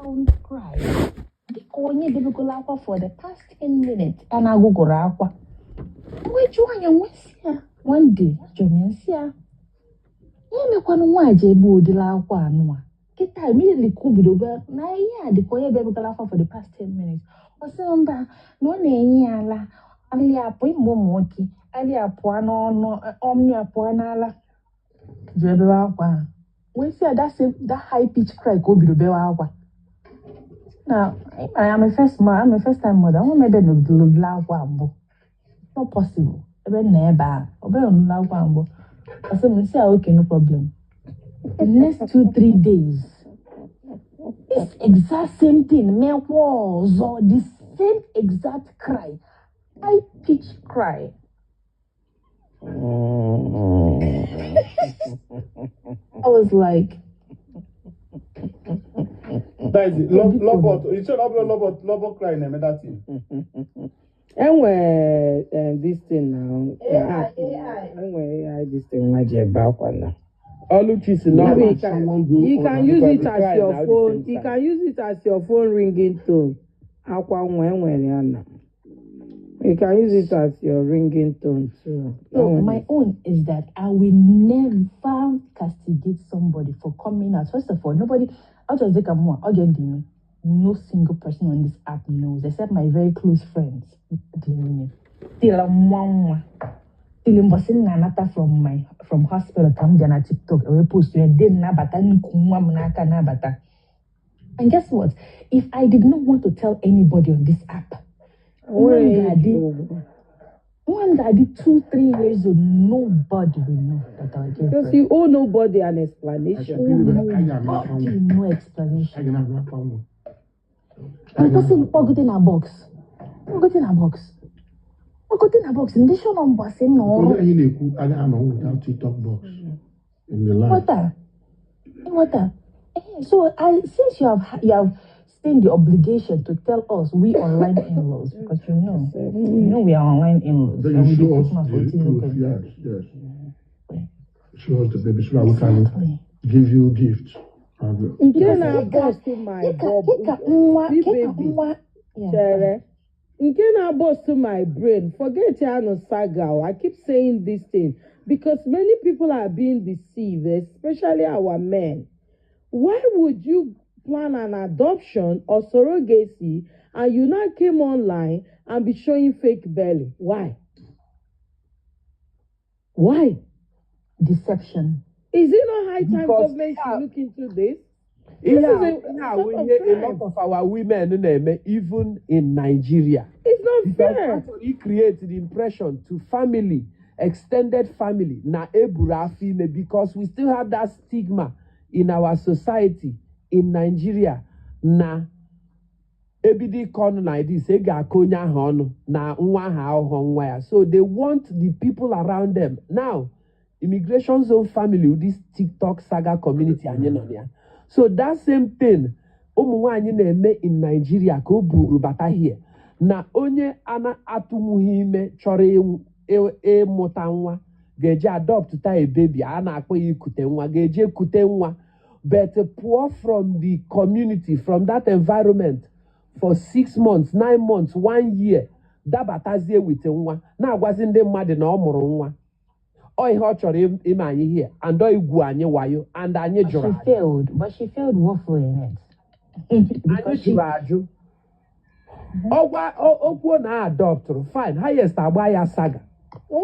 profound cry. For the past 10 minutes, and I go aqua. Where join your one day, Jomiasia. You make one waje board la aqua noa. Get I immediately could be over. Na ya, the coy baby for the past 10 minutes. Or somebody, no name, la. Alia point monkey, alia puano, no omnia puanala. Jebba, when say that high pitch cry go be the bell. Now, I am a first time mother. I want maybe no love one. Not possible. Even never. Obe on love one. I said, say okay, no problem. The next 2-3 days, this exact same thing, me was or the same exact cry, high pitch cry. I was like. That is it. Lobot. You should Lobot crying and that thing. And where this thing now? AI. And where AI this thing might be about one now. All you can use it as your phone. You can use it as your phone ringing tone. You can use it as your ringing tone too. So my own is that I will never castigate somebody for coming out. First of all, nobody. I'll just take a more again. No single person on this app knows, except my very close friends. Till Nanata from hospital come down at TikTok. I will post and guess what? If I did not want to tell anybody on this app, when I did 2-3 years old, nobody will know that I gave because you owe nobody an explanation. No explanation. I'm just put in a box. Put in a box. And this show number say no. I don't know without TikTok box in the line. What? So since you have seen the obligation to tell us we online in-laws, because you know we are online in-laws. Then you show us the proof, yes. Show us the baby so we can give you gifts. Then I boss to my baby. Again, I boss to my brain. Forget Yano Saga. I keep saying this thing because many people are being deceived, especially our men. Why would you plan an adoption or surrogacy and you now came online and be showing fake belly? Why? Deception. Is it not high time government should look into this? We hear a lot of our women, even in Nigeria. It's not fair. Actually create the impression to family, extended family, because we still have that stigma in our society in Nigeria. Ebidi corner like this, so they want the people around them. Now, immigration zone family with this TikTok saga community. So that same thing, in Nigeria, ko buru bata here. Na onye ana atumuhime chore mutanwa, geje adopt ta a baby, ana akpo ikutenwa, geje kutenwa, but poor from the community, from that environment, for 6 months, 9 months, 1 year, dabatazie with nwa. Na agwazi ndị mmadụ na ọmụrụ nwa. Oi ho chọrọ ime anyị here, and igwu anyị wayo, and anyị jụrụ. But she failed woefully in it. Anyị jụrụ ajụ. Okwu na adopt, fine. Highest agba ya saga. So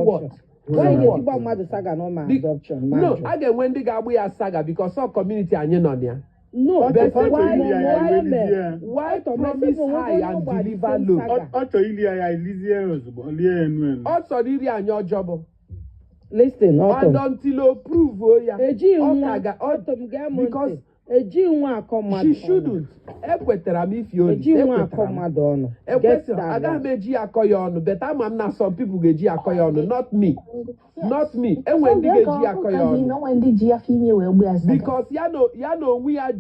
what? Why you keep on mad saga no my adoption? No, I get when they ga ya saga because some community anyị nọ there. No, but why promise high and deliver low? Also, really, and your job. Listen, and until you prove, because she shouldn't. If you but I'm not some people get not me. Not me. And when they because you know we are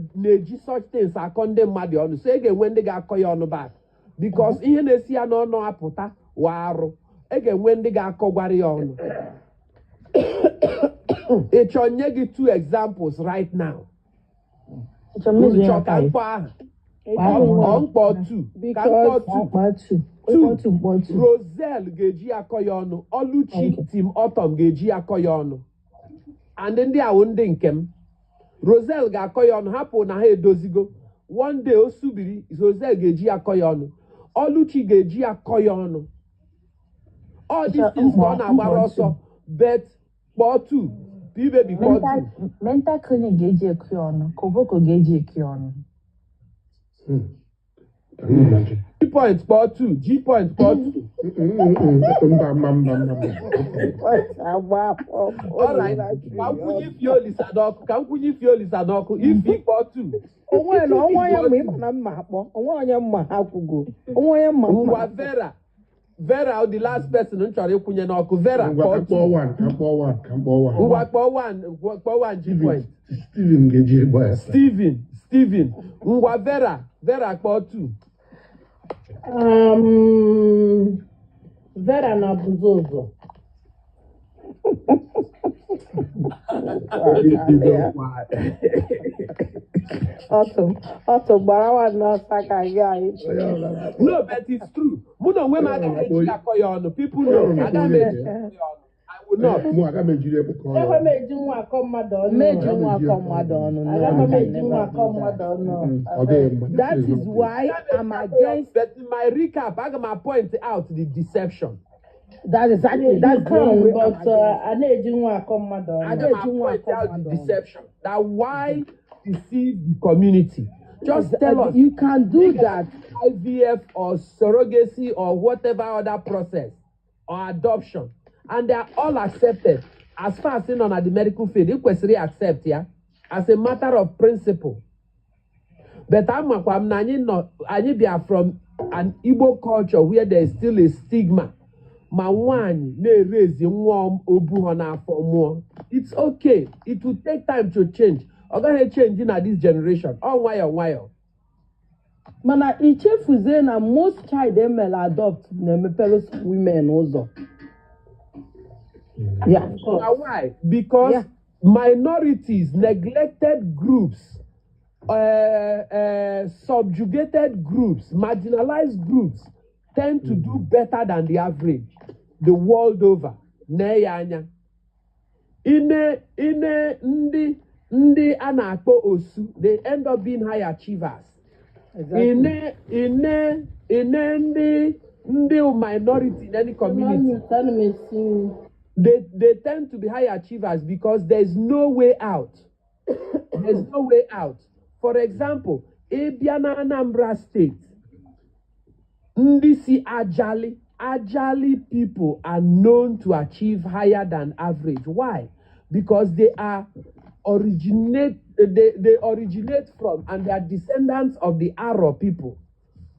such things are condemned on. So again when they got on back. Because in the sea no apota waro. Again when they got on. It's on 2 examples right now. Urucho ka mkpa on mkpa 2 ka mkpa 2 Roselle ga-eji akọ ya ọnụ Oluchi Tim Otom ga-eji akọ ya ọnụ and ndị awụ ndị nke m Roselle ga-akọ ya ọnụ hapụ na ha edozigo one day o subiri Roselle ga-eji akọ ya ọnụ Oluchi ga-eji akọ ya ọnụ all these things ka ọ na-agbara ọsọ bet kpọọ 2 P-Baby kpọọ 2 mental clinic ga-eji ekwe ọnụ Koboko ga-eji ekwe ọnụ G point kpọọ 2 G point kpọọ 2 Alright, ka m kwụnye ifi olisa n'ọkụ ifi kpọọ 2 onwe onye mma ịma na mma akpọ onwe onye mma ha kwugo onwe onye mma ngwa Vera the last person m chọrọ ịkwụnye n'ọkụ Vera kpọọ 2 ngwa kpọọ 1 G point Steven ga-eji egba ya Steven ngwa Vera kpọọ 2 Vera na Buzozo Ọtụ gbara nwa n'ọsa ka gị anyị. No, but it's true. Mụ na onwe m agaghị eji akọ ya ọnụ. People know. Agaghị m eji akọ ya ọnụ. I will not. Mụ aga m ejiri ekpekọ ọnụ. Ekwe m eji nwa akọ mmadụ ọnụ. Agaghị m eji nwa akọ mmadụ ọnụ. That is why I'm against. But in my recap, aga m point out the deception. That's exactly that's wrong. But I na-eji nwa akọ mmadụ ọnụ. Aga m point out the deception. That why deceive the community. Just tell us. You can do that. IVF or surrogacy or whatever other process or adoption. And they are all accepted. As far as in on the medical field, you question accept, yeah, as a matter of principle. But I be from an Igbo culture where there is still a stigma. It's okay. It will take time to change. I'm going to change in this generation. Oh, why? Mana ichefuze na most child will adopt fellow women also. Yeah. Now why? Because minorities, neglected groups, subjugated groups, marginalized groups tend to do better than the average the world over. Neyanya. Ndi anakpo osu, they end up being high achievers. Exactly. Ndi minority in any community. They tend to be high achievers because there's no way out. There's no way out. For example, Ebiana Anambra State, Ndisi Ajali people are known to achieve higher than average. Why? Because they originate from and they are descendants of the Aro people.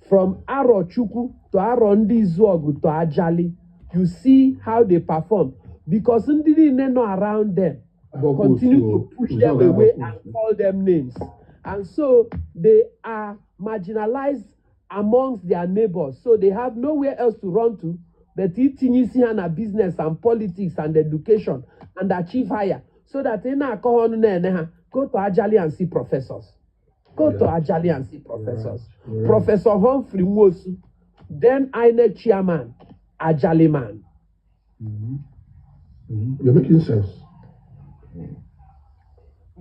From Aro Chukwu to Aro Ndi Zuogu to Ajali. You see how they perform. Because Ndidi no around them continue to push them away and call them names. And so they are marginalized amongst their neighbors. So they have nowhere else to run to but eating business and politics and education and achieve higher. So that they now go to Ajali and see professors. Go to Ajali and see professors. Right. Professor Humphrey Mosu, then INEC chairman, Ajali man. You're making sense.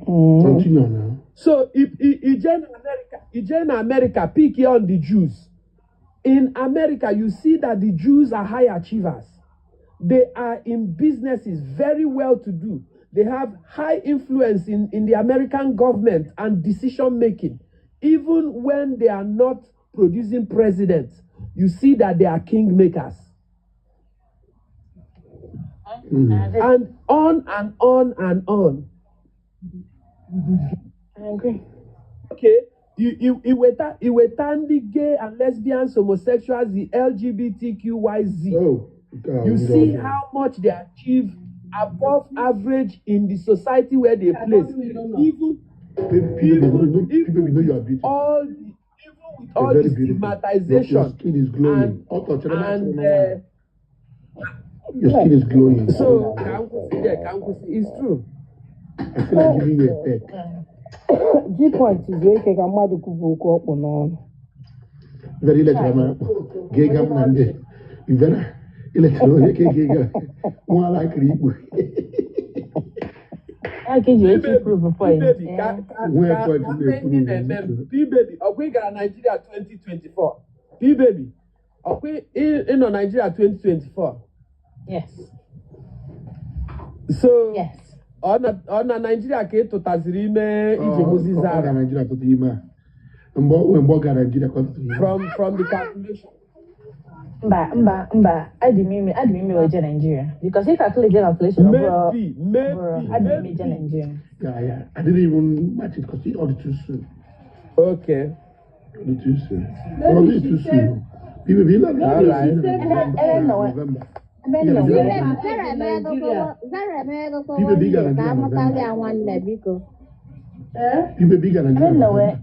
Continue now. So if in America, pick here on the Jews. In America, you see that the Jews are high achievers. They are in businesses very well to do. They have high influence in the American government and decision making. Even when they are not producing presidents, you see that they are kingmakers. And on and on and on. I agree. Okay, Iwetandi gay and lesbians, homosexuals, the LGBTQYZ. You see how much they achieve above average in the society where they place. Even with all the stigmatization. Your skin is glowing. Your skin is glowing. So, it's true. I feel like giving you a peck. G-point is okay. Ka mmadụ kwubu okwu ọkpụ n'ọnụ. Very little gay government. You better electoral gay. More like Igbo. I can you prove a point. P-Baby, we got Nigeria 2024. P-Baby, we in Nigeria 2024. Yes. So Yes. On Nigeria ke to tazirime ije muzizara. Nigeria to Tima. Nigeria From the calculation. Mba. I didn't mean Nigeria. Because if I play the calculation, maybe. I didn't mean Nigeria. Yeah. I didn't even match it because it's all too soon. Okay. Too soon. Probably too soon. People be like, all right. November. People bigger than November.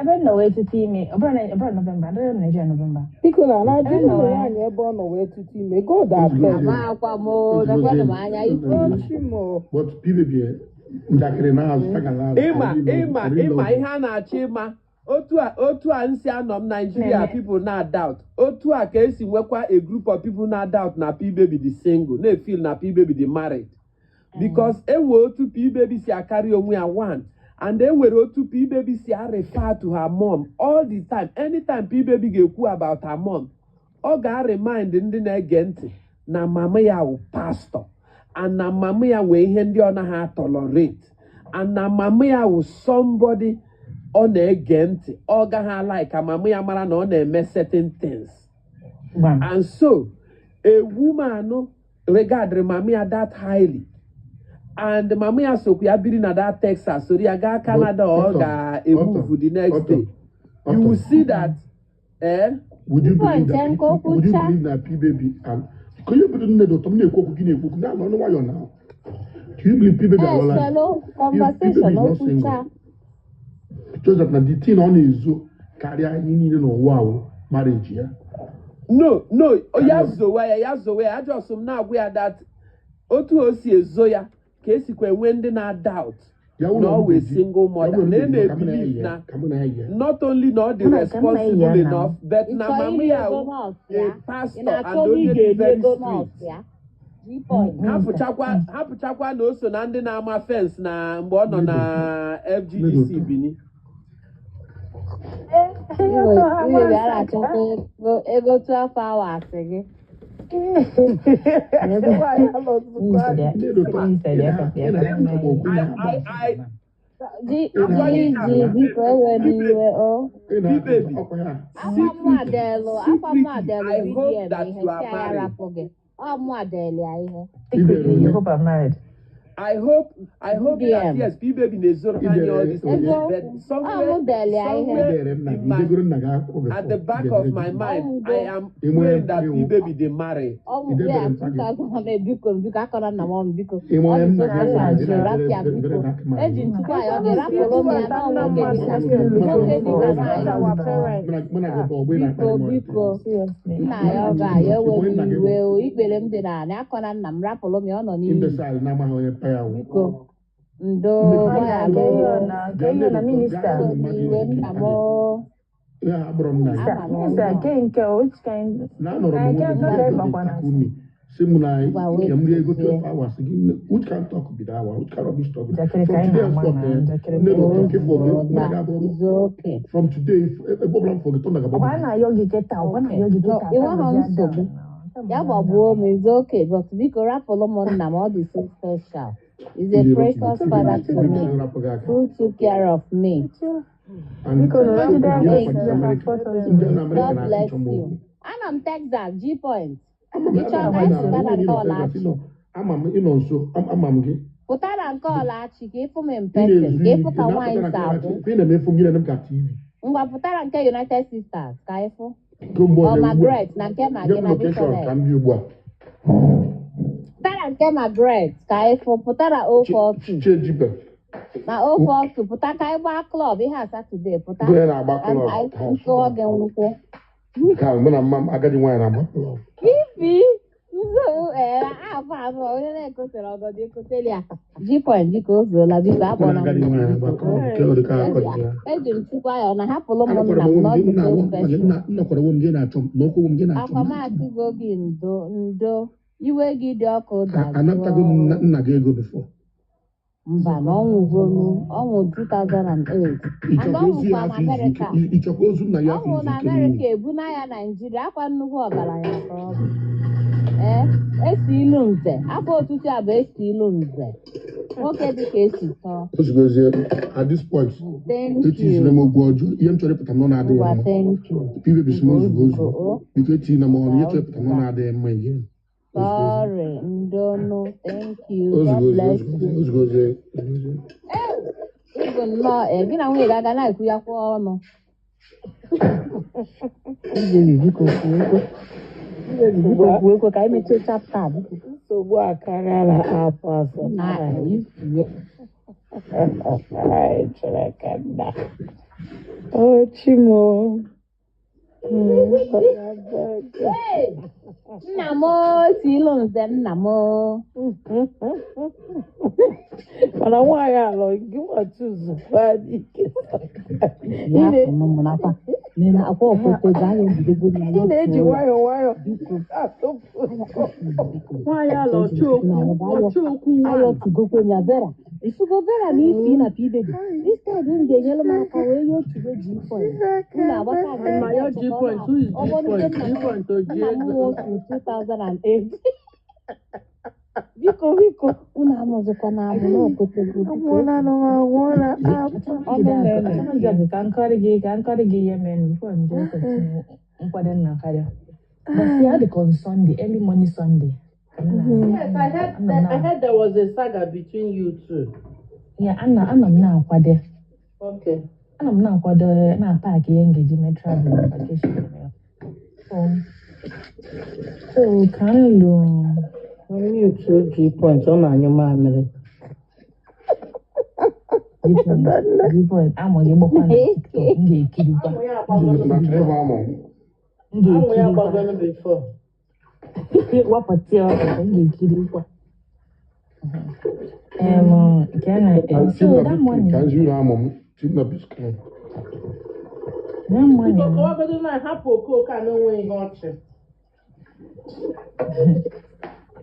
I don't know where to see me. About November. I don't know Nigeria November. Biko na Nigeria nwaanyị ebe ọ nọ wee tutu ime. God abeg. But people be njakịrị na-azụ tagala. Ịma ihe a na-achọ ịma otu a nsi anọ m Nigeria people na doubt. Otu a ka esi nwekwa a group of people na doubt na P-Baby the single. Na feel na P-Baby the married. Because enwe otu P-Baby si akarị onwe ya one. And then when otu P-Baby si refer to her mom all the time. Anytime P-Baby ga-ekwu about her mom, ọ ga-remind ndị na-ege ntị na mama ya wụ pastor, and na mama ya wee ihe ndị ọ naghị tolerate, and na mama ya wụ somebody ọ na-ege ntị, ọ gaghị like ka mama ya mara na ọ na-eme certain things. And so a woman regard mama ya that highly. And mama ya sokwu ya biri na that Texas, so ya ga Canada or ga move the next day. You will see that. Would you believe that P-Baby and could you believe that Tom now? No, why you're now? Do you believe P-Baby are like conversation? Just that the thing on is so carry in wow marriage, yeah. No, Yazoe. I just am now aware that Otu Osi is Zoya. Kesikwe when they not doubt, no always single mother. Then they believe na not only not the responsible enough, but na mamia a pastor and only very strict. Hapu chakwa no so na ndị na-ama fence na mgbe ọ nọ na FGDC Bini. Ego 12 hours again. You hope I'm married. I hope that yes, P-Baby Nezoro can all this, but somewhere at the back of my mind, I am praying that P-Baby they marry. Biko ndo na minister iwe nna m yeah, minister nke which kind Simulai, go 12 hours again. Which can talk with that one? Which can rubbish talk? From today, a problem for the ya gbagbuo m is okay, but biko rapụlụ ụmụnna m ọ dị so special. He's a precious father to me who took care of me. God bless you. Ana m Texas, G-Point. Pụta na nke ọlachi ka ịfụ m in person, ka ịfụ ka nwaanyị si agwụ. Ngwa pụtara nke United Sisters ka ịfụ. Margaret na nke Magina pụtara nke Margaret ka ịfụ pụtara 042 na 042 pụta ka anyị gbaa klọb ihe a Satọde pụta nsụọ gị nkwụ ifi nso abụ onye na-ekotere ọgọdọ ekoteli ya G-point biko o zuola biko akpọna m eji m chukwa ya ọ na-ahapụlụ ụmụnna m na ọ dị so special akwamatigo gị ndo iwe gị dị ọkụ anatago m nna gị ego before. mba na ọnwụ 2008 and ọnwụkwa na Amerịka ọnwụ na Amerịka ebuna ya Naijiria akwa nnukwu ọgaranya ka ọ bụ esi ilu nze afọ otutu a bụ esi ilu nze nwoke dịka esi tọọ at this point etizire m ogwu ọjọọ ihe m chọrọ ịpụta m adịghị biko etinye na m ọrụ ihe chọrọ ịpụta m adịghị mma ihe. Sorry, Ndono, thank you. God bless you. Even no, gị na nwunye ga-aga na-ekwu ya kwa ọnụ. Ikwu ekwe ka anyị mechie chapta a. Nsogbu akarịala afọ asọ. Chere nna. O Chimo. Nna m si ilu nze nna m. Mana nwaanyị alọ gị nwatuzu ike. Ị na-eji nwayọ nwayọ nwaanyị alọ chukwu ya vera ifugo vera na isi na pibebi instead m ga-enyere m aka wee nye otu G-point m na-agbata nna m otu 2008 biko unu amụzikwa na amụ n'okotego ka nkọrị gị ihe mere before m jee continue nkwado nna karịa. But he had on Sunday, early morning Sunday. Yes, I heard there was a saga between you two. Yeah, ana m na-akwado. Okay. Ana m na-akwado na paak ihe ngeji mee travel vacation. So ka m lụ mute G-point ọ na-anyụ mamịrị. G-point amụghị gbakwa na TikTok m ga-ekirikwa. Wapụta ya ọkụ m ga-ekirikwa. So that morning.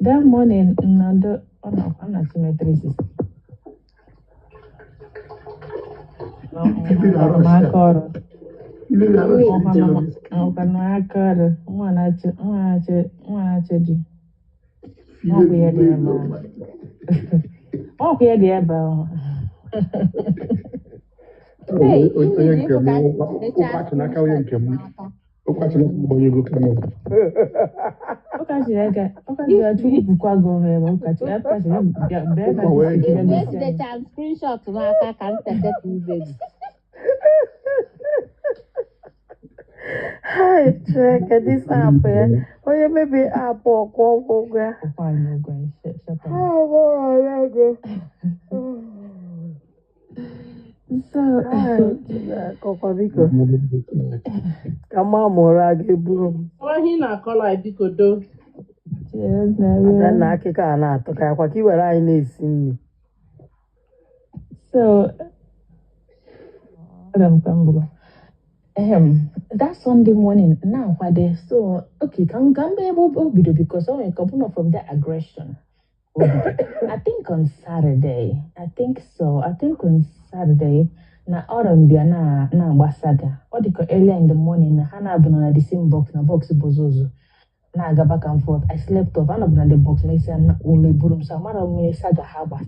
That morning, another I'm not symmetry system. Hi, check this app here. Oh, yeah, maybe app or call. So, Kokobiko. Come on, Morag, boom. Oh, he not call like Biko do. Yes, then I kick her not. Okay, what you were I need seeing. So, that Sunday morning, now, what they so okay, can be able to because I come from that aggression. I think on Saturday. I think on Saturday, na autumn bia na ambasaga. Or the earlier in the morning, Hannah been on the same box, na box bozozo. Na go back and forth. I slept off. Hannah been on the box. Me say na only burum sa mara me saga haba.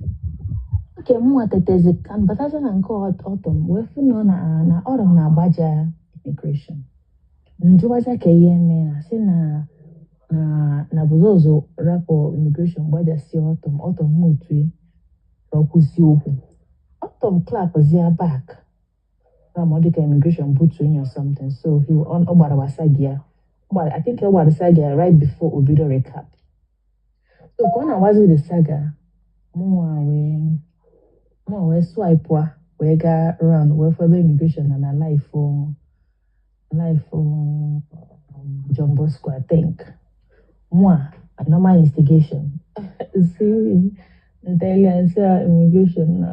Okay, mu ateteze kan, but as an call autumn, we feel no na autumn na baja immigration. Njuwaza ke yeme na say na bozozo rapo immigration baja si autumn mutwi rokusi ohu. Autumn clap was there back. Ramodika immigration put in or something. So he on Obarawasagia. But I think Obarawasagia right before Obido recap. So when I was with the saga, more we swipe we got around where for immigration and a life for John Bosco, I think. More a normal instigation. see intelligence immigration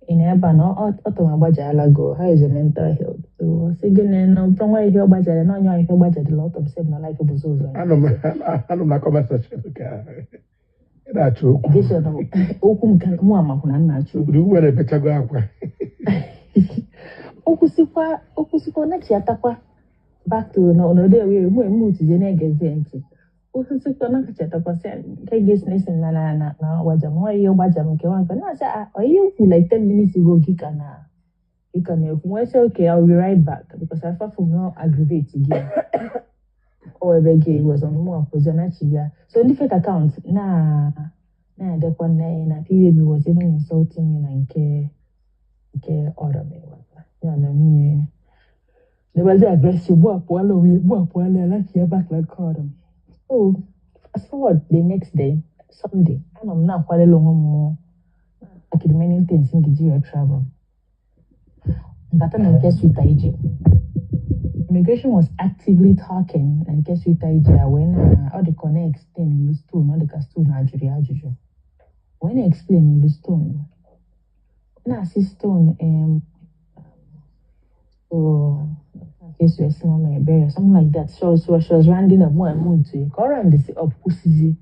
in Eba no automabaja go. How is your mental health? So again, no from where you hear about no you hear about a lot of self na life buzo. I don't like conversation. Okay. That's true. Education okwu nke mụ amakwana nna chu. You were better go akwa. Okusikwa na chiatakwa back to no dey we mu tije na egezi ntị. Okusikwa na chiatakwa say nke gesi nesi na waja mo iyo waja nke wanka na say you for like 10 minutes ago gikana when say okay I'll be right back because I felt from no aggravate again. Or again was on more position so in the fake account the one na PBB was even insulting me nke order me yeah na me they were aggressive I like your back like cordon. Oh, fast forward the next day Sunday and I'm now quite long more like the many things in the GA travel but then I guess with Egypt immigration was actively talking and guess with Nigeria when all the connects in the stone, all the castone Nigeria. When I explain the stone, na stone so guess we small my bear something like that. So she was rounding up more and more to it. Around this up kusizi.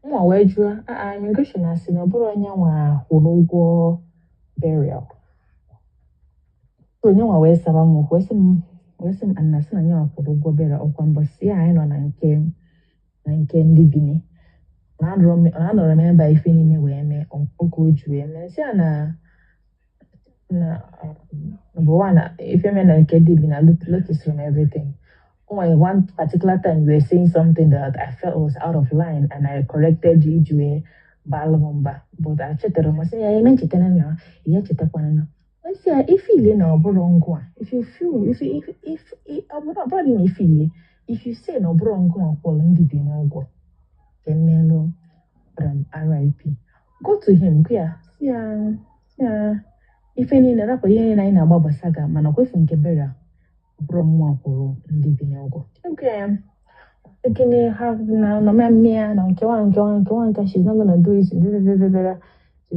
Mwa wejua immigration as in oboro nyawa hologo burial. So nyawa we sabamu wese anasina nyawa hologo burial okwambasi ya eno na nke ndi bini. I don't remember if any way me uncle Julian. And say number one, if you mean like I noticed from everything. One particular time you were saying something that I felt was out of line, and I corrected you, Balabomba. But I checked it. I say, I mentioned it. You checked it. I say, if you know, if you feel, if you say no, bronco, go. Melo from RIP. Go to him, yeah. If any rapper, na Baba Saga, man, away from Kebera, Bromo, and Dibinogo. Okay, again, have now, no man, now, Kawan, she's not gonna do it, she's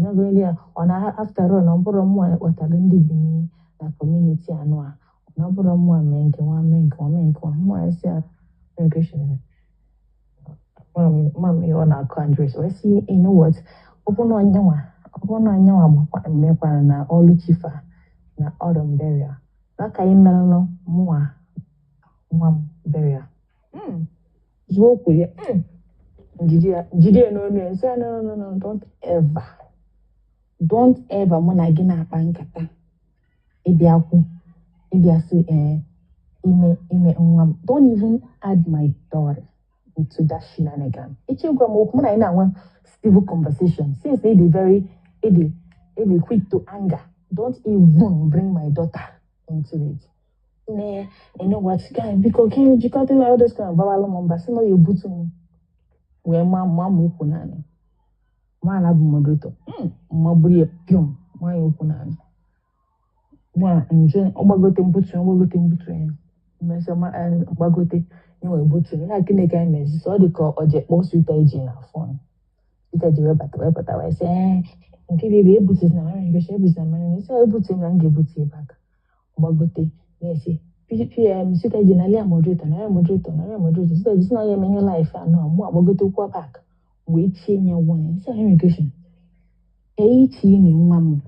not going to on after all, no Bromo, what I didn't dibini, the community, and no Bromo, men, I say, immigration. Mom, you on our country. So I see, you know what? Open on yawa, na all chifa na autumn burial. Like I melano more burial. Zoku ya. Jide no, say no, don't ever mona gina pankata. Ibiaku, ibiasu ime don't even add my daughter into that shenanigan. It's your grandma in our civil conversation. Since they very quick to anger. Don't even bring my daughter into it. Nah, you know what, guy? Because you can't tell all this kind of babalo mombasi no you put me. Where mama kunani. Man abu moderator. Maburi pium. Why you kunani? Wa nje obagote mbutu. Mesa ma obagote. You were able to like in the game, so they call or jet most with aging phone. It had you but I say, PBB able to know, you should be some money, so able to and give it back. Bagote, yes, PPM, sit generally a moderator, I am moderator, so it's not your many life, and no more will go to go back. We change your one, so immigration. 18 in one,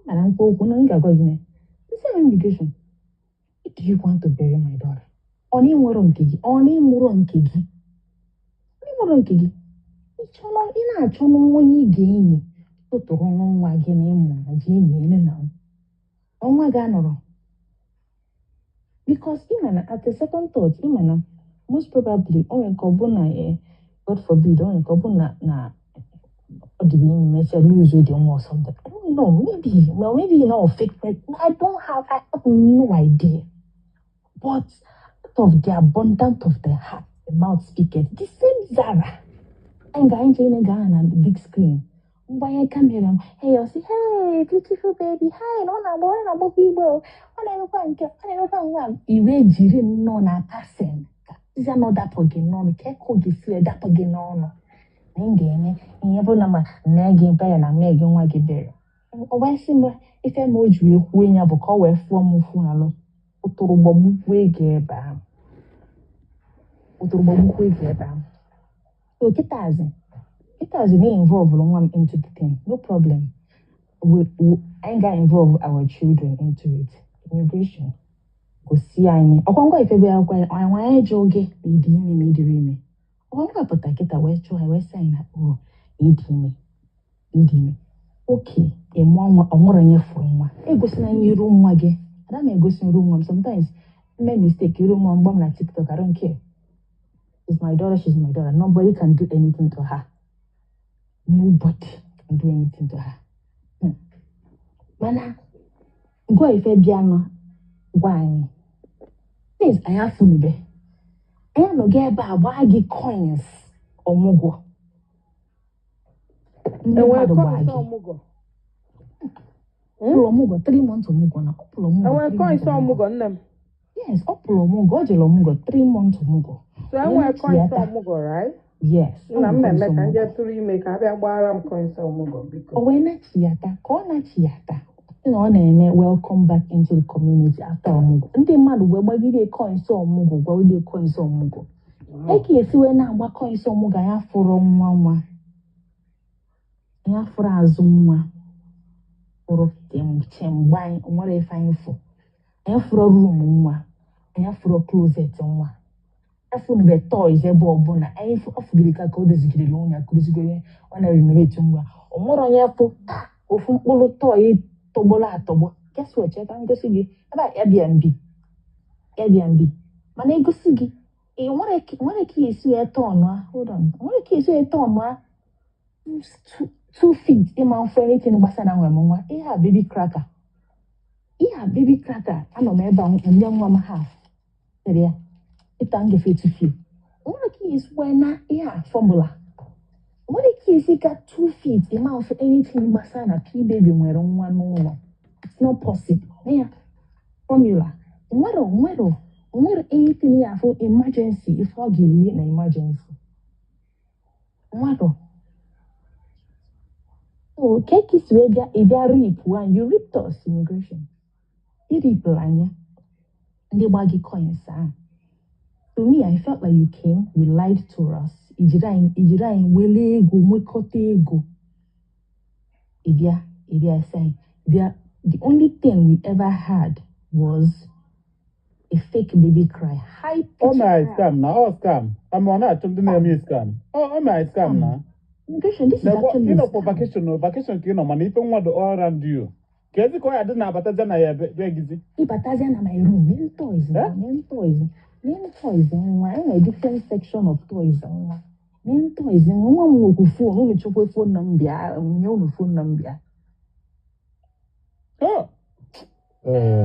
and I'm going to go in. It's an immigration. Do you want to bury my daughter? Oni muro nkegi. Ichono ina achono monyi geni. Totoro nwa geni mu na geni ene na. Onwa ga noro. Because imana at the second thought imana most probably onwe kobuna God forbid onwe kobuna na odibi message lose with them or something. I don't know, maybe you know fake. I have no idea. But out of the abundance of the heart, the mouth speaketh. The same Zara. And guy in Ghana and the big screen. Why I come here, hey, I say, hey, beautiful baby, hi, no, people. Iwe jiri no na person. Is another again, no, keko gisle that again, no. anyị ga-eme ihe bụ na ma mee gị bere na mee gị nwa gị bere ọ wee sị m ife ma o ji ekwuo ya bụ ka ọ wee fụọ m ụfụ n'alụ ụtụrụgbọgbukwu ego ebe ahụ so kịtazi na-involve nwa m into the thing no problem anyị ga-involve our children into it immigration gosi anyị ọkwa ngwa ifebe akwa anyị ji oge ịdị ime ma ịdịrị ime ọkwa ngwa pụta kịta wee chụọ anyị wee sị anyị na ịdị ime oke ọmụrụ onye fụrụ nwa egosina anyị iru nwa gị ada m egosi iru nwa m sometimes make mistake iru nwa mgba m na TikTok I don't care. She's my daughter. Nobody can do anything to her. Mana gwa ife bịa nọ gwa anyị please anyị afụnube anyị nọga ebe a gbaa gị coins ọmụgwọ ndị mmadụ gbaa gị ọpụrụ ọmụgwọ 3 months ọmụgwọ na ọpụrụ ọmụgwọ enwere coins ọmụgwọ nne m yes ọpụrụ ọmụgwọ ọ jere ọmụgwọ 3 months ọmụgwọ so enwere coins ọmụgwọ right yes nna m na-eme ka ndị tụrụ ime ka abịa gbara m coins ọmụgwọ biko o wee nachiyata ka ọ nachiyata na ọ na-eme welcome back into the community after ọmụgwọ ndị mmadụ wee gbagide coins ọmụgwọ gbagide coins ọmụgwọ eke esiwe na-agba coins ọmụgwọ anya fụrụ nwa anya fụrụ azụ nwa fụrụ chemgbe anyị nwere ife anyị fụ anya fụrụ room nwa anya fụrụ closet nwa afụnube toys ebe ọbụla anyị ọfụgiri ka o dozigirila onye akụrụzigoro ọ na-renovate ngwa ọ nwere onye fụ ofu mkpụrụ toy tọgbọrọ atọgbọ guess what cheta ngosi gị ebe Airbnb mana egosi gị nwere ka esi wee tọọnụ nwere ka esi wee tọọnụ 2 feet ịma mfe anything gbasara nwe m nwa ihe a baby cracker anọ m ebe a nye nwa m half tere ya ịta ngefe 2 feet nwere ka esi wee na ihe a formula nwere ka esi ka 2 feet ịma mfe anything gbasara na baby nwere nwa n'ụlọ it's not possible ya formula nwere anything ya for emergency if ọ ga-eyi na emergency nwere so keki si wee bịa rip one you ripped us immigration iripụrụ anya ndị gba gị coins ahụ to me I felt like you came you lied to us ijiri anyị wele ego nwekọta ego ịbịa say the only thing we ever had was a fake baby cry high pitch scam na scam I'm on that something name is scam scam na immigration this is actually for vacation ka mana ife nwa do all around you ka ezi ka ọ ya dị na abataja na ya be gizi ịbatazia na my room name toys nwa enwere different section of toys nwa name toys nwa m nwekwu phone unu chekwa phone na mbịa nye unu phone na mbịa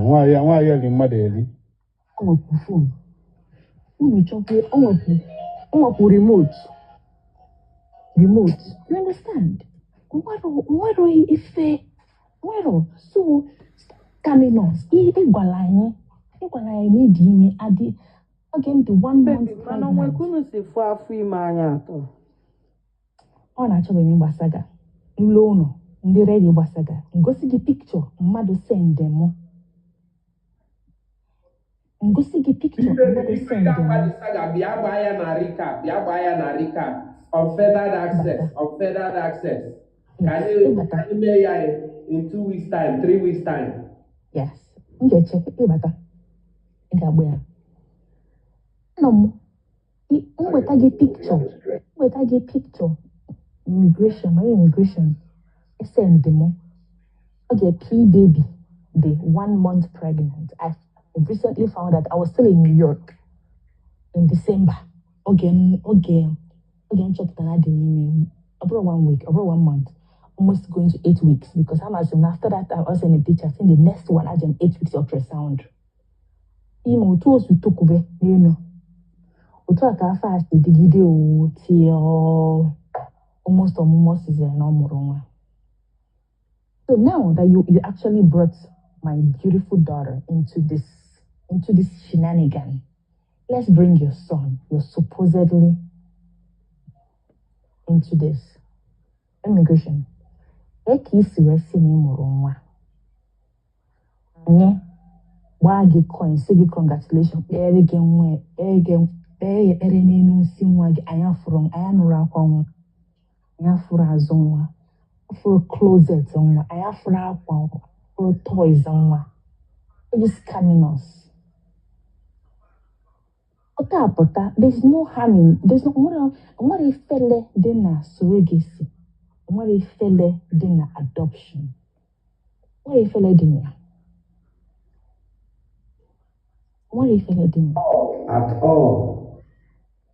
nwaanyị eli mmadụ eli nwekwu phone unu chekwa nwekwu remote you understand nwere ife nwere so caminos ịgwala anyị n'ịdị ime adị oge m dị 1 month mana onwe kunu si fụ afọ ime anya atọ ọ na-achọbeghị ịgbasaga nle ụlọ ndị redi gbasaga ngosi gị pikchọ mmadụ send mụ ngosi gị pikchọ mmadụ send mụ bịa gbaa ya na recap unfettered access ka anyị mee ya in 2 weeks time 3 weeks time yes m ga-eche ịbata ị ga-agba ya nọ m nweta gị pikchọ immigration send mụ ọ ga-eke baby the 1 month pregnant I recently found that I was still in New York in December oge nchọpụtara dị n'ime ọ bụrụ 1 week ọ bụrụ 1 month almost going to 8 weeks because I'm assuming after that I was in a picture saying the next one I did 8 weeks ultrasound ime otu osu tokube n'elu otu a ka fast digide o tie almost ọmụmụ season na ọmụrụ nwa. So now that you actually brought my beautiful daughter into this shenanigan, let's bring your son, your supposedly into this. Immigration. Eki wee si na ịmụrụ nwa. Nye gbaa gị coin sị gị congratulation kpere gị nwa kpee ya ekpere n'elu nsị nwa gị anya nụrụ akwa nwa anya fụrụ azụ nwa afụrụ closet nwa anya fụrụ akwa nwa afụrụ toys nwa eji scamming us. Pụta there's no harming nwere ifele dị na surrogacy nwere ifele dị na adoption nwere ifele dị na ya At all.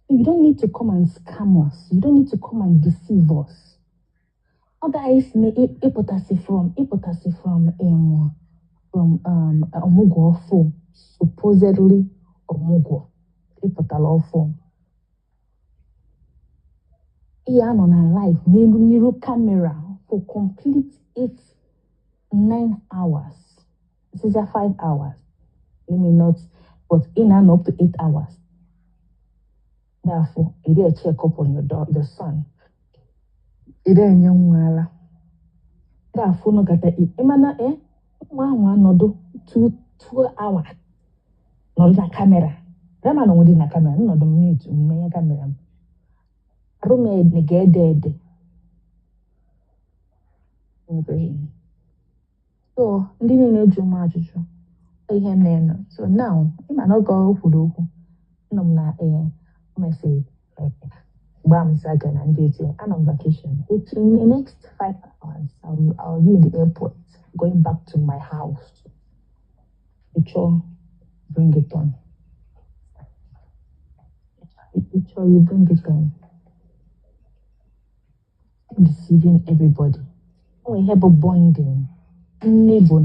You don't need to come and scam us. You don't need to come and deceive us. Otherwise, from Omugwo form, supposedly Omugwo, ipotalo form. Iyan on our life, Niru camera for complete 9 hours. This is 5 hours. Let me not, but in and up to 8 hours. Therefore, you did a check-up on your son. You did a young therefore, no gata imana 2 hours. No na camera. Rama no na camera. No do mute. Me camera. Rume nege dead. So, ndi ni juma ajuju. Ihe neno. So now, ima no go fudu. No na message. Bam Sagan and JJ. I'm on vacation. It's in the next 5 hours. I'll be in the airport, going back to my house. Icho, bring it on. Icho, you bring it on. Deceiving everybody. We have a bonding. Neighbor.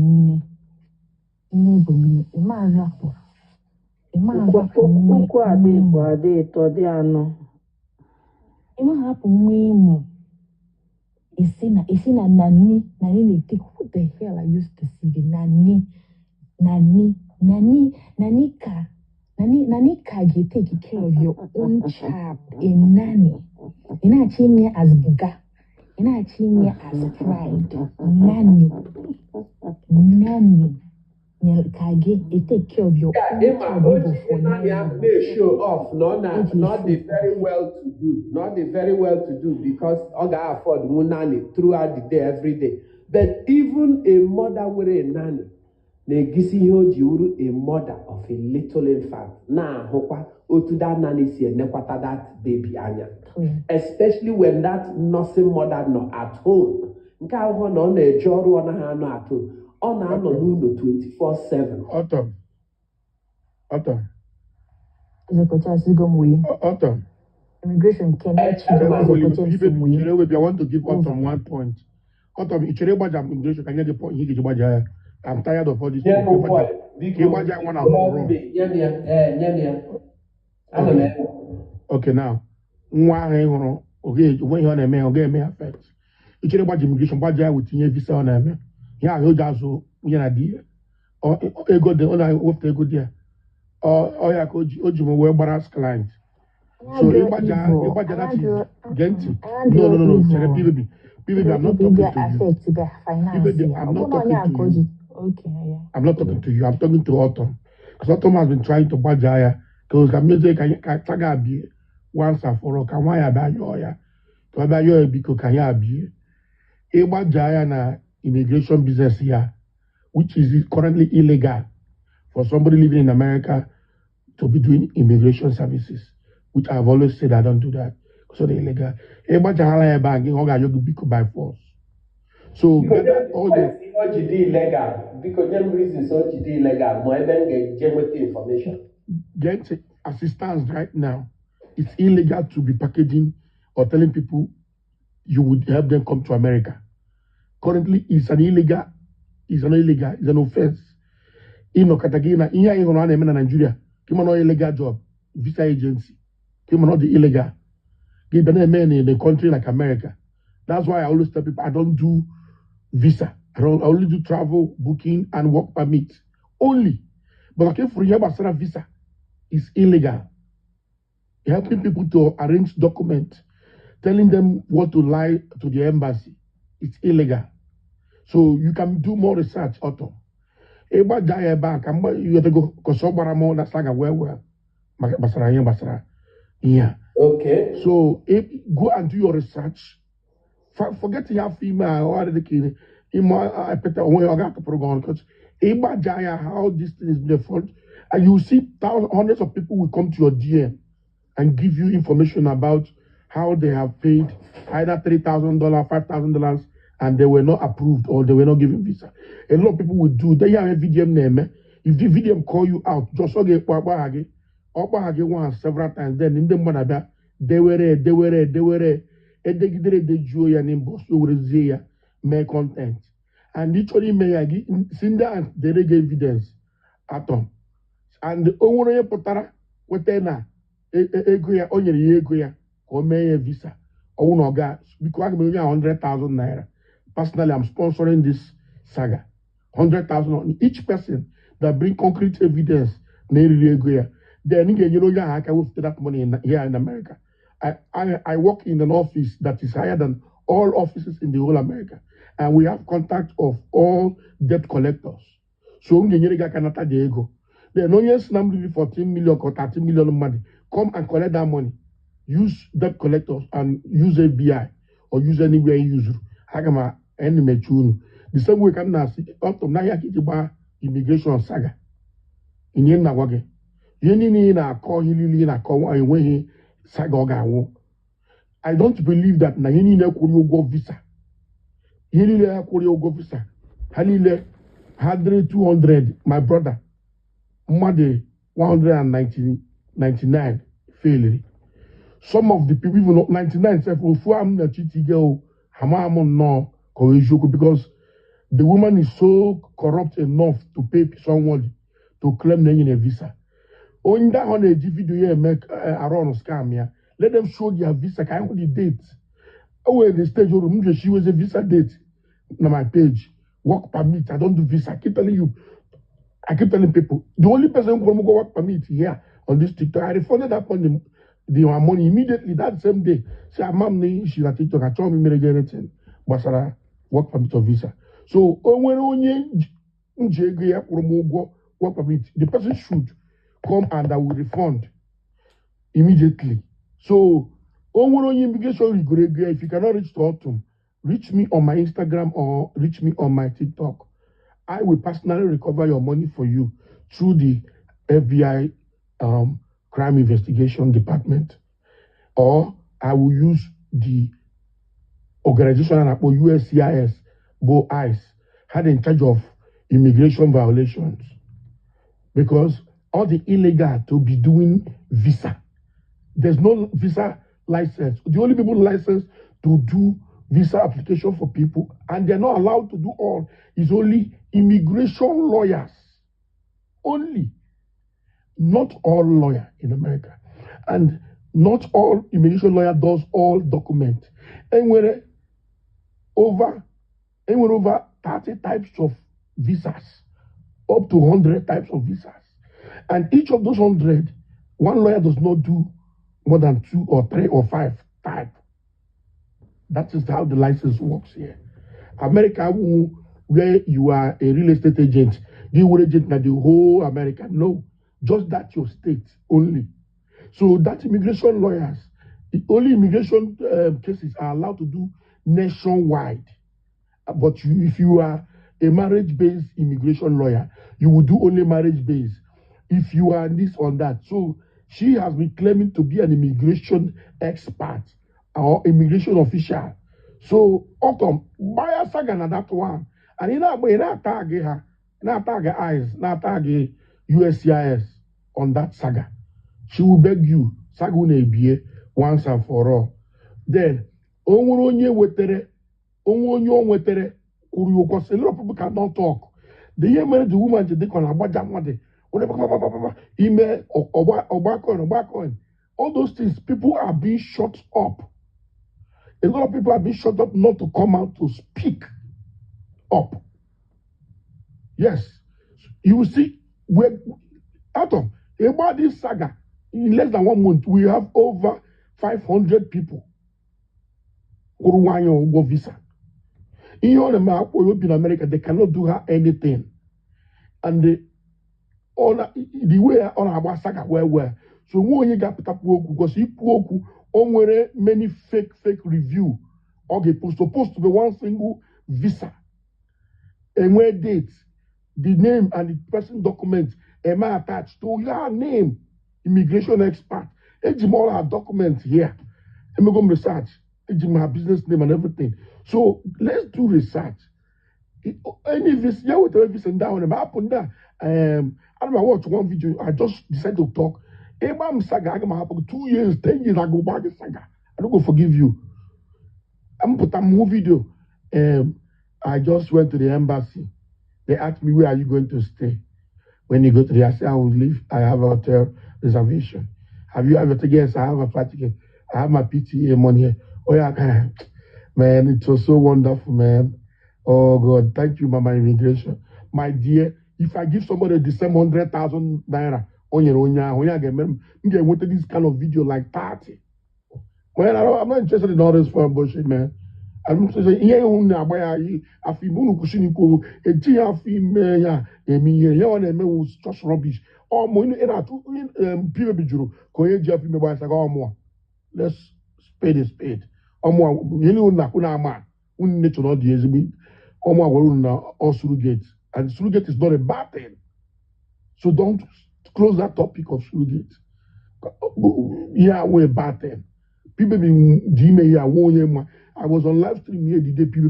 Ukwu ade ito dị anọ. Hapụ nwa ịmụ. Isi na nani na-take. Who the hell are you deceiving? Nani ka take care of your own child. A nanny. You're not treating me as buga. You're not treating me as pride. Nanny. It take care of your own child for 9 years. They show off, not the very well to do, because Oga afford nanny throughout the day, every day. But even a mother with a nanny, a mother of a little infant. Nah, hopa otu that nanny see nekwata that baby anya. Especially when that nursing mother not at home. Nke ahụ na ọ na-eje ọrụ ọ naghị anọ at home. Ọ na-anọ n'ụlọ 24/7. Autumn. Autumn. Immigration can I want to give Autumn 1 point. Autumn, immigration can get the point. I'm tired of all this. Okay, now. Affect. Immigration with visa on yeah, you just so na di ego de ona wo ego dia ya ko ojumo we baras client so ibaja that is genti no chere baby I'm not talking to you. I'm not talking to you. Okay, yeah. I'm not talking to you. I'm talking to Autumn, because Autumn has been trying to baja because can taga bi once and for all. Can why about you to about you because can ya bi e baja na immigration business here, which is currently illegal for somebody living in America to be doing immigration services, which I've always said I don't do that because they're illegal. By force. So all the illegal because them reasons so illegal. More than get information. Get assistance right now. It's illegal to be packaging or telling people you would help them come to America. Currently, it's an offense. In Okatagina, in Nigeria, come on, illegal job, visa agency, come on, the illegal. Give them men in a country like America. That's why I always tell people I don't do visa. I only do travel, booking, and work permit. Only. But okay, for Yabasara visa is illegal. Helping people to arrange documents, telling them what to lie to the embassy. It's illegal. So you can do more research, Otto. Eba jaya bank, you have to go because na saga well. Basara. Yeah. Okay. So go and do your research. Forget your female or the king. I put away I got the program because Eba jaya how this thing is being fault. And you see thousands, hundreds of people will come to your DM and give you information about how they have paid either $3,000, $5,000, and they were not approved or they were not given visa. A lot of people will do. They have a VDM name. If the VDM call you out, just get once several times. Then in the morning, they were and they drew your name, boss, you will see make content. And literally, may Cinda they gave evidence at all. And onye pụtara weta na ego ya o nyere ya ego ya ka o mee ya visa ọwụ na ọga biko aga m enye 100,000 naira. Personally, I'm sponsoring this saga. 100,000 on each person that bring concrete evidence na eriri ego ya. Then you ga-enyere onye ahụ aka wefute that money here in America. I work in an office that is higher than all offices in the whole America, and we have contact of all debt collectors. So m ga-enyere gị aka nata dị ego. Then no yes, number 14 million or 13 million money. Come and collect that money. Use debt collectors and use FBI or use anywhere you use. Hagama enemy tune. The same way can now see up to Naya Kitiba immigration saga. In Yen Nawage. Yeni na call Hilly na call away saga. I don't believe that Nayini na go visa. Yeni go visa. Halile 100, 200, my brother. Made 199 failure. Some of the people, even 99, say, because the woman is so corrupt enough to pay someone to claim them in a visa. On that on a video make around scam here. Let them show their visa. Can I the date? Oh, the stage she was a visa date. On my page, work permit. I don't do visa. I keep telling people, the only person who can go work permit here on this TikTok, I refunded that money, the money immediately that same day. Say, I'm she's at TikTok, I told me to anything, but work permit or visa. So, when work permit, the person should come and I will refund immediately. So, immigration, if you cannot reach to Autumn, reach me on my Instagram or reach me on my TikTok. I will personally recover your money for you through the FBI crime investigation department, or I will use the organization and USCIS, both eyes, had in charge of immigration violations, because all the illegal to be doing visa. There's no visa license. The only people licensed to do visa application for people, and they're not allowed to do all, is only immigration lawyers. Only. Not all lawyer in America. And not all immigration lawyer does all document. And we're over 30 types of visas, up to 100 types of visas. And each of those 100, one lawyer does not do more than 2 or 3 or 5 types. That is how the license works here. America, where you are a real estate agent, you will agent that the whole America. No, just that your state only. So that immigration lawyers, the only immigration cases are allowed to do nationwide. But if you are a marriage-based immigration lawyer, you will do only marriage-based. If you are this or that. So she has been claiming to be an immigration expert or immigration official. So, Autumn, buy a saga na that one. And you know, tag her, not tag eyes, not tag USCIS on that saga. She will beg you, saga be once and for all. Then, onye wetere, because a lot of people cannot talk. The year married the woman to take on a bajamade, email or back on. All those things, people are being shut up. A lot of people are being shut up not to come out to speak up. Yes. You will see, Atom, about this saga, in less than 1 month, we have over 500 people kwụrụ nwaanyị ụgwọ visa. Ihe ọ na-eme akpọ obi na America, they cannot do her anything. And the way ọ na-agba saga well. So nwe onye ga-apụtapụ okwu because ikwu okwu o nwere many fake review. Ọ ga-epost supposed to be one single visa. Enwe date, the name and the person document am attached to your name, immigration expert. Ejim all her documents here. Emegom research. Ejim her business name and everything. So let's do research. Any visa, yeah, whatever visa down and up on that. I don't know, watch one video. I just decided to talk. Abraham saga, I happen 2 years, 10 years, I go back to saga. I don't go forgive you. I'm put a more video. I just went to the embassy. They asked me, where are you going to stay? When you go to the, I said, I will leave. I have a hotel reservation. Have you ever taken? Yes, I have a flight ticket. I have my PTA money. Oh yeah, man, it was so wonderful, man. Oh God, thank you, Mama Immigration. My dear, if I give somebody the same 100,000 naira, get this kind of video like 30. Well, I'm not interested in all this fun bullshit, man. I'm saying, yeah, I feel mono a tea was just rubbish. Oh, people, let's spade is spade. Natural surrogate. And surrogate is not a bad thing. So don't close that topic of surrogate. Yeah, we're a bad thing. People I was on live stream here the day people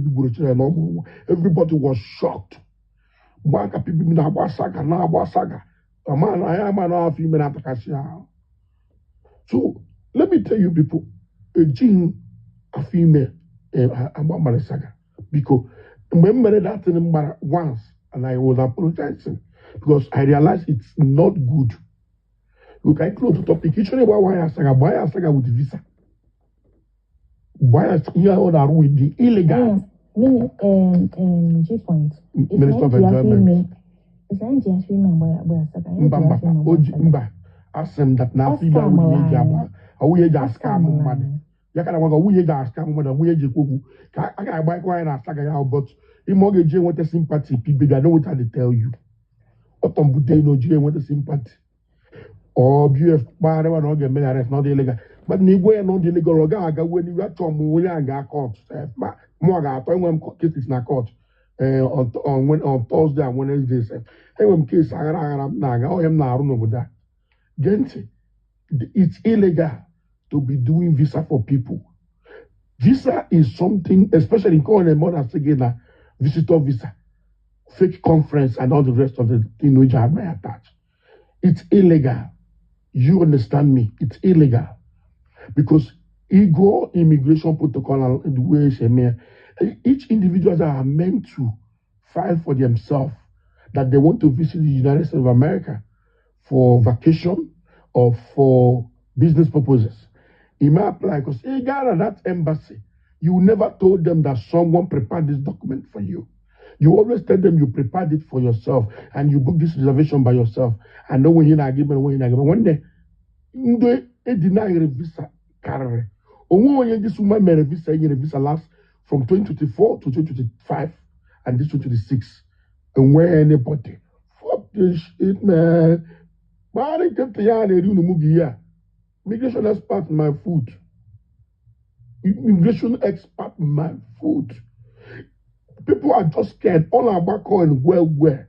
everybody was shocked. Banka people na saga. A man, I am an female. So let me tell you people, a gene a female about Malasaga. Because remember that thing once and I was apologizing because I realized it's not good. Look, I close the topic. It's about why I saga with visa. Why are you with the illegal? G point. Minister of Enjoyment. It's an Indian female Mba. Ask them that now female with the we just scam money. Yakana wanga we just scam money. We just go. I got buy wine and saga out, but in mortgage want a sympathy. People I know what I tell you. Otom Bute no G want a sympathy. Or BF whatever no get married is not illegal. But Nigwe no illegal roga when you got some Mulianga court. More when cases na court. On Thursday and Wednesday. When case I naga oh am na run over that. Gente, it's illegal to be doing visa for people. Visa is something, especially in calling a mother again, visitor visa, fake conference, and all the rest of the thing which I may attach. It's illegal. You understand me? It's illegal. Because Igbo immigration protocol and the way each individuals are meant to file for themselves that they want to visit the United States of America for vacation or for business purposes. It may apply because that embassy, you never told them that someone prepared this document for you. You always tell them you prepared it for yourself and you book this reservation by yourself. And then when you're not given, one day, they deny a visa. This woman made a visa last from 2024 to 2025 and this 2026. And where anybody fuck this shit, man. Migration expert in my food. Immigration expert in my food. People are just scared. All our back on where.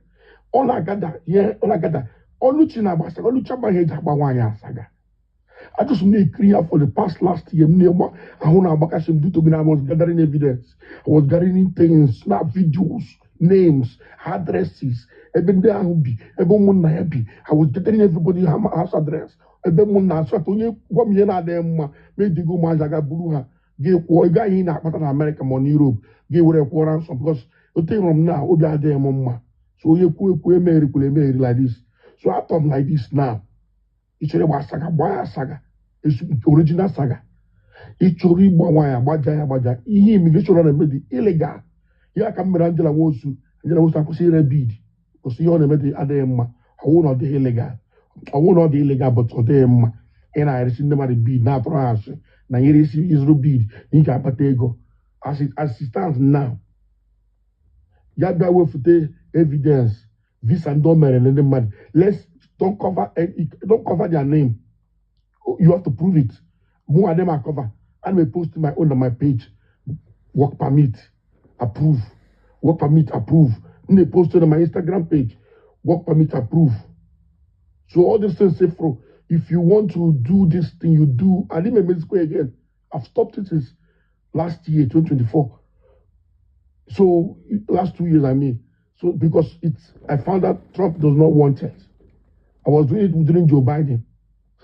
All I gather, yeah, all I gather. All Luchina Basa, all Luchaba saga. I just need clear for the past last year. I was gathering evidence. I was gathering things, snap videos, names, addresses. I was gathering everybody's house address. I America or Europe. Because the thing from now, so you like this. So I thought like this now. It's a saga, why saga? It's original saga. It's a wire, baja. He immigration on the illegal. Here come Angela Wosu, Angela was to see a bid. Because you only met the other Emma. I will not the illegal. I will not the illegal, but for them. And I received them at the bid, not for us. Now here is the bid. You can't patego. as it stands now. Yaga with the evidence. Visa and don't marry any man. Don't cover their name. You have to prove it. More of them are cover. And we post my own on my page. Work permit, approve. Work permit, approve. And they post it on my Instagram page. Work permit, approve. So all these things say for if you want to do this thing, you do. I didn't make it again. I've stopped it since last year, 2024. So last 2 years, I mean. So because I found out Trump does not want it. I was doing it during Joe Biden.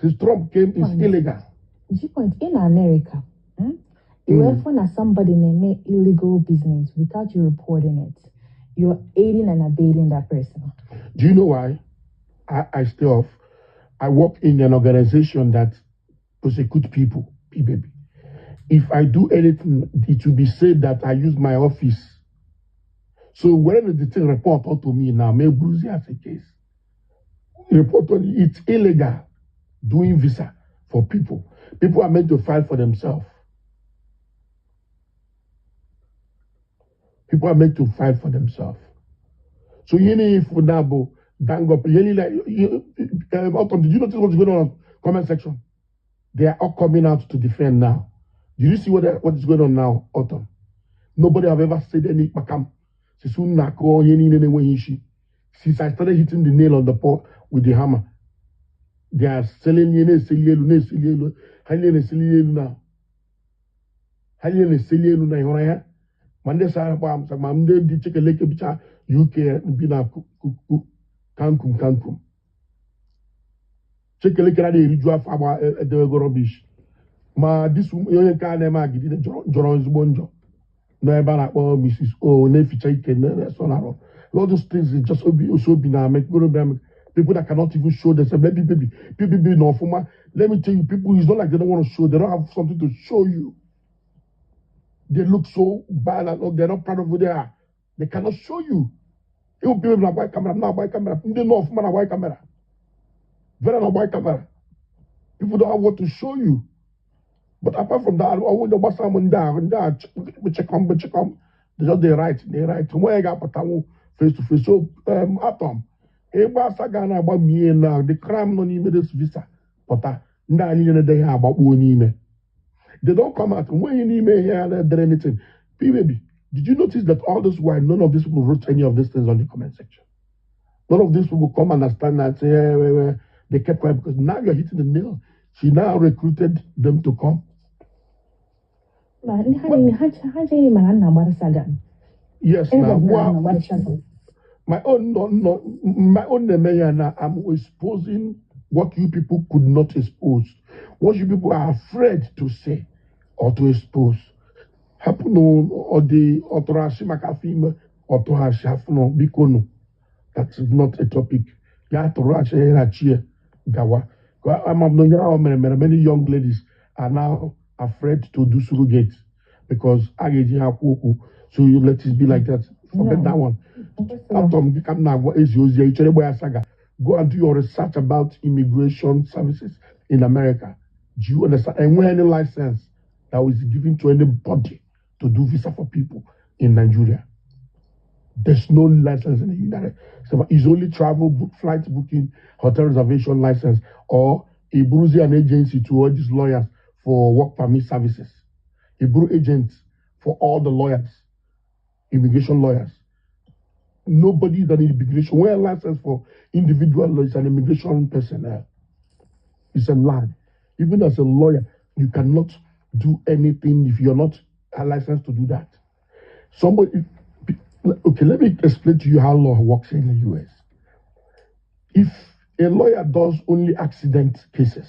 Since Trump came, it's illegal. In America, when somebody make illegal business without you reporting it, you're aiding and abetting that person. Do you know why I stay off? I work in an organization that persecutes people, baby. If I do anything, it will be said that I use my office. So when the thing report out to me now, may Bruce as a case. Report on it's illegal doing visa for people. People are meant to file for themselves. People are meant to fight for themselves. So you need for that, gang up. You need did you notice what's going on in the comment section? They are all coming out to defend now. Do you see what is going on now, Autumn? Nobody have ever said any makam. Since I started hitting the nail on the pot with the hammer, they are selling now. Monday sa Monday di check leke bicha UK bina kankum. Check leke na dey rijua fa ba de rubbish. Ma this young ka na ma gidi joron zbonjo. No e ba na po Mrs. O na feature ike na so na ro. All those things is just also be na make people that cannot even show themselves. People be no forma. Let me tell you, people it's not like they don't want to show, they don't have something to show you. They look so bad and they're not proud of who they are. They cannot show you. It will be a white camera, not white camera. They know of man a white camera. Very not white camera. People don't have what to show you. But apart from that, I want to watch someone down. We check on. They just they write. Tomorrow I got patamu face to face. So Atom, Sagana about me now. The crime non email this visa. Pata. They have about one email. They don't come out when you email here there anything. Baby, did you notice that all this while none of these people wrote any of these things on the comment section? None of these people come and understand that say they kept quiet because now you're hitting the nail. She now recruited them to come. Yes, now my own now I'm exposing what you people could not expose, what you people are afraid to say or to expose. Happen or the authorashimaka or to hashafno bikono. That's not a topic. Gawa. Many young ladies are now afraid to do surrogate because so you let it be like that. Forget that one. Go and do your research about immigration services in America. Do you understand? And when any license that was given to anybody to do visa for people in Nigeria, there's no license in the United States. It's only travel, flight booking, hotel reservation license, or a Bruzian agency to all these lawyers for work permit services. A Bru agent for all the lawyers, immigration lawyers. Nobody that in immigration, where a license for individual lawyers and immigration personnel. It's a lie. Even as a lawyer, you cannot do anything if you're not licensed to do that. Okay, let me explain to you how law works in the US. If a lawyer does only accident cases,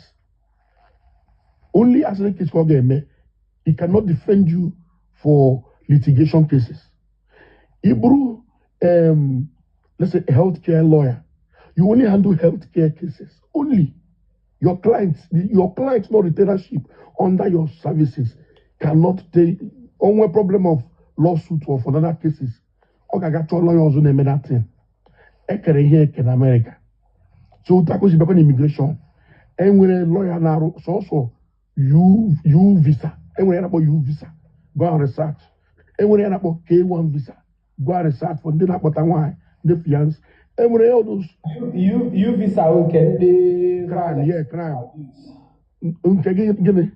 he cannot defend you for litigation cases. Hebrew, let's say a healthcare lawyer, you only handle healthcare cases. Only your clients no retainership under your services cannot take on a problem of lawsuit or for other cases. Okay, I got two lawyers who name that thing. Here in America. So tackle is about immigration. And when a lawyer now so you visa. And when about you visa, go and research. enwere ya na-akpọ K1 visa gwa research for ndị na-akpọta nwaanyị ndị fiance enwere all those you visa nke ndị crime yeah crime nke gịnị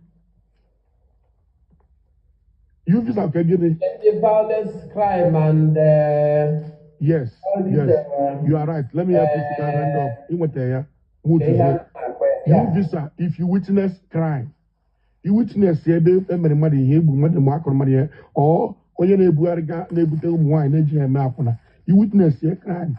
you visa nke gịnị the violence crime and yes you are right let me help you to end up inweta ya you visa if you witness crime you witness ebe emere mmadụ ihe egbu mmadụ ma akụrụ mmadụ ihe ọ onye na-ebugharị na-ebute ụmụ nwaanyị na-eji eme akwụna you witness a crime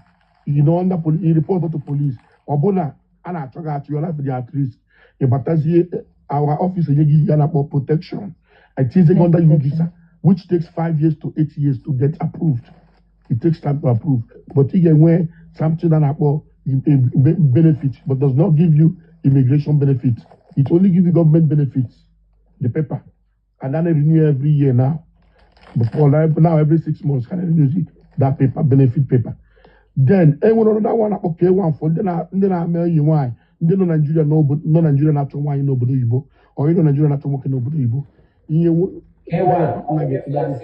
you know under police you report to police ọ bụ na a na-achọ gị achọ your life dị at risk ịbatazie our office enye gị ya na-akpọ protection I think under you visa which takes 5 years to 8 years to get approved it takes time to approve but ị ga-enwe something that na-akpọ benefit but does not give you immigration benefit it only give you government benefits the paper and then they renew every year now now every 6 months can renew that paper benefit paper then another one okay one for ndị na-ame enyi nwaanyị ndị nọ Nigeria na-achọ nwaanyị n'obodo Igbo or nọ Nigeria na-achọ nwoke n'obodo Igbo ihe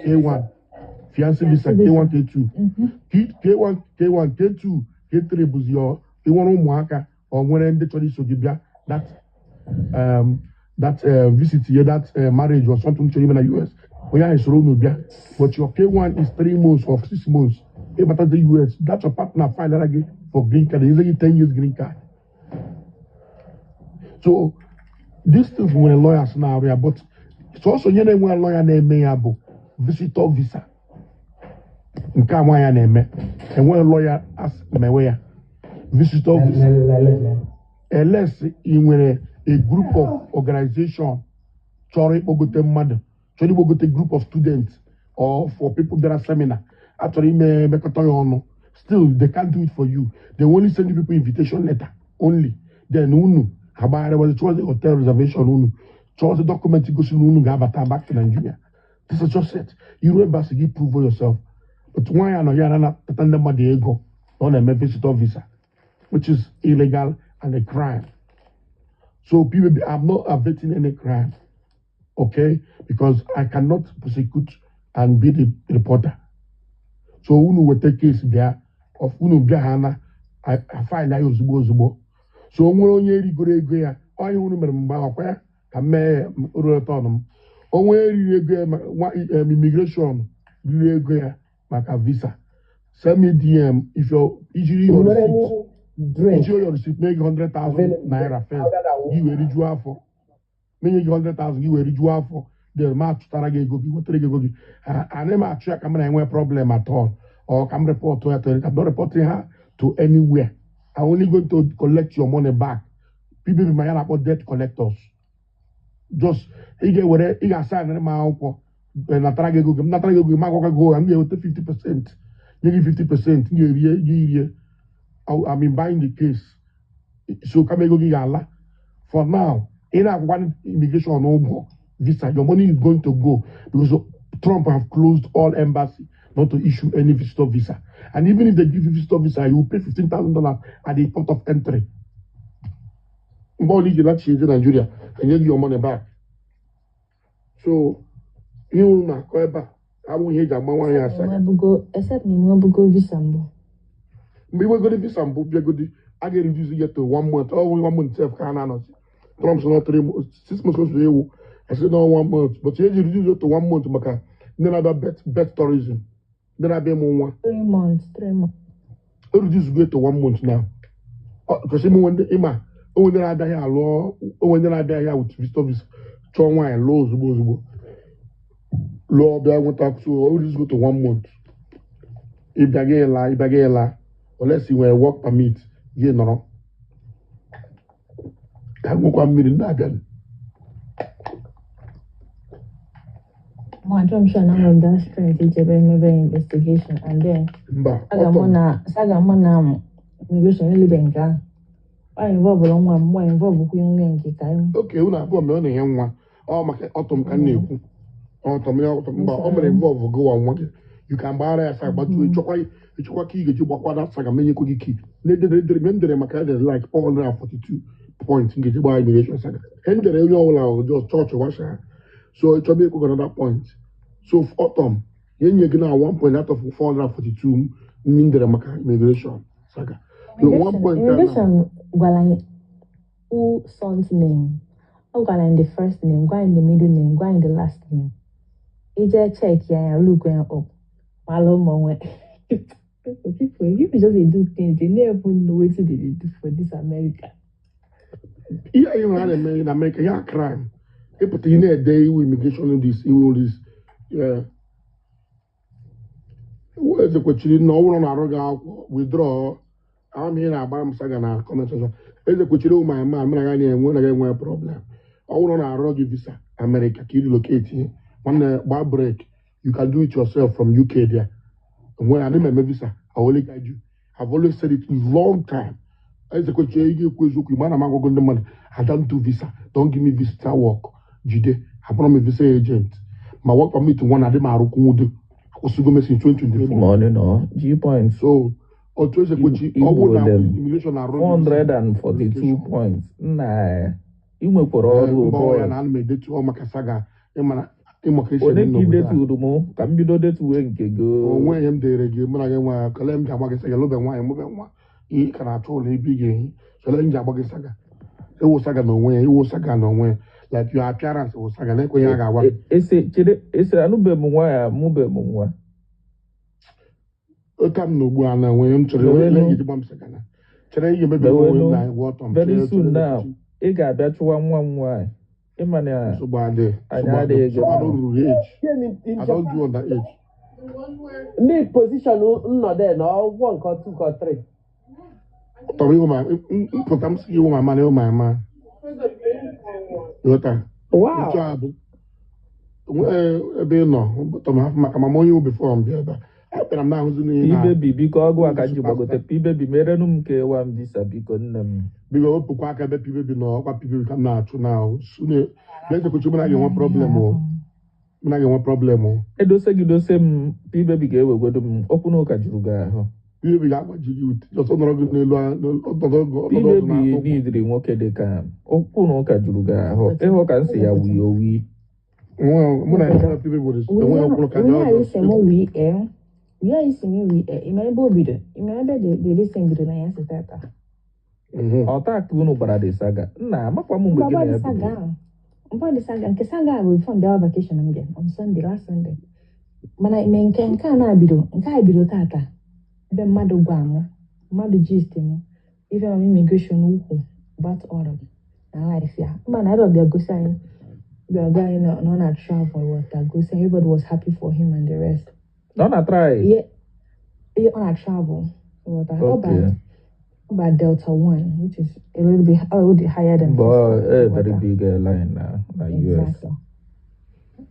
K1 fiancé visa K1 K2 K1 K2 K3 bụzi ịnwere ụmụaka ọ nwere ndị chọrọ iso gị bịa that visit here that marriage or something chọrọ ime na US onye ahụ soro unu bịa but your K1 is 3 months or 6 months ịbata the US that's your partner file again for green card is 10 years green card so these things nwere lawyers na-arụ ya but sọsọ onye na-enwe lawyer na-eme ya bụ visitor visa nke a nwa ya na-eme enweghị lawyer as mewe ya visitor visa unless ị nwere a group of organization chọrọ ịkpọgote mmadụ chọrọ ịkpọgote group of students or for people bịara seminar achọrọ ime mekọta ya ọnụ still they can't do it for you they only send you people invitation letter only then unu agbagharịwazi chọọzi hotel reservation unu chọọzi document gosi na unu ga-abata back to Nigeria this is just it iru embassy gị prove yourself but nwaanyị anọ ya na-atata ndị mmadụ ego na ọ na-eme visitor visa which is illegal and a crime so people I'm not abetting any crime okay because I cannot prosecute and be the reporter so unu weta case bịa of unu bịa ha na file ya ozugbo so nwere onye rigoro ego ya onye unu mere mgbe akwa ya ka mee return m onwe eriri ego ya immigration riri ego ya maka visa send me DM if you ijiri your receipt make 100,000 naira first gị were rijuo afọ menye gị 100,000 gị were rijuo afọ then ma achụtara gị ego gị wetara gị ego gị anaghị m achụ ya ka m na-enwe problem at all or ka m report ya to I'm not reporting her to anywhere I'm only going to collect your money back people be my na-akpọ debt collectors just ị ga-asa m akwụkwọ natara gị ego gị m natara gị ego gị ma agwakwa gị m ga-eweta 50% nye gị 50% m ga-erie gị irie I'm in buying the case so kama ego gị ga-ala for now ị na-akwụkwa immigration ụgwọ visa your money is going to go because Trump have closed all embassy not to issue any visitor visa and even if they give you visitor visa you will pay $15,000 at the port of entry mgbe ọ na-iji lati eze Nigeria enye gị your money back so ihe unu na-akọ ebe a abụghị ihe eji agba nwaanyị asa except na enwebugo visa mbụ mgbe iwegodi visa mbụ bịagodi a ga-reduce ya to 1 month or 1 month sef ka ha na-anọzi Trump so 6 months so ewu I said no 1 month but eji reduce to 1 month maka ndị na-abịa bet tourism ndị na-abịa ịmụ nwa 3 months reduce go to 1 month now because onwe ndị na-abịaghị alụ onwe ndị na-abịaghị with visitor visa chọọ nwaanyị lụọ ozugbo lụọ bịa nweta so reduce go to 1 month ịbịaghị ịla unless you nwere work permit gị nọrọ ka nwekwa mmiri ndị abịa I'm sure now of that strength is maybe investigation and then Sagamona immigration really benga. I involve one more involved with time. Okay, una abụọ mere ọ na-enye nwa ọ maka ọtọm ka na-ekwu ọtọm mba ọ mere involve go nwa gị you can gbara ya sa gbatu ịchọkwa ka ị ga-eji gbakwada saga menyekwa gị ki na-edere maka ede like 442 points ngeji gbaa immigration saga endere onye ọbụla just chọọchị washa so ịchọba ịkwụgara that point so autumn Yenye gina 1 point out of 442 ndere maka immigration saga. So 1 point Immigration gwala who son's name. Oh, gwala in the first name, gwala in the middle name, gwala in the last name. Ije check ya look when up. Malo moment. People, if you just do things, they never even know what they do for this America. Yeah, you know, in America, yeah, crime. If you know a day immigration in this, yeah. Where's the question? No one on our withdraw. I'm here now, but I'm saying na comment section. Is the question my man? I'm not going to problem. I want on our visa America. Can you locate here? One bar break, you can do it yourself from UK there. And when I need my visa, I will guide you. I've always said it long time. As the question you man, I'm going to money. I don't do visa. Don't give me visa work. Jide, I want my visa agent. My work permit to one of them are in 2024. Money no G points. So, or to the question, immigration are 442 points. Nah, you may put all boy and anime de to Makasaga. Only key de to mo can be do de to go. When him de regi, Managa, Kalem Jabaka say a little bit one, he can actually begin. So let him Jabaka Saga. It was Saga no way, it was Saga no way. Like your appearance was Saga Nekoyaga. It's a Anube Mwa, Mube Mwa. Come no Guana when to the bomb Sagana. Today you may be what on very soon now. It got that one. Emmanuel, so bad. I don't do on that age. Me position no there, no 1 or 2 or 3. Tommy, my see you, my man, my man. Wow. You before I'm there. I'm now baby because go aka ji gbagote baby mere nu nke wa visa biko nne m because we kwa ka be baby no kwa baby come na to now soon let's go to na get one problem o na get one problem o edose gidose m baby ga ewegodo m okwu na ụka juru ga ahụ baby ga agbaji gị just on rogo n'elu baby nidiri nwoke dị ka okwu na ụka juru ga ahụ ịhụ ka nsị ya wi owi Yeah, you see me, remember the listen to the answer that. Ọta unu gbara the saga. Nna amakwa m mgbe gị na saga. About the saga, nke saga we found our vacation again on Sunday, last Sunday. Mana ime nke na abido tata. Ebe mmadụ gwa m, mmadụ gist m, even on immigration ukwu about all of na life ya. Man, I don't be go say we are going on a travel what go say everybody was happy for him and the rest. No, not try. Yeah, on a travel. What about Delta One, which is a little bit higher than. But a very big airline now, like US.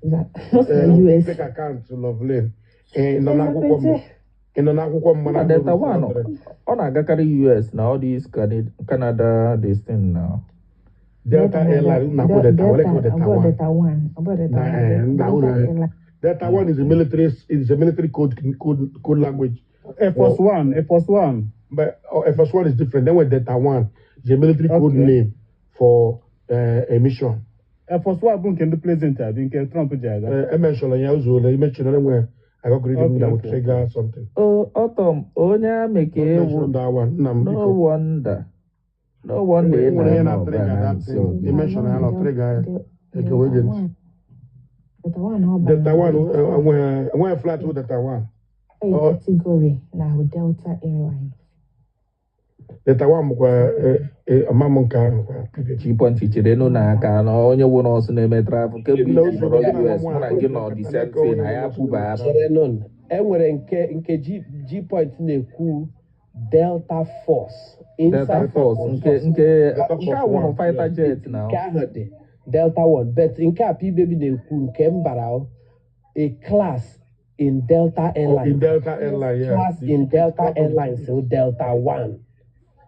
Exactly. US. Take account to Lovely. Delta One. On a Gakari US now, all these Canada, this thing now. Delta airline, Delta One. Delta One is a military code language. Air Force One. But Air Force One is different. Then with Delta One is a military code name for a mission. Air Force One can be pleasant. I think Trump jaga. I mentioned I mentioned anywhere. I got reading that would trigger something. Oh, Autumn. Onya make that one. No wonder. No wonder. You mentioned I love trigger. Delta One, when flat with Delta One. Category now with Delta Airlines. Delta One, a mamma car. Cheap one teacher, they know na can only one also name a travel. Can be US when I get all the same thing. I have to buy. Enwere nke G point na-ekwu Delta Force. Delta Force nke one fighter jet now. Delta One, but in Capi baby na-ekwu nke mbara a class in Delta Airlines. In Delta Airlines, yeah. Class in Delta Airlines, so Delta One.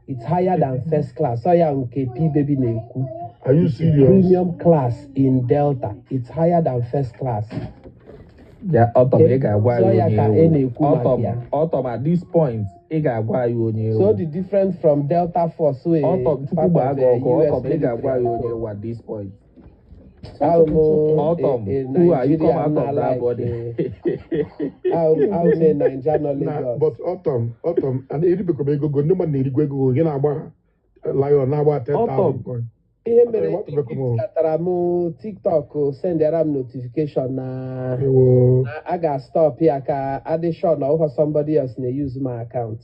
It's higher than first class. So yeah, okay, P baby na-ekwu. Are you serious? Premium class in Delta. It's higher than first class. Yeah, Autumn, Autumn at this point, so the difference from Delta Force, Autumn, at this point. Autumn, who are you come out of that body? I'm in Nigeria, not Nah, Lagos. but autumn, and eri bekọba ego go, ndị mmadụ na-erigwa ego gị na-agba lion na-agba 10,000 coin. Ihe mere What bekọba? ikatara m TikTok sendera m notification na Ewo. I got stop here ka addition or somebody else may use my account.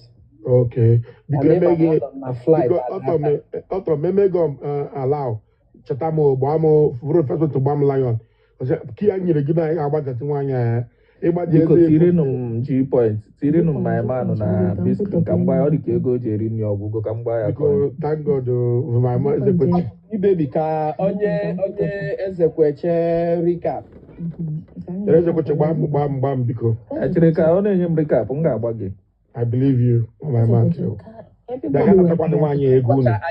Okay. Because maybe my flight. autumn maybe go allow cheta mo gba mo furu first to gbam lion. Because ki anyere gị na agba tati nwanya Biko tirinụ G-point, tirinụ my man na biscuit ka mgba ọ dị ka ego ji eri nri ọgwụgwọ ka mgba ya Because thank God my man is a baby ka onye ezekweche recap. Ezekweche gbam biko. Echere ka ọ na-enye m recap m ga-agba gị. I believe you, my man. Anyị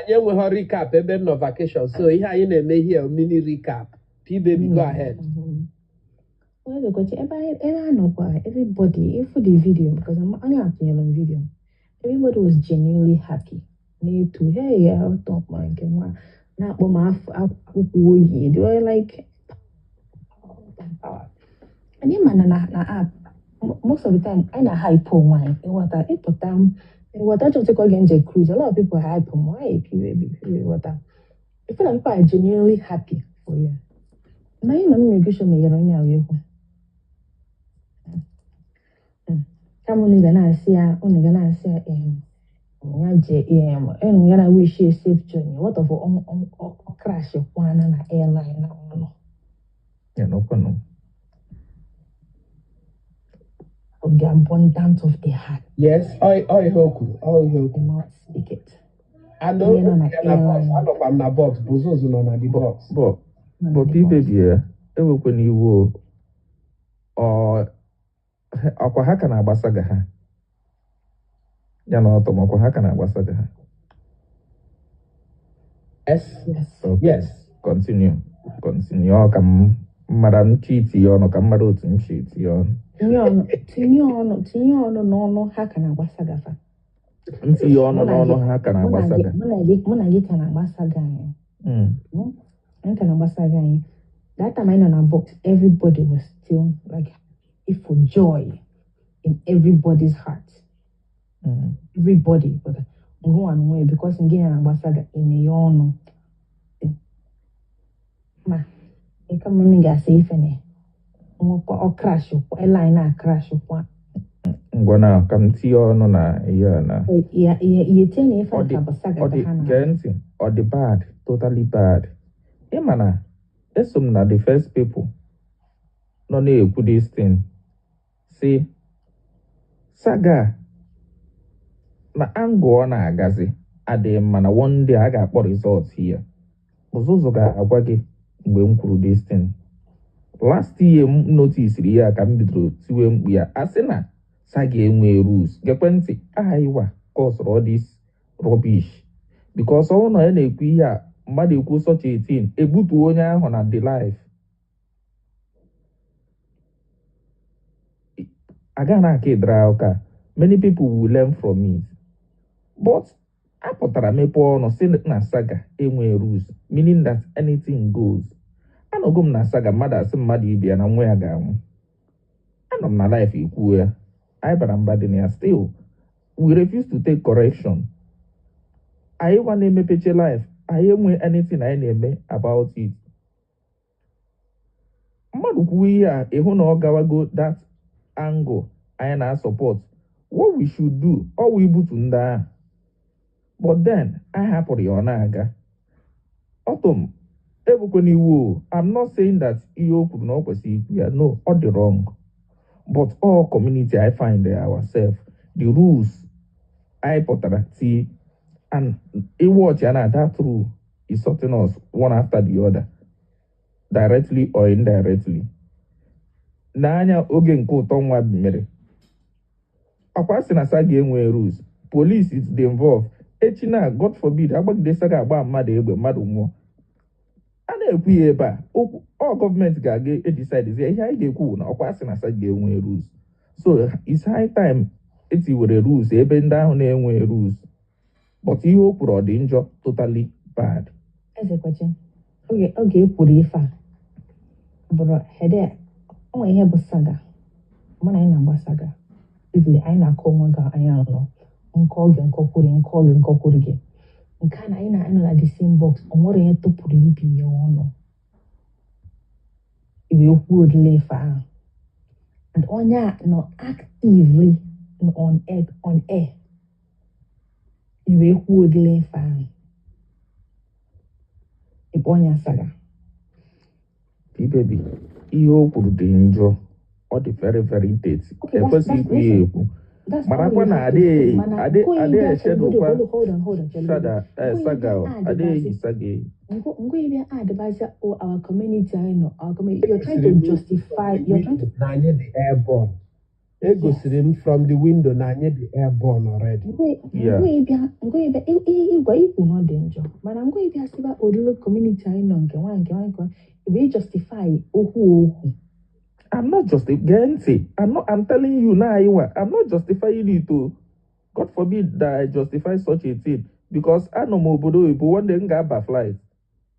enweghị recap ebe m nọ vacation, so ihe anyị na-eme here mini recap. P-baby, go ahead. Everybody, for the video, because I'm only after the video, everybody was genuinely happy. They too, hey, I'll talk my game. Now, they were like, and then man, most of the time, I na hype on wine. What I just take against a cruise. A lot of people hype on wine. Water. I feel like people are genuinely happy for you. Now you know me show me your own. Come on, gonna see and gonna wish you a safe journey. What of on crash one and airline now? Yeah, no. The abundance of the heart. Yes, I hope. The mouth speak it. I know I'm not box, Bozo's not the box. But people here, when you or akwa ha ka na-agbasaga ha. Ya na ọtọ makwa ha ka na-agbasaga ha. Yes. Okay. Yes. Continue. Ọ ka mmadụ cheat ya ọnụ ka mmadụ otu m cheat ya ọnụ. Tinye ọnụ n'ọnụ ha ka na-agbasaga fa. Ntinye ọnụ n'ọnụ ha ka na-agbasaga. Mụ na gị ka na-agbasaga anyị. Anyị ka na-agbasaga anyị. That time I know in a box, everybody was still like, if for joy in everybody's heart. Everybody, but go on way because in Guinea Ambassador in Yono. Ma, I come in and say, Fene. Or crash, a line, crash. Ngwana kam tiyo no na iya na. Yeah, you tell me if I have a saga. Or the bad, totally bad. Emana, esum na the first people. No need put this thing. See, saga na ango na agazi ade mana one day I got results here. Bozozo ga agwa gị mgbe m kwuru this thing. Last year notice ya ka m bidoro tiwe mkpu ya asị na saga enwe rules. Gekwentị ahaiwa cause all this rubbish. Because ọ nọ na-ekwu ihe a mmadụ ekwu such a thing ebutu onye ahụ na the life. Agana kedra ụka. Many people will learn from it. But apụtara mepe ọnụ si na saga enwe rules, meaning that anything goes. Anọgo m na saga mmadụ asị mmadụ ibia na nwa ya ga-anwụ. Anọ m na life ekwu ya. Anyị bara mba dị na ya. Still, we refuse to take correction. Anyị wa na-emepeche life. Anyị enwe anything anyị na-eme about it. Mmadụ kwuo ihe a ịhụ na ọ gawago that angle anyị na-support. What we should do, ọ wụ ibutu ndị ahụ. But then, I hapụrụ ya ọ na-aga. Autumn, ebukwana iwu. I'm not saying that ihe o kwuru na ọ kwesịrị ikwu ya. No, ọ dị wrong. But all community I find ourselves, the rules I pụtara see, and watch and that rule is sorting us one after the other, directly or indirectly. N'anya oge nke ụtọ nwa mere. Akwa sị na saga enwe rules. Police is involved. Echi na, God forbid, agbagide saga agba mmadụ egbe mmadụ nwụọ. A na-ekwu ya ebe a, all gọọmenti ga-aga decide ihe anyị ga-ekwu na ọkwa sị na saga enwe rules. So it's high time etiwere rules ebe ndị ahụ na-enwe rules. But ihe o kwuru ọ dị njọ, totally bad. Ezekwachi, oge ekwuru ife a, bụrụ hede onwe ihe bụ saga mụ na anyị na-agba saga ibili anyị na-akọ onwe gị anyị anọ nke oge nkọkwuri nke oge nkọkwuri gị nke a na anyị na-anọ na the same box o nwere ihe tụpụrụ ibi ya ọnụ iwe kwuo odile ife ahụ and onye a nọ actively on air iwe kwuo odile ife ahụ ịkpọ onye asaga Baby, ihe o kwuru dị njọ. Ọ dị very very dirty. Ekwesịghị ikwu ya ekwu. Marakwa na adịghị eshedụkwa saga adịghị saga eyi. Ngo even advise our community I know our community you're trying to justify na anyị dị airborne. Egosiri m from the window na anyị dị airborne already. Ngo ịgwa ikwu na ọ dị njọ mana ngo ịbịa sịba odolo community anyị nọ nke nwa we justify okwu. I'm not justifying. I'm telling you now, I'm not justifying it. God forbid that I justify such a thing because I know Mobodo Ibo one day ga flight.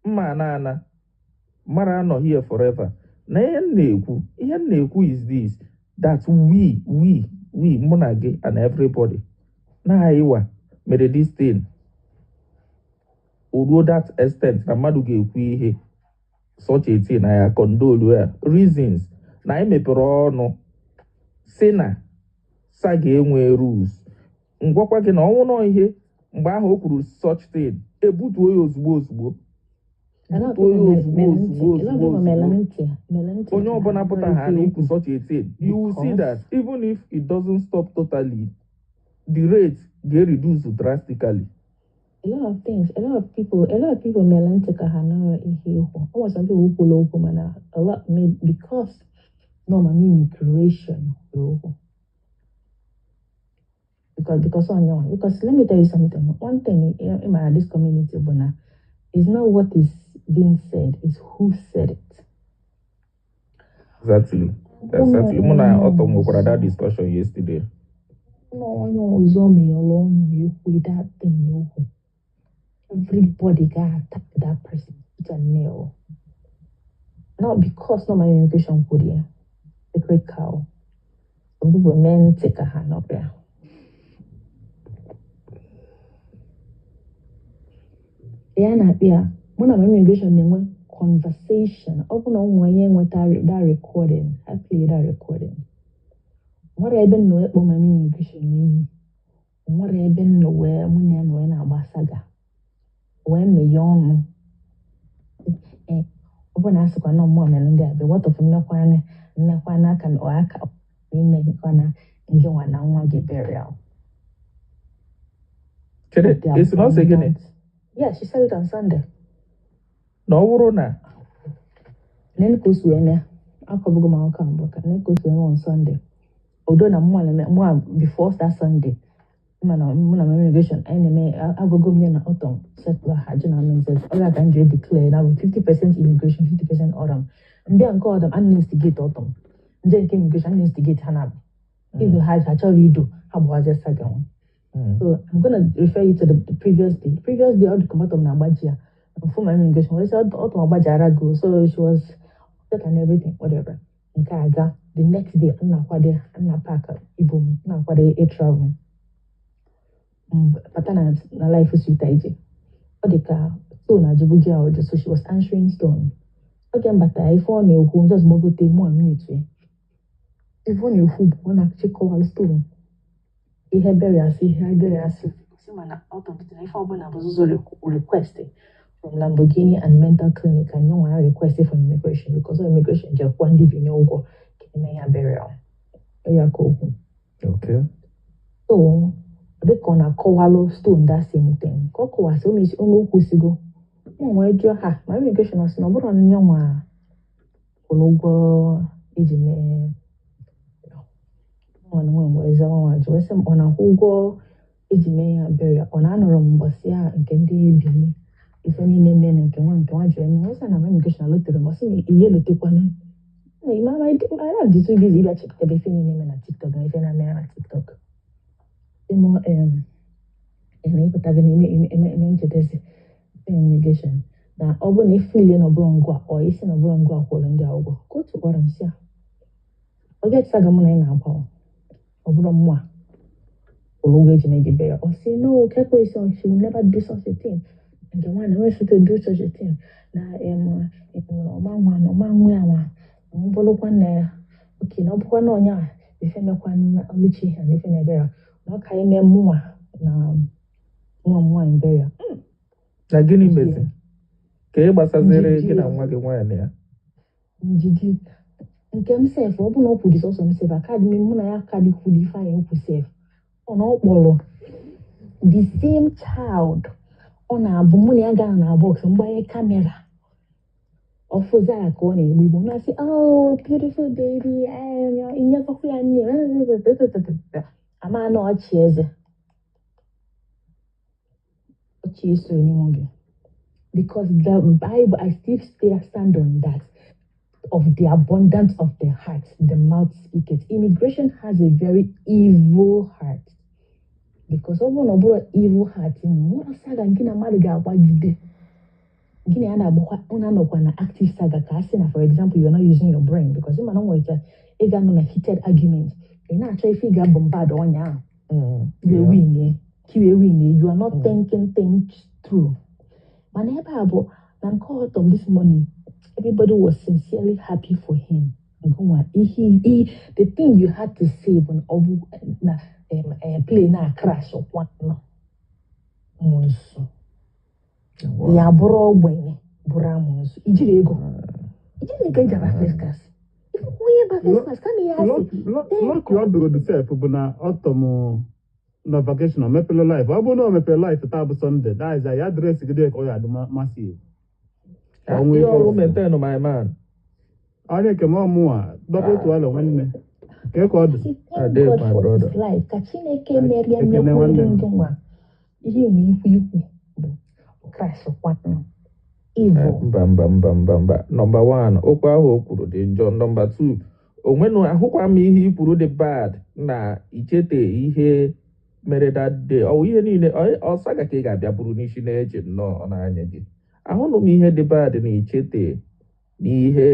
Manana, Mara not here forever. Na ihe na-ekwu is this that we Monage and everybody na iwa made this thing. Although that extent na mmadụ ga-ekwu ihe such a thing I condole reasons na emepere ọnụ si na saga enwe rules ngwakwa gị na ọnwụ nọ ihe mgbe ahụ o kwuru such thing ebutuo ya ozugbo onye ọbụla pụta ha na ikwu such a thing you will see that even if it doesn't stop totally the rate get reduced drastically. A lot of people melantica hana ihe almost some people who pull mana a lot made because no immigration because on your because let me tell you something. One thing in this community Bona is not what is being said, is who said it. Exactly. Muna Otom we that discussion yesterday. No, zombie alone you with that thing you. Everybody got attacked that person. It's a nail. Not because no my immigration put here. The great cow. Some people men take a hand up there. When I'm immigration, they went conversation. Open on when with that recording. I play that recording. What I been know about my immigration. What I been know where when I know in our saga. When me young, open ask for no more men there. But what of no one can or I can in corner and go on and one get burial. It's not saying it. Yeah, she said it on Sunday. No, Rona. Then goes to me. I'll come go my account book and then goes to on Sunday. Although I'm more before that Sunday. Immigration enemy I will go in autumn settler hajina means all I can declare now 50% immigration 50% autumn and then call them and instigate autumn then immigration and instigate hanab if you had actually do how was just second so I'm gonna refer you to the previous day all the come out of Nabajia for my immigration was autumn Bajara go so she was set and everything whatever in Kaga the next day I'm not pack up Igbo not what they travel. Patana na life is sweet ije. Odika so na jibugia ojo so she was answering stone. Again but I phone you who just mogote mo mute. Even you who wanna check call stone. He had burial see mana out of the life obona was requested from Lamborghini and mental clinic and no one requested from immigration because of immigration just one divi no go burial. Okay. So they gonna call stone that same thing. Koko was almost go. Why do you have my immigration was no more on your Ologo Ejime. One was on a Hugo Ejime burial on Anorum Bosia and Kendi Bini. If any name and can one join, was an immigration looked at them, was a yellow to one. I have this too busy to check the name and a TikTok, if I'm a TikTok. And I put that in immigration. na ọ bụrụ na ifili na ọbụrụ ngwa ọ isi na ọbụrụ ngwa kwụrụ ndị ụgwọ ka otu gwara m si a ọ ga-etisaga mụ na ị na-agwa ọ bụrụ mmụọ kwụrụ ụgwọ eji megide ya ọ sị no kekwe isi she will never do such a thing nke nwaanyị nwere to do such a thing na ọma nwe anwa mbụrụkwa na ya oke na ọ bụkwa na onye a ife mekwa ọlụchi ha na ife na-ebe ya na ọ ka ime mụnwa na nwa m nwaanyị be ya na gịnị mezi ka ị gbasaziri gị na nwa gị nwaanyị ya njidi nke m sef ọ bụ na ọ kwudi sọsọ m sef akadị m mụ na ya akadị kwudi ife anyị nkwu sef ọ na ọ kpọrọ the same child ọ na-abụ mụ na ya gara na bọks mgbanye kamera ọfụzara ka ọ na-egbu igbo na-asị oh beautiful baby inyekọkwa ya nne ama na ọchị eze ọchị eso n'ime gị because the Bible I still stand on that of the abundance of the heart the mouth speaketh. Immigration has a very evil heart because ọ bụrụ na ọ bụrụ evil heart nwere saga nke na mmadụ ga-agbagide gịnị a na-agbakwa ụna nọkwa na active saga ka a sị na for example you're not using your brain because ịma na nwere ike ị ga-anọ na heated argument ị na-achọ ife ị ga-abụ mbad ọnya kiwe win you are not thinking things through mana ebe a bụ na nke ọtọm this morning everybody was sincerely happy for him the thing you had to say when na play na crash ọkwa nọ nso ya bụrụ ogbenye bụrụ amụsụ ijiri ego eji aba first class onye ba first class kama ya lọkị ọ dụrụ the self bụ na ọtọm na vacation mepere life ọ bụrụ na o mepere life taa bụ Sunday that is ya adreesị gị ka ọ ya adị massive ihe ọrụ maintain my man onye nke m ọmụwa dọkịta alụ nwanne ka ọ dị my brother ka Chineke merie mmekwa ndị ndụ nwa ihe nwe ikwu bụ crash kwatụ mba nọmba 1 okwu ahụ o kwuru dị njọ nọmba 2 onwenụ ahụkwa m ihe ikwuru dị bad na ichete ihe mere that day ọ ihe niile ọsaga ka ị ga-abịa bụrụ n'isi na-eche nnọọ n'anya gị ahụnụ m ihe dị bad na ichete n'ihe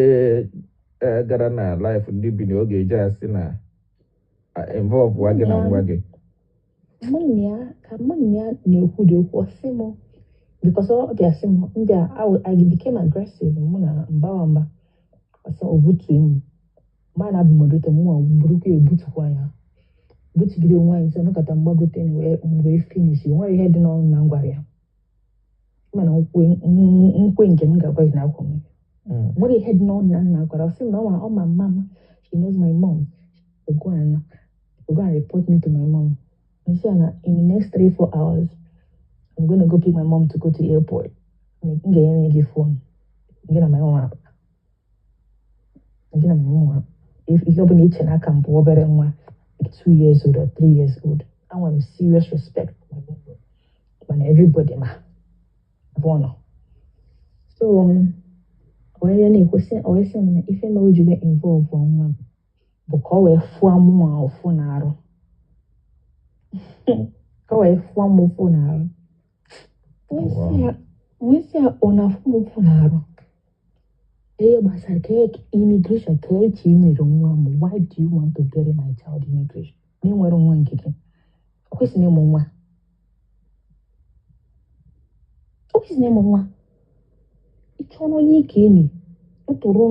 gara na life ndị bi n'oge eji asị na involve nwa gị na nwa gị mụ na ya na-ekwu dị okwu ọsị m because ọ dị asị m ndị I became aggressive mụ na mba ọsị obutu m ma na-abụ modoto mụ burukwa ebutukwa ya butugide nwaanyị nsọ nọkọta mgbagote wee finish nwere ihe dị n'ọnụ na ngwara ya mana nkwe nke m ga-agwa gị n'akwa m nwere ihe dị n'ọnụ na nna gwara sị m na ọ ma mma m she knows my mom she go and report me to my mom and say na in the next 3-4 hours I'm going to go pick my mom to go to the airport m ga-enye gị phone gị na my mom ihe ọ bụla iche n'aka m bụ obere nwa 2 years old or 3 years old I want serious respect when everybody ma bono so onye na-ekwesị m na ife mere o ji involve nwa m bụ ka ọ wee fụọ amụ ọfụ n'arụ ka ọ wee fụọ amụ ọfụ n'arụ wee sị ya ọ na-afụ m ọfụ n'arụ ihe gbasara ka immigration ka echi nyere nwa m why do you want to bury my child immigration na enwere nwa nke gị o kwesịrị ịmụ nwa ị chọrọ onye ike enyi ntụrụ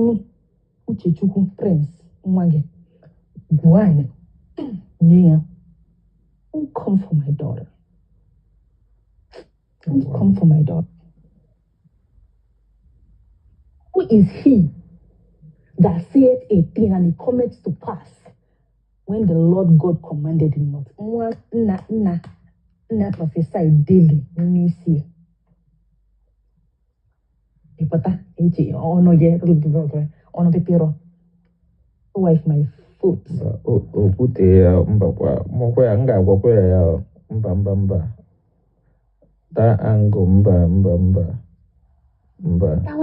Uchechukwu Prince nwa gị gụọ anyị nye ya don't come for my daughter who is he that saith a thing and it cometh to pass when the Lord God commanded him not nna prophesy daily n'isi ịpụta eji ọnụ pepero wife my foot okwute ya mbakwa mụkwa ya m ga-agwakwa ya mba that angle mba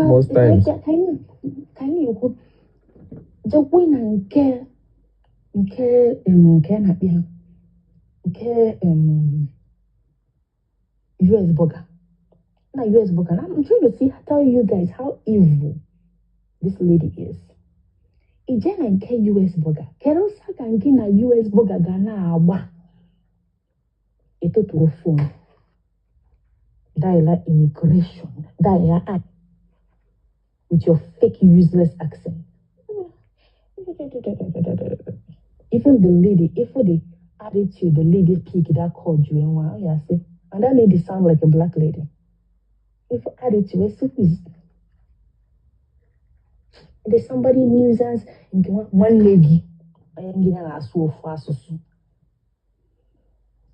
most times ka anyị ekwu jekwe na nke na-akpịa nke US burger na US book, and I'm trying to tell you guys how evil this lady is. Ijana nke US burger. Kero saka nke na US burger ga na agba. Ito to phone. Dial immigration. Dial act with your fake useless accent. Even the lady, if the attitude, the lady pick that called you and wow, yeah, see, and that lady sound like a black lady. If attitude, is there's somebody nuisance in one lady, I am getting a so fast so soon.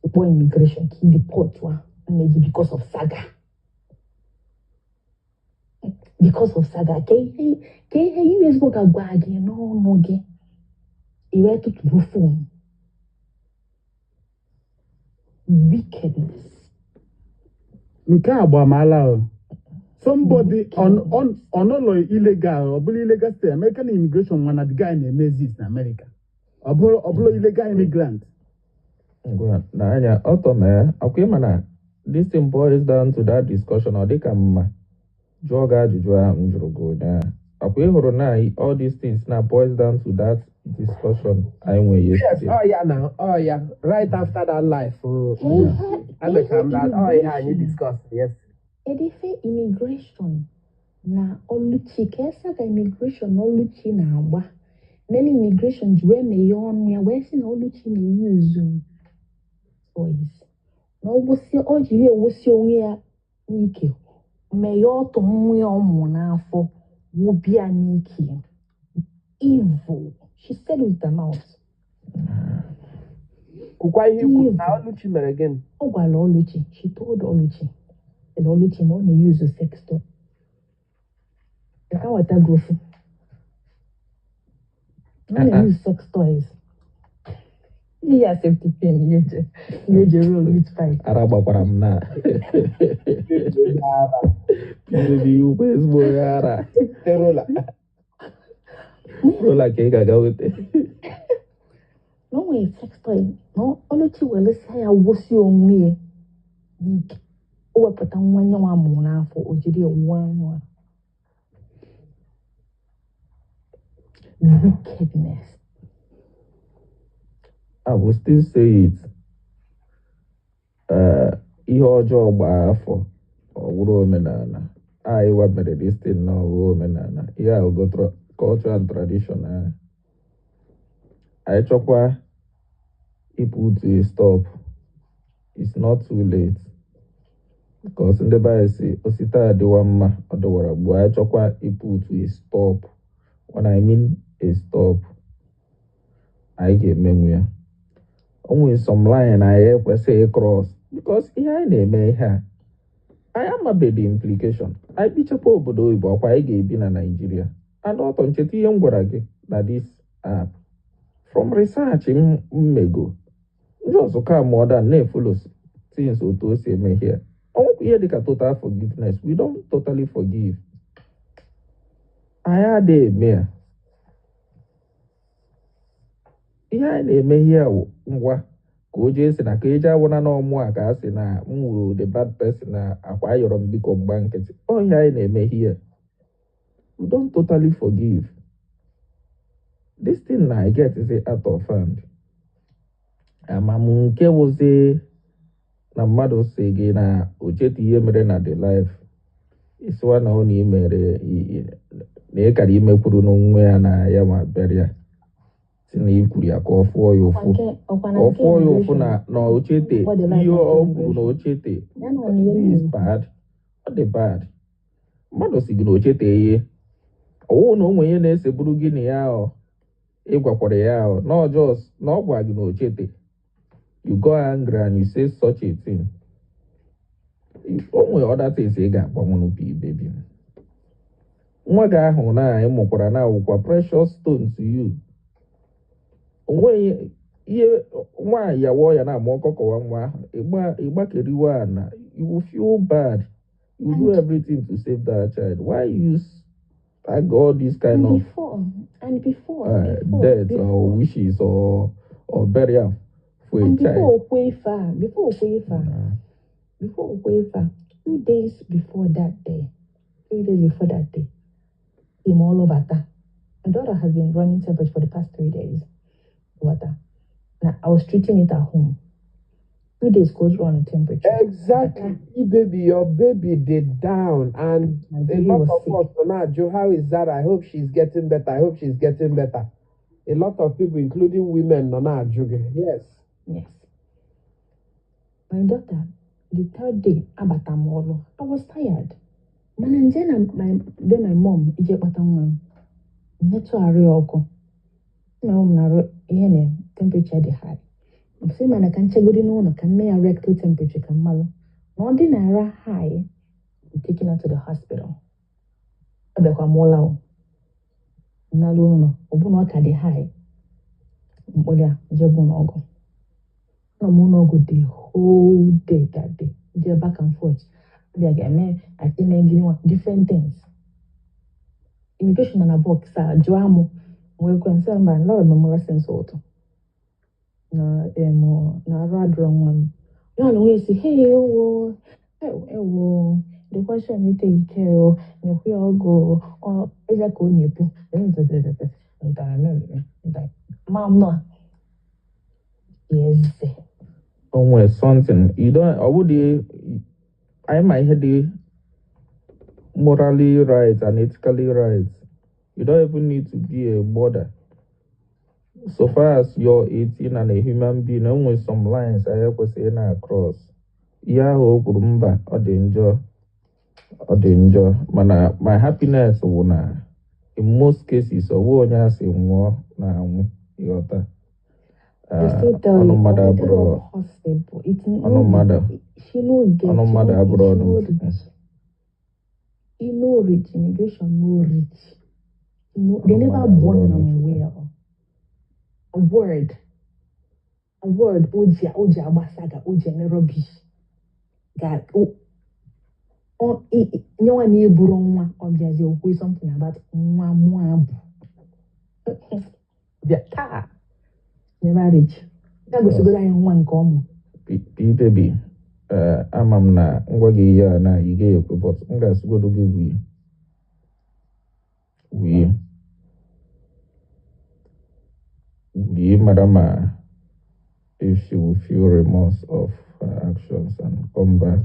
The poor immigration key deport one because of saga. Because of saga, can US book a bag, you know, no gay. You were to do phone. Wickedness. Nke a bụ amaala o. Somebody on ụlọ illegal, ọ bụrụ illegal stay, American immigration mana the guy na-eme exist na America. Ọ bụrụ illegal immigrant. Na anya ọtọme akwa ịma na this thing boils down to that discussion ọ dịka mma jụọ gị ajụjụ ahụ m jụrụ gị ụnyaahụ. Akwa ịhụrụ na all these things now boils down to that discussion I nwere yesterday. Yes, yeah, right after that life. I become that. Yeah, you discussed, yes. Edife immigration na oluchi kesa ka immigration oluchi na agba. Many immigration where me on ya where si na oluchi na use voice. Na obusi oji wosi onwe ya ike. Me yo to nwe omo na afọ wo bia n'ike. Evil. She said with the mouth. Kukwa ihe ikwu na Oluchi mere again. Ọ gwara Oluchi. She told Oluchi. And Oluchi na ọ na-use sex toy. Ka wata gofu. Ọ na-use sex toys. Ihe a safety pin yeje roll with pipe. Ara gbakwara m na. Pizzi ukwu ezigbo ara. Terola. Rola ka ị ga-aga wete. No way sex toy. No, Oluchi wele sị ya wosi onwe ya. O wepụta nwa nwa mụ n'afọ o jiri nwa. Wickedness. I will still say it. Ihe ọjọọ gbaa afọ ọ bụrụ omenala. Anyị wepụtara this thing na ọ bụrụ omenala. Ihe a ogo culture and tradition. I chọkwa people to stop. It's not too late. Because in the Bible say, Osita adịwa mma ọ dọwara gbuo. I chọkwa people to stop. When I mean a stop, I ga-emenwu ya. Onwe some line anyị ekwesịghị cross. Because ihe anyị na-eme ihe a, anyị amabeghị the implication. Anyị bichakwa obodo oyibo ọkwa anyị ga-ebi na Nigeria. And ọtọ ncheta ihe m gwara gị na this app. From research mmego, ndị ọzọ ka modern na-efolo things otu o si eme here. Ọnwụkwa ihe dịka total forgiveness. We don't totally forgive. Anyị adịghị eme ya. Ihe anyị na-eme ihe ngwa ka o jee si na ka eji awụna n'ọmụ a ka a sị na m wuru the bad person na akwa ayọrọ m biko mgba nkịtị. Ihe anyị na-eme here. We don't totally forgive. This thing I get is out of hand. Amamu nke woze na mmadụ si gị na ocheti ihe mere na the life. Isiwa na ọ na mere na ịkara imekwuru n'onwe ya na ya ma beria. Na ikwuru ya ka ọ fụọ ya ụfụ. Ọ fụọ ya ụfụ na ochete ihe ọ kwuru na ochete. This is bad. Ọ dị bad. Mmadụ si gị na ochete ihe. Ọwụ na onwe ihe na-eseburu gị na ya ịgwakwara ya not just na ọ gwa gị na ochete. You go angry and you say such a thing. Onwe other things ị ga-agbanwe n'obi baby. Nwa gị ahụ na ịmụkwara na awụkwa precious stone to you. Onwe ihe nwaanyị yawo ya na-amụ ọkọkọwa nwa ahụ ịgbakeriwe a na you will feel bad. You do everything to save that child. Why use all this kind of death or wishes or burial for a child? Before Okwefa, 2 days before that day, 3 days before that day, came all over that. My daughter has been running temperature for the past 3 days. Water. Now I was treating it at home. 2 days goes on temperature. Exactly, baby. Your baby did down, and My a baby lot was of sick. us, now, Joe, how is that? I hope she's getting better. I hope she's getting better. A lot of people, including women, Nana Joge. Yes. Yes. My daughter, the third day, abatamolo. I was tired. Then my mom, ije batamwam. Neto arioko. My mom na temperature the high. I'm saying man I can check good no can me a rectal temperature can malo. No ordinary high. I'm taking her to the hospital. Abekwa mola. Nalo no. Obu no ka the high. Mbolia jebu nogo. No monogo the whole day that day. They're back and forth. I think I'm giving different things. Immigration and a box, Joamo, we're going to say, man, a lot of memorial sense auto. Na rad wrong one. You know, we say, hey, the question you take care of, we all go, or is that going to Mom, no. Yes. Somewhere something. You don't, I would, I might have the morally right and ethically right. You don't even need to be a mother. So far as you're 18 and a human being, and with some lines I have to say now across. Yeah, Gurumba or danger. My happiness in most cases, I won't say more now. You got that. No matter abroad. No matter abroad. You know rich, immigration no rich. They never born them well. A word, oja abasaga, oja ne rubbish. God, no one near Burongwa, obviously, always something about Mwamwab. Never rich. That goes to go in one combo. Baby, I'm na ngwagi ya na yige but nga go to be we madama if she will feel remorse of her actions and come back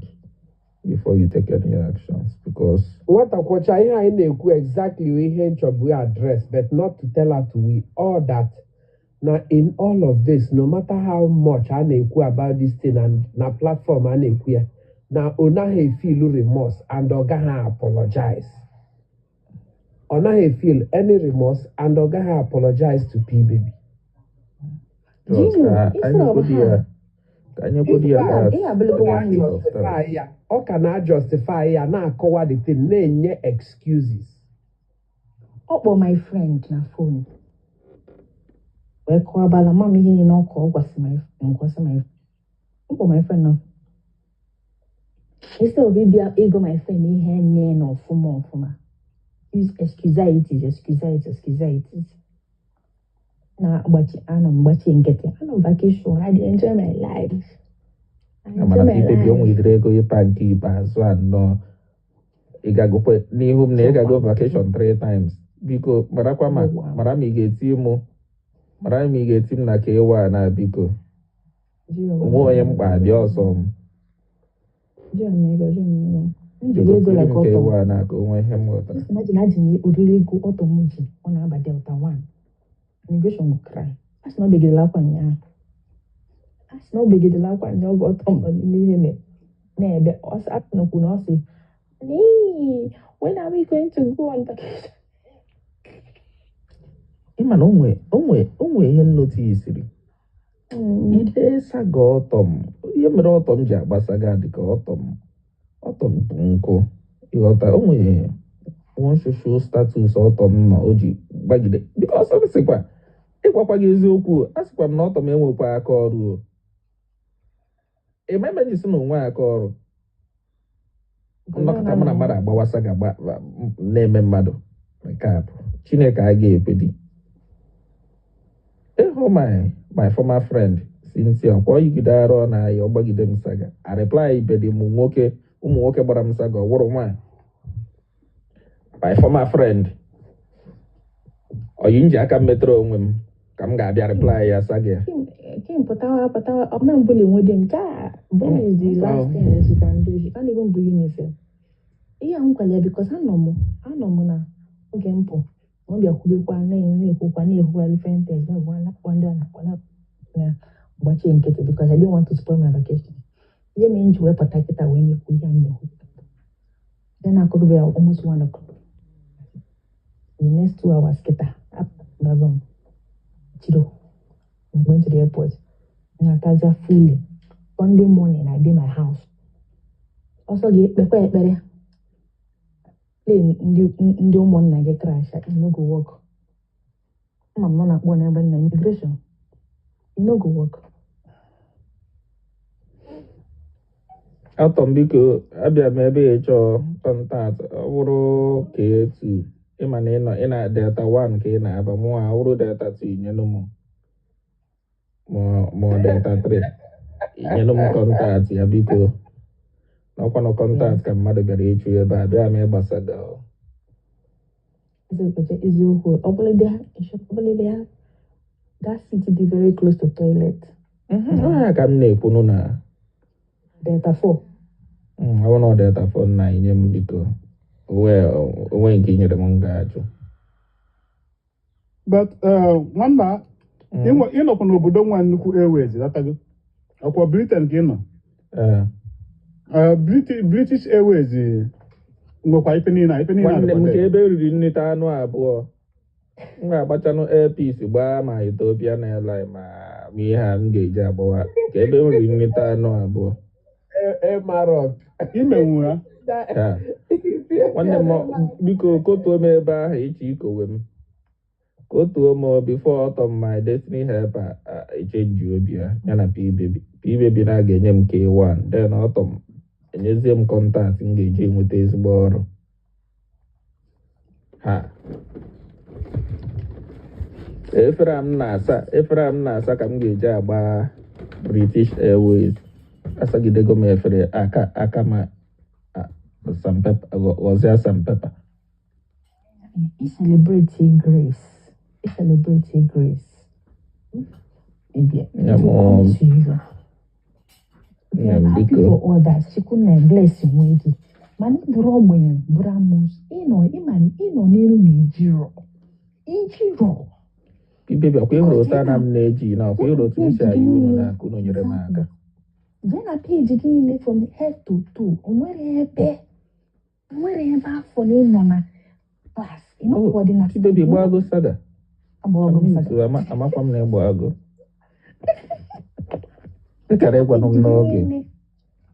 before you take any actions because What a coach I know exactly we hear we address, but not to tell her to we all that. Now in all of this, no matter how much I know about this thing and na platform I know now ona he feel remorse and oga apologize. Ona he feel any remorse and oga apologize to P baby. just Or can I justify ya na akọwa the thing na excuses. Oh, my friend na phone. Well, call about mommy here no call was my friend now. Instead of baby ego my friend he had men or for use excusitis. Now I'm watching getting I'm on vacation. I did enjoy my life. I'm gonna be on with Rego Panty Bazwan no. I go put ni home ne go vacation 3 times because marami get him na kewa na biko. Mo yem pa bi awesome. Kewa na go when him water. Imagine really go automoji on about Delta 1. Immigration will cry. That's not big la kwanya. That's not big la kwanya go automoji ni ne us at no kuno say. Nee, when are we going to go on vacation? Iman onwe ihe notice ri. Ide saga ọtọm ihe mere ọtọm ji agbasaga dịka ọtọm bụ nkụ ịghọta onwe one social status ọtọm na o ji gbagide because ọ sịkwa ịgwakwa gị eziokwu asịkwa m na ọtọm enwekwa aka ọrụ ememe ji si na onwe aka ọrụ nnọkọta mụ na mmadụ agbawasa ga na-eme mmadụ nke a bụ Chineke a ga-ekwedi ịhụ my former friend Cynthia kwa yigide arụ na ya ọgbagide m saga I reply ibedi m nwoke ụmụ nwoke gbara m saga ọwụrụ nwaanyị my former friend oyi nji aka m metụrụ onwe m ka m ga-abịa reply ya saga ya Kim patawa I'm bully with them. Bully is the last thing that you can do. You can't even bully yourself. Yeah, I'm calling because I know na. Okay, mpo. Mo bia kubi kwa na different things. Na watching it because I didn't want to spoil my vacation. You mean you were protected when you could then I could be almost 1 o'clock. The next 2 hours kita up babam. Chido. I'm going to the airport. And I Kaza fully. Sunday morning, I did my house. Also, get better. Plane, do one I get crash. I no go work. I'm not one ever in immigration. You no go work. atọ m biko abịa m ebe ịchọ kọntaktị ọ bụrụ K2 ịma na ị na Delta 1 ka ị na-aba mụ a bụrụ Delta 2 inyenụ m Delta 3 inyenụ m kọntaktị ya biko n'ọkwanụ kọntaktị ka mmadụ bịara ịchụ ebe a bịa m ịgbasaga that city be very close to toilet. Ọha ka m na-ekwunu na Delta 4. ọ bụrụ na Delta 4 na inye m biko onwe nke inyere m ga-ajụ but nwanna ịnọkwa n'obodo nwa nnukwu airways latago ọkwa Britain ka ị nọ British Airways nwekwa ife niile nwanne m nke ebe riri nnite anụ abụọ m ga-agbachanụ airpeace gbaa ma Ethiopian Airline ma ihe a m ga-eji agbawa ka ebe m riri nnite anụ abụọ Marok imenwu ha nwanne m biko kotuo m ebe ahụ ịchọ ikowe m kotuo m before ọtọ m my destiny helper echenji obi ya na P-Baby na ga-enye m K1 then ọtọ m enyezie m kọntaktị m ga-eji enweta ezigbo ọrụ ha efere m na-asa ka m ga-eji agba British Airways asagidego m efere aka ma ghọzie sampepa Celebrity grace. Happy for others. She couldn't bless you with it. Man, Bromwin, Bramus, ịnọ n'elu n'Ijiro. P-Baby ọkwa ịhụrụ ụta na m na-eji na ọkwa ịhụrụ otu m si ayị unu na aka unu nyere m aka jee na peji gị niile from head to toe onwere ebe afọ na ịnọ na klas ịnọkwọdị na P-Baby gbaago saga amakwa m na ịgba agụ ịkara ịgwanụ m n'oge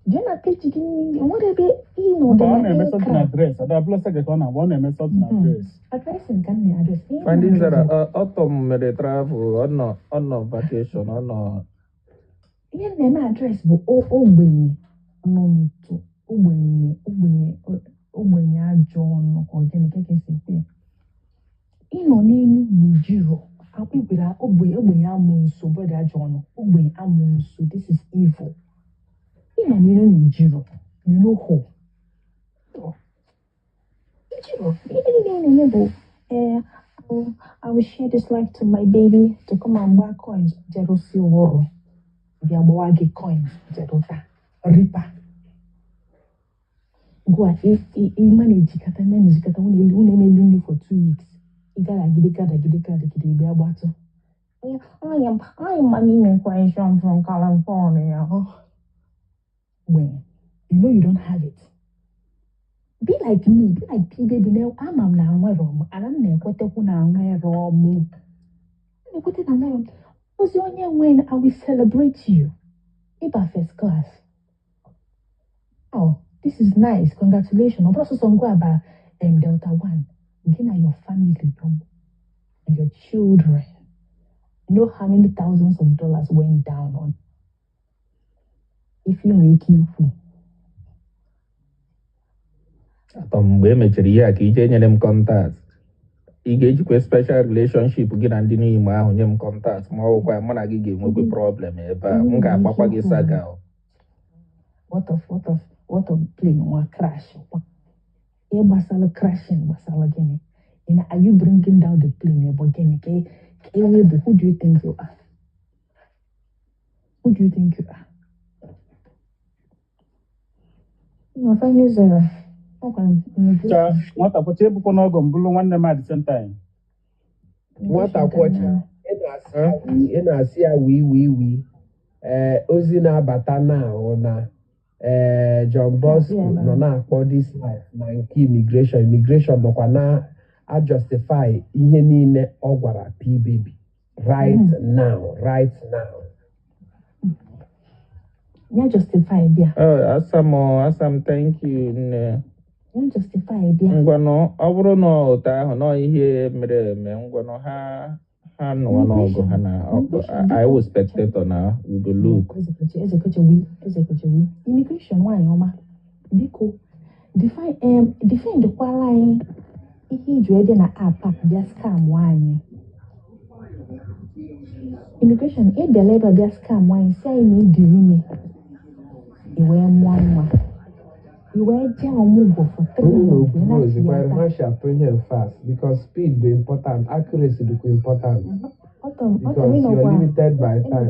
jee na peji gị niile onwere ebe ịnọ ọ na-eme something na dress ọ na-abụla saga ka ọ na-eme something na dress adreesị nke m na-adres Finding Zara ọtọ m mere travel ọ nọ vacation ọ nọ ihe na-eme adreesị bụ ogbenye nọ n'ụtụ ogbenye ajọ ọnụ ka ogene kekesi kwe ịnọ n'elu n'Ijiro akwụkwere ogbenye amụnso bọdị ajọ ọnụ ogbenye amụnso this is evil ịnọ n'elu n'Ijiro you know who Ijiro ihe na-eme bụ I will share this life to my baby to come and buy coins jerosi ọhụrụ bịa gbawa gị coins jerota ripa gwa manejikata unu emeli nri for 2 weeks ị gadagide bịa gbatụ I am an immigration from California. When you know you don't have it. Be like me, be like P-Baby. Now I'm na nwere and I'm na-ekwetekwu na nwere ọmụ. Ekwete na nwere ozi onye when I will celebrate you. Iba first class. Oh, this is nice. Congratulations. I'm also going about Delta 1. Again, your family and your children. You know how many thousands of dollars went down on if you make you free. atọ mgbe emechara ihe a ka ije nyere m kọntaktị ị ga-ejikwa special relationship gị na ndị n'Imo ahụ nye m kọntaktị ma ọ bụkwa mụ na gị ga-enwekwa problem ebe a m ga-agbakwa gị saga What of what of plane or crash. A basal crashing, basal again. Are you bringing down the plane? Who do you think you are? Who do you think you are? My friend is nwata kwọcha ebukwa n'ọgọ m bụrụ nwanne m at the same time. Nwata kwọcha ị na-asị ya wii ozi na-abata na John Bosco nọ na-akpọ this life na nke immigration nọkwa na-justify ihe niile ọ gwara P-Baby right now. You justify there. Asam, thank you. You justify there. Ngwano, ọ bụrụ na ụta ahụ nọ ihe mere eme ngwano ha nụwa n'ọgụ ha na I was spectator na we go look. Immigration nwanyị ọma biko defend kwala anyị ihe iju ede na app bịa scam nwanyị. Immigration edela ebe bịa scam nwanyị si anyị na idiri ime iwe mụọ nwa iwe jee ọmụgwọ for 3 months fast because speed is important, accuracy is important. Because you're limited by time.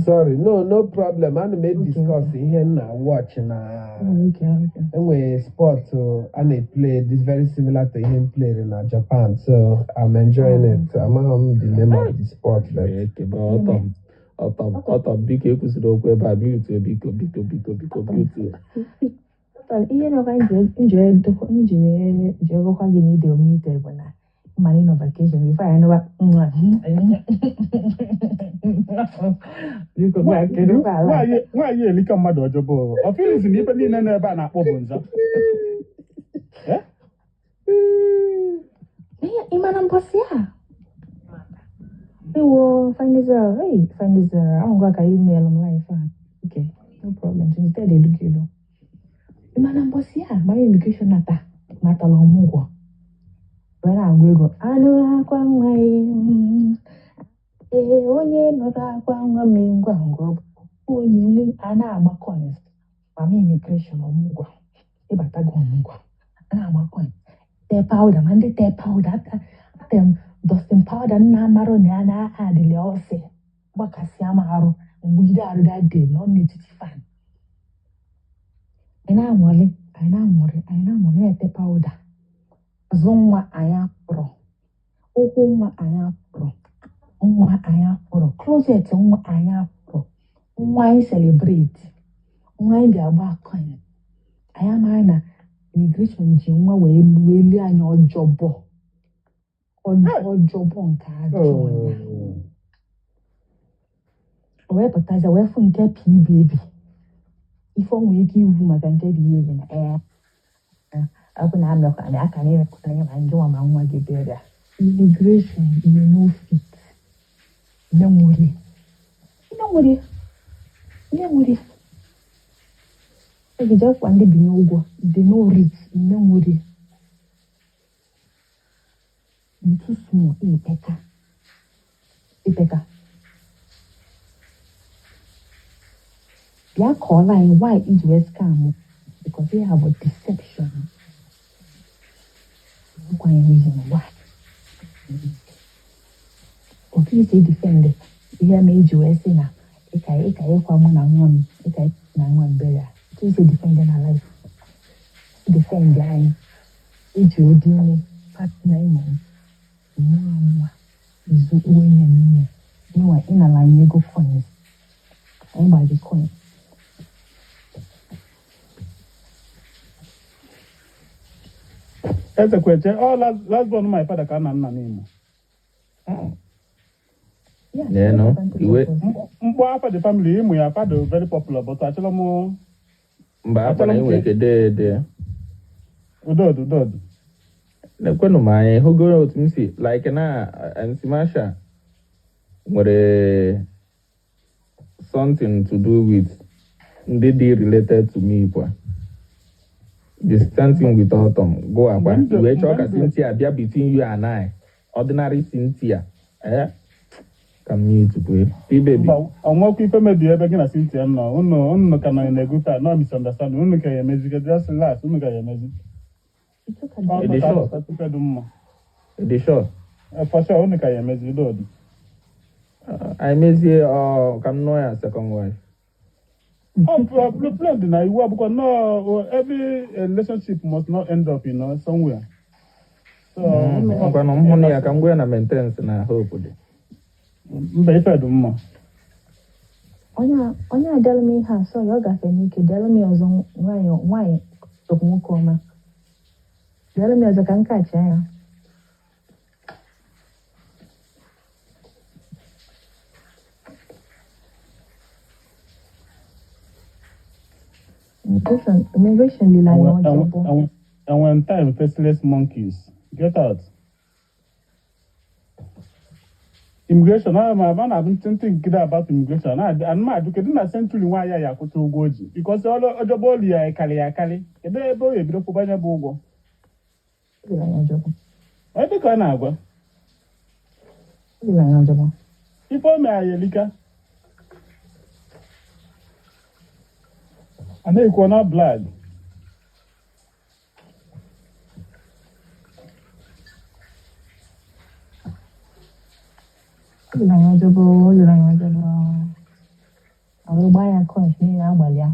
Sorry, no problem. I may discuss here now. Watch now. Okay. Anyway, sport I play this very similar to him playing in Japan, so I'm enjoying it. I'm the name of the sport. Ọtọ biko ekwusịrị okwu ebe a biko ihe nọka njire gwakwa gị na ide omute bụ na mmanụ ịnọ vacation bifo anyị nọba nwaanyị elika mmadụ ọjọbọ ọfịlizi na ibe niile n'ebe a na-akpọ bụ nza ịmana mbọsị a Ewo, Fanizar, I'm going to email him live. Okay, no problem. So instead, they do kilo. Imana Bosia, my immigration nata lomugo. When I go, I know how onye nọta akwa nwa m ngwa ngwa onye ana agba coins. Mama immigration omugwa. Ịbatago omugwa. Ana agba coins. Te powder, man, te powder. Them dusting powder na maro na na adile ose gbakasị amarụ mgbe ide arụ that day no need to fan anyị na-amụrị na-ete powder azụ nwa anyị pụrụ ụkwụ nwa anyị pụrụ closet nwa anyị pụrụ nwa anyị celebrate nwa anyị ga-agba coin anyị amaghị na immigration ji nwa wee gbuo elu anyị ọjọbọ nke ajọ ya o wee pụtazi wee fụ nke P-Baby ife ọ nwere ike iwu maka nke dị ihe na akwụ na amịakwa anyị aka na-emekọta ya ma ndị nwa ma nwa gị bịara immigration ihe n'ofit ihe nwere egije akwa ndị binye ụgwọ dị n'orit ihe nwere too small, Ipeka. They call line why it was scam because they have a deception. Why reason why? Okay, you say defend. You made you say na. Eka kwa mwana ngam. Eka na ngam beya. You say defend na life. Defend guy. Itu edini partner imo. Mwa izu uwe nye niwa ina la nyego coins I buy the coin Eze kweche last born my father ka na nna n'imo yeah no iwe mkpọ afọ the family ịmụ ya father very popular but achọrọ m mba afọ na enwe kede udodu Nekwenu my who go to me see like na and Simasha nwere something to do with ndị related to me the something with autumn go akwa we talk Cynthia bia between you and I ordinary Cynthia ka m nye itukwe ibebi Mba, ọnwekwa ife mebiri ebe gị na Cynthia nọ. Unu ka nọ na-egu taa, no misunderstanding. Unu ka ya emezi, just relax, unu ka ya emezi. Ịdị sure? Dị mma. Ịdị sure? For sure, unu ka ya emezi, udo dị. anyị mezie ka m nụọ ya second wife. Plan dị na iwu abụkwa no every relationship must not end up somewhere. So ngwanụ m hụ na ya ka m gwa ya na maintenance na hope dị. Mba, ife dị mma. onye adịla m ihe a sọ ya ọ gafere n'ike dịala m ya ọzọ nwaanyị sokwu nwoke ọma dịala m ya ọzọ ka m kacha ya immigration lila ya ọjọọ bụ And when time faceless monkeys get out. Immigration, I'm thinking about immigration. I'm mad because in a century why I could to go because all the body I kali. A very beautiful by the bogo. lila ya ọjọọ I think I know. lila ya ọjọọ If I may, Lika. And they call not blood. lila ya ọjọọ lila ya ọjọọ ọ gba ya coins niile agbalị ya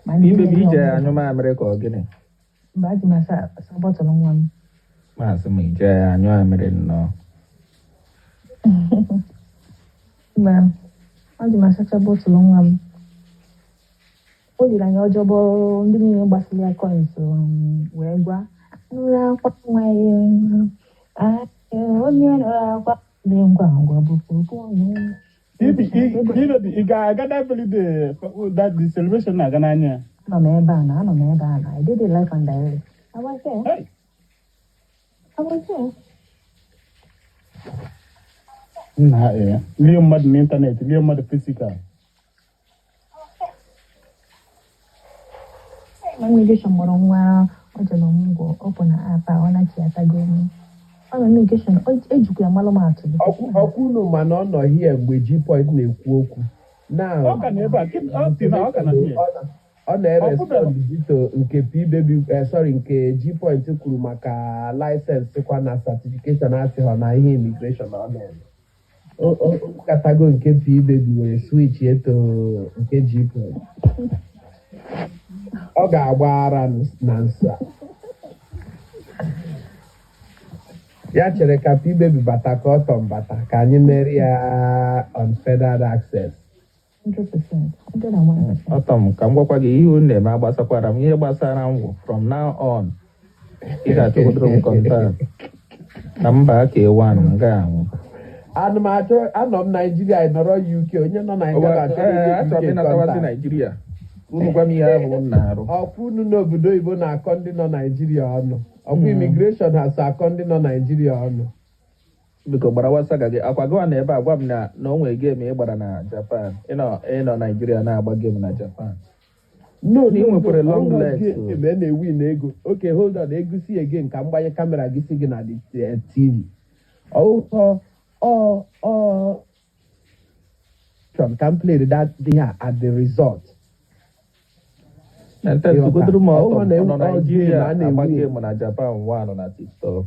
ma ndị ibebi ije niile anyụ mamịrị ka ọ gịnị mgbe a ji m asa bọtụlụ nwa m maasị m ije anyụ mamịrị nnọọ mgbe a ji m asacha bọtụlụ nwa m o liri anya ọjọọ bụ ndị niile gbasiri ya coins wee gwa nụrụ akwa nwa ya onye nụrụ akwa dị ngwa ngwa bụ onye If you got that very day that the celebration na gananya. anọ m ebe a na I did it live and direct. I was there. Hey, nah, yeah. Leo mad on internet, Leo mad physical. Immigration mụrụ nwa ọ jere ngwọ ọpụ na apa ọ na-achị atago m ọ nọ immigration ejikwa ya malụ m atụ ọkwa unu mana ọ nọ hie mgbe G-Point na-ekwu okwu Ọ ka na ebe a, ọ ka na here. ọ na-erespond dito nke P-Baby nke G-Point kwuru maka laịsensị kwa na certification asịghọ na ihe immigration ọ na-eme katago nke P-Baby were switch eto nke G-Point ọ ga-agba ara na nso a ya chere ka P-Baby bata ka ọ tọ mbata ka anyị mere ya unfettered access 100%, 101%. ọtọ m ka m gwakwa gị ihe unu na-eme agbasakwara m ihe gbasara ngwụ from now on ị ga-achọgodoro m kọntaktị na mba ka ewan m ga-anwụ anọ m Naijiria nọrọ UK onye nọ Naijiria achọrọ m ịnatawazi Naijiria unu gwa m ihe ahụ m na-arụ ọkwa unu n'obodo oyibo na-akọ ndị nọ Naijiria ọnụ ọkwa immigration ha so akọ ndị nọ Naijiria ọnụ biko gbara wasaga gị akwa gịwa na ebe a gwa m na o nwere game ị gbara na Japan ịnọ Naijiria na-agba game na Japan no ị nwekwara long legs ebe na-ewi na ego okay hold on egusi again ka m gbanye kamera gị si gị na TV ka m play that there at the resort ntetugodoro m ọtọ nọ Naijiria agba game na Japan 1 na TikTok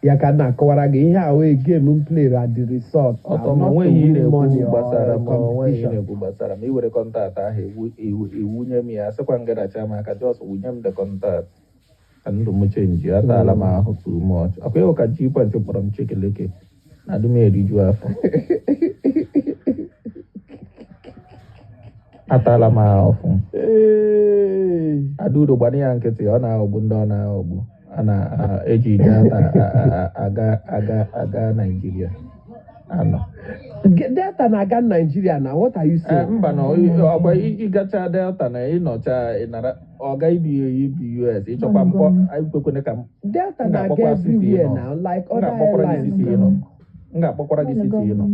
ya ka na-akọwara gị ihe a wee game m play at the resort ọtọ m onweghị ihe na-ekwu gbasara m iwere kọntaktị ahụ iwunye m ya sịkwa m garacha m aka jos wunye m de kọntaktị ka ndụ m chenji ataala m ahụ too much akwa ịhụ ka G-Point kpọrọ m chekeleke na adị m eriju afọ ataala m ahụ Adaudo gbana ya nkịtị ọ na-aghọgbu ndị ọ na-aghọgbu a na-eji aga Naijiria anọ Delta na-aga Naijiria na what are you saying? mba na ọgba ịgacha Delta na ịnọcha ịnara ọga ibi US ịchọkwa mpọ ikwekwene ka Delta na-aga everywhere now like other airlines. m ga-akpọkwara gị siti ịnọ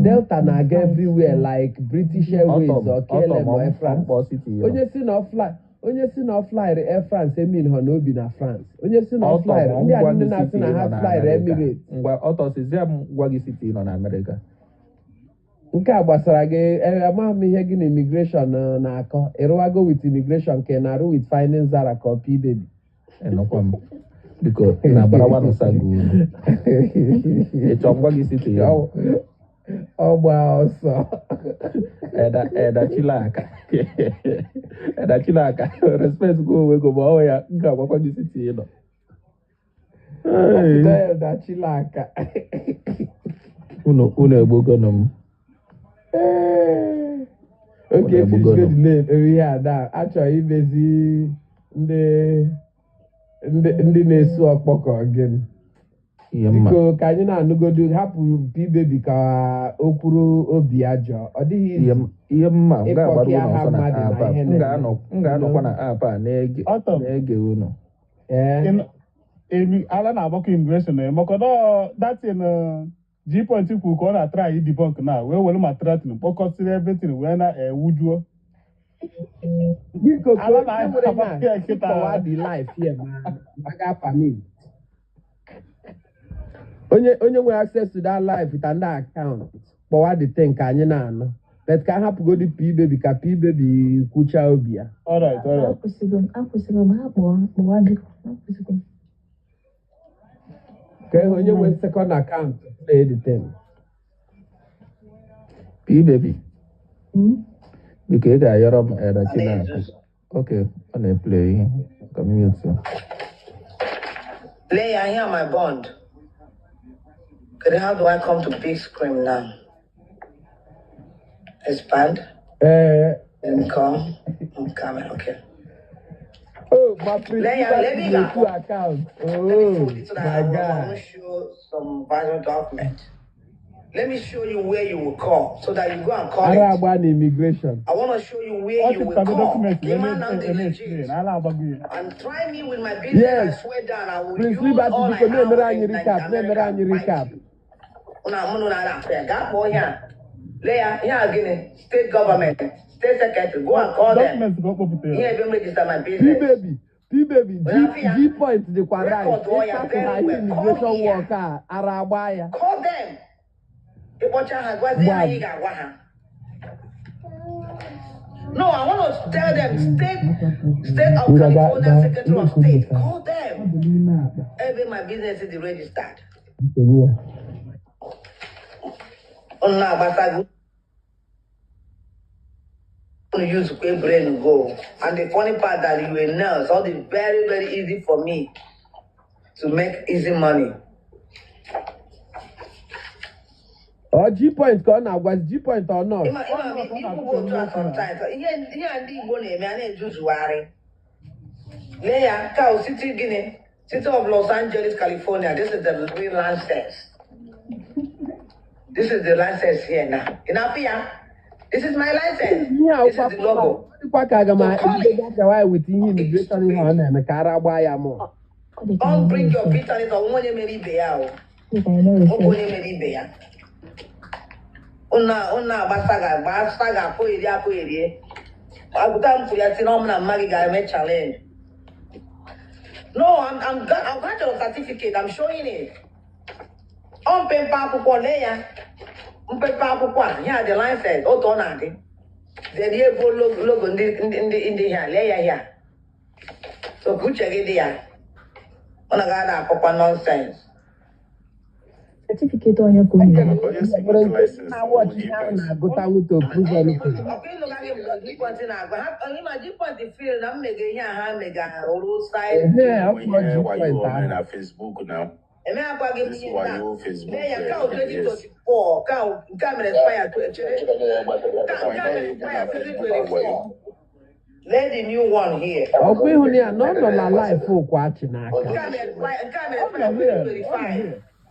Delta na-aga everywhere like British Airways or KLM or France. Onye si na onye si na flyer Air France emin ha na obi na France onye si na Ọtọ flyer bụ ndị ngwa a ndị gị na-asị siti na ha nọ na flyer Amerịka. Emirates Ngwa ọtọsizie m gwa gị siti nọ na Amerịka. nke a gbasara gị amaghị m ihe gị na immigration na-akọ ịrụwago with immigration ka ị na-arụ with finding Zara ka ọ P baby Enọkwa m biko ị na-agbarawa n'ụsago unu. Ịchọ ngwa gị siti ya ọ gba ọsọ edachilaka edachilaka respect go onwe go ma ọ ya m ga-agwakwa gị siti ị nọ. dachilaka unu egbogono m. oke fishgodile ihe ada achọrọ imezi ndị na-esu ọkpọkọ gị Ihe mma biko ka anyị na-anụgodo hapụ P baby ka o kwuru obi ajọ ọ dịghị ihe mma m ga-agbara ịkpọkịa unu ha ọsọ na mmadụ na app a. ihe M ga-anọkwa na app a na-ege unu. ala na-agbakọ immigration na-emekọdo datin G-point kwuru ka ọ na-atrai idebunk na wee were materatin kpọkọsịrị everything wee na-ewujuo biko ala na-akọwa kịtawa dị life here maga permit onye nwere access to that life with an account kpọwa the thing ka anyị na-anụ but ka hapụgodi P baby ka P baby kwụcha obi ya alright akwụsịgo m ha kpọwa gị akwụsịgo m. ka onye nwere second account play the thing P baby biko ị ga-ayọrọ m edachilaka. Okay, ọ na-eplay ihe ka m mute ya. Leia, here my bond. How do I come to big screen now? Expand. Then come. I'm coming. Okay. Oh, my friend, Let me go. two accounts. Oh, my I want God. to show some vital document. Let me show you where you will call so that you go and call it. Arab immigration. I want to show you where ọ you will chịpụtago call. dọkụmentị Iman and the legit. ala agbago ya And try me with my business. Yes. I swear down. I will Prince use Liberty, all I biko na-emere have anyị in recap, na-emere anyị recap. State government, state secretary, go and call them. dọkụmentị ka ọ kpọpụtara Here, even register my P business. baby, G-point dịkwa right. Record all your Ịsatụ na very well. immigration Call here. work a ara agba ya. Call them. No, I want to tell them, state of California Secretary of State, call them. Every my business is registered. Use to pay brain and go. And the funny part that you will know, so it's very, very easy for me to make easy money. G-point ka ọ na-agwazi G-point or not? People go to us sometimes. Here and Igbo name, I need to worry. Leia, Cow City, Guinea, City of Los Angeles, California. This is the real license. This is the license here now. In Apia, this is my license. This is the logo. Dịkwa ka aga m ebido gawa with ihe immigration ihe ọ na-eme ka ara gbaa ya mụ. Don't bring your bitterness or one maybe bear. Una basaga po iri. Agutam for na magi challenge. No, I've got your certificate. I'm showing it. On paper Leia. On paper here the line says Otonadi. The logo in the here, Leia here. So good check it here. On a gada papa nonsense. Certificate on your phone. I watch it now. Go down to prove anything. Yeah, When you why you on at Facebook now? This is why you Facebook. Let the new one here. ọkwa ịhụ ya na ọ nọ na life okwu achị n'aka.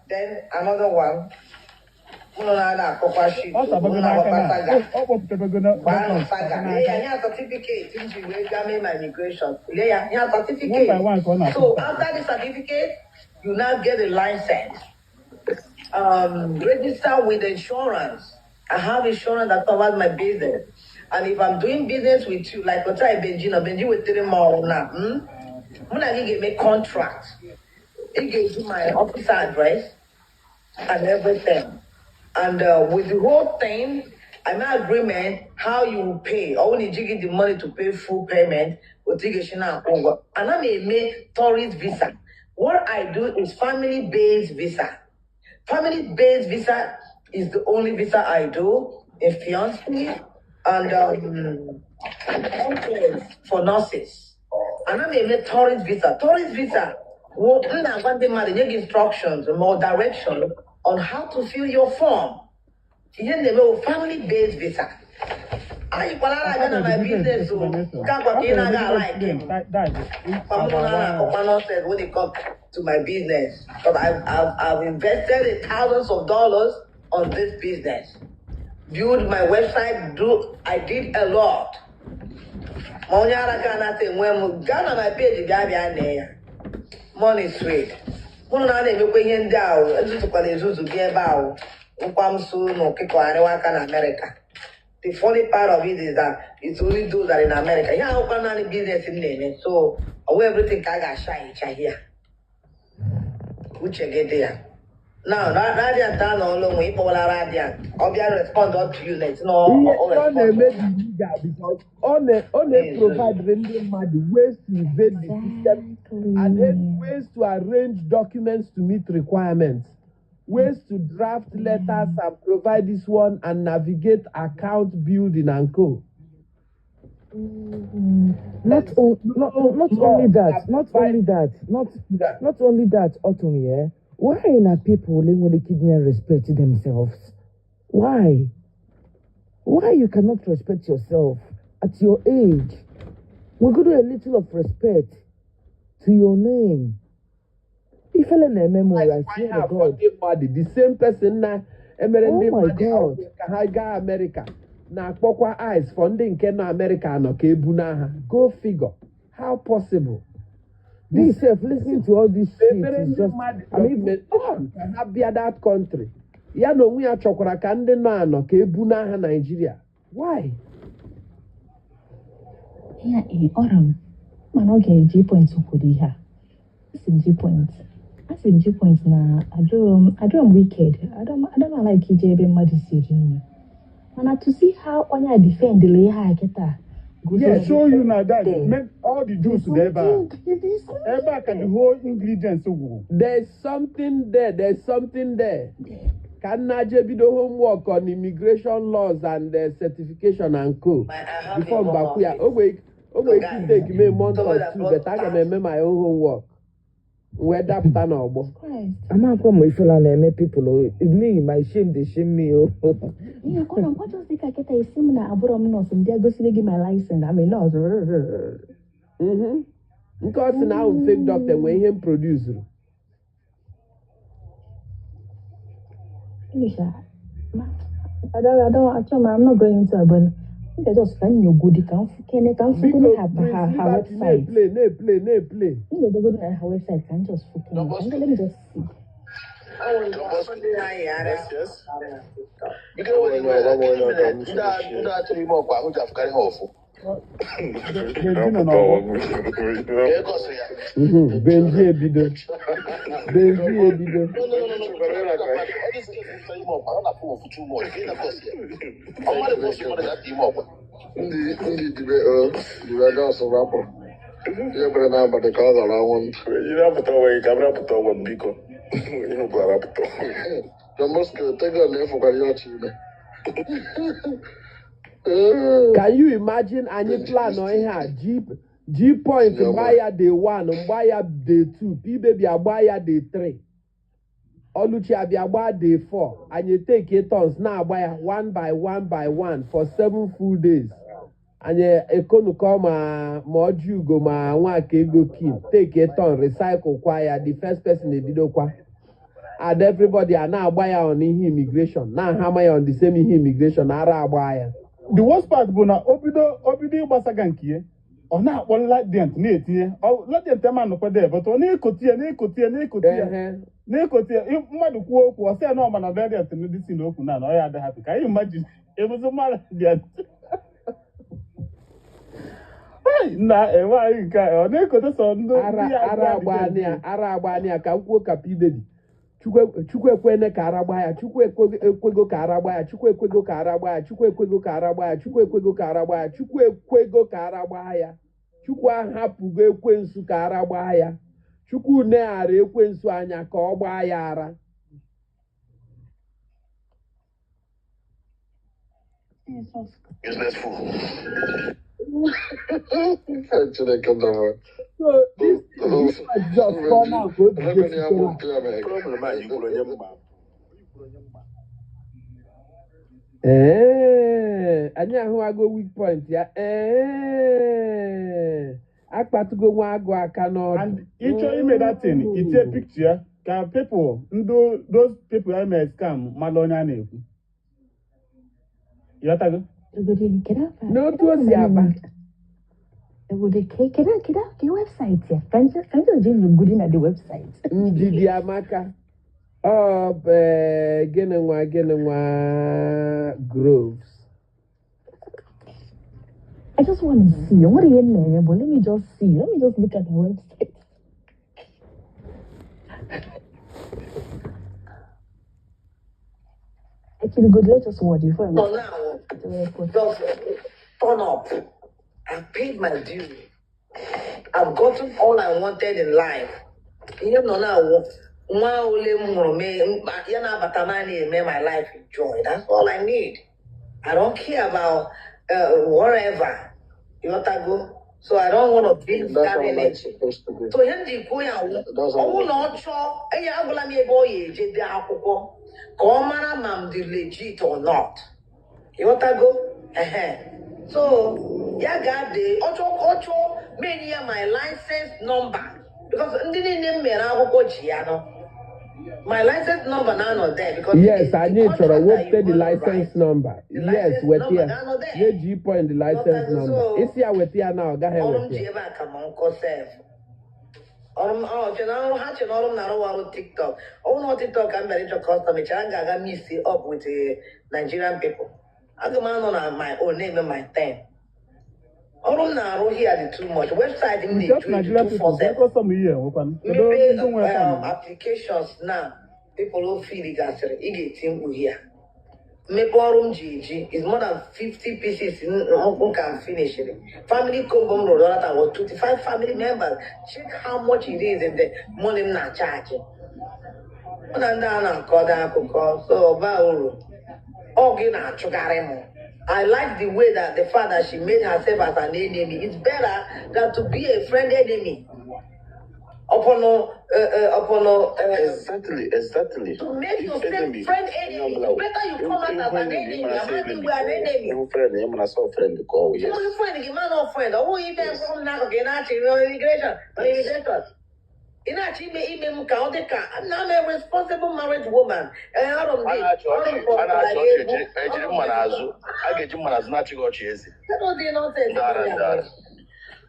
Then another one. ọ sabago n'aka na ọ kpọpụtabago Certificate into my immigration. Certificate. one by one ka ọ na-akpọ So after the certificate, you now get a license. Register with insurance. I have insurance that covers my business. And if I'm doing business with you, like what I Benji with 3 more now, when I give me contract, he gives you my office address and everything. And with the whole thing, I made agreement how you will pay. Or when you give the money to pay full payment, and I may make tourist visa. What I do is family-based visa. Family-based visa is the only visa I do. A fiancé and for nurses. And I may make tourist visa. Tourist visa. Well, I want them to give instructions, more direction on how to fill your form. Here they know family-based visa. I got my business, so can't like him. When it comes to my business, but I've invested thousands of dollars on this business. Build my website. I did a lot. Money when Ghana my page there. Money sweet. When I never pay in down, to get about soon or America. The funny part of it is that it's only those that are in America. Yeah, I open any business in there. So everything I got shine here. Which I get there. Now, Radiant down all along with Polar Radiant. I'll be respond to you next. Because on provide rendering ways to evade the system and ways to arrange documents to meet requirements. Ways to draft letters and provide this one and navigate account building and co. Not only that, Autumn, yeah. Why are people when they kidnap respect themselves? Why? Why you cannot respect yourself at your age? We could do a little of respect to your name. If I memory, I swear to God. The same person now, Oh my God. Kahaga America. Na Pokwa eyes funding Kena America no Kebunaha. Go figure. How possible? This self listening to all this shit is just. I mean, can be that country. Ya no we are chokora kande no ano Kebunaha Nigeria. Why? Yeah, Autumn. Man, okay, G points ukudi ha. This is G points. I said G points na. I don't wicked. I don't like EJ being mad decision. And to see how on you defend the lay high keta. Yeah, show you now that make all the juice there. Ever can the whole ingredients so There's something there. Can Naje be the homework on immigration laws and certification and co? Before Bakuya, keep taking me a month or two, but I can remember my own homework. Where that done or I'm not come with people. Me, my shame, they shame me. Yeah, what just think I get a seminar about and they're going to give my license. I mean, no. Because now fake doctor when him producer. I'm not going to urban. They just find you good. Can have her website. Play. You go to her website. Can just let me just see. Yes. Because when Benji Ebido. Can you imagine any plan on here? G point buyer day 1, buyer day 2, P baby buyer day 3. Oluchi buyer day 4. And you take 8 tons now buyer 1 by 1 for 7 full days. And you come moju go ma one go keep. Take 8 tons, recycle choir, the first person they did okwa. And everybody are now buyer on immigration. Now hammer on the same immigration, ara buyer. The worst part bona obido basagankie. Or not one like dent near here. Oh, let them man up there, but on Necotia. If Madu was there, no man, I read it to this in Okuna. I had happy. Can you imagine? It was a man. na enweghị nke ọ na-ekote sọ ndị ara agbani ka kwuo ka pibebi chukwu ekwene ka ara gbaa ya chukwu ekwego ka ara gbaa ya chukwu ekwego ka ara gbaa ya chukwu ekwego ka ara gbaa ya chukwu ekwego ka ara gbaa ya chukwu ekwego ka ara gbaa ya chukwu ahapụgo ekwensu ka ara gbaa ya chukwu neghara ekwensu anya ka ọ gbaa ya ara Useless fool. so this was just come out go to anyị ahụwago weak point ya akpatugo nwa agụ aka n'ọdụ and ịchọ ime datin itie picture ya ka people those people I may scam mmadụ onye a na-ekwu ịghọtago n'otu o si aba Ke website ya kanjo je ngudi na the website ndidi amaka gịnị nwa Groves. I just want to see what are you doing, but let me just look at the website. Actually, good. Let's just watch it for a So minute. now, just turn up. I've paid my due. I've gotten all I wanted in life. You know now, my life joy. That's all I need. I don't care about whatever. You want to go? So I don't want to be stabbing it. So Henry Koya, oh no, cho, and you have me boy, the alcohol. Come on, ma'am, the legit or not. You want to go? So, yeah, got the Ocho, many my license number. Because my license number now not there. Because yes, I need to what's the license number. Yes, with here. Yeah, G point the license number. It's here with here now. Go ahead with here. TikTok. Oh no, TikTok I'm very custom. I mix it up with Nigerian people. I go man on my own name and my thing. I don't know here too much. Website in the 247. Maybe applications now. People who feel it gas here. Meporum GG is more than 50 pieces who can finish it. Family combo road that was 25 family members. Check how much it is and the money not charging. I like the way that the fact that she made herself as an enemy. It's better than to be a friend enemy. Exactly. To make yourself friend enemy, it's better you come out as an enemy. I'm not an enemy. Friend, I'm not so friend to call. Yes. You're friend, you're not friend. Oh, you even from now again, immigration. I'm a responsible married woman. I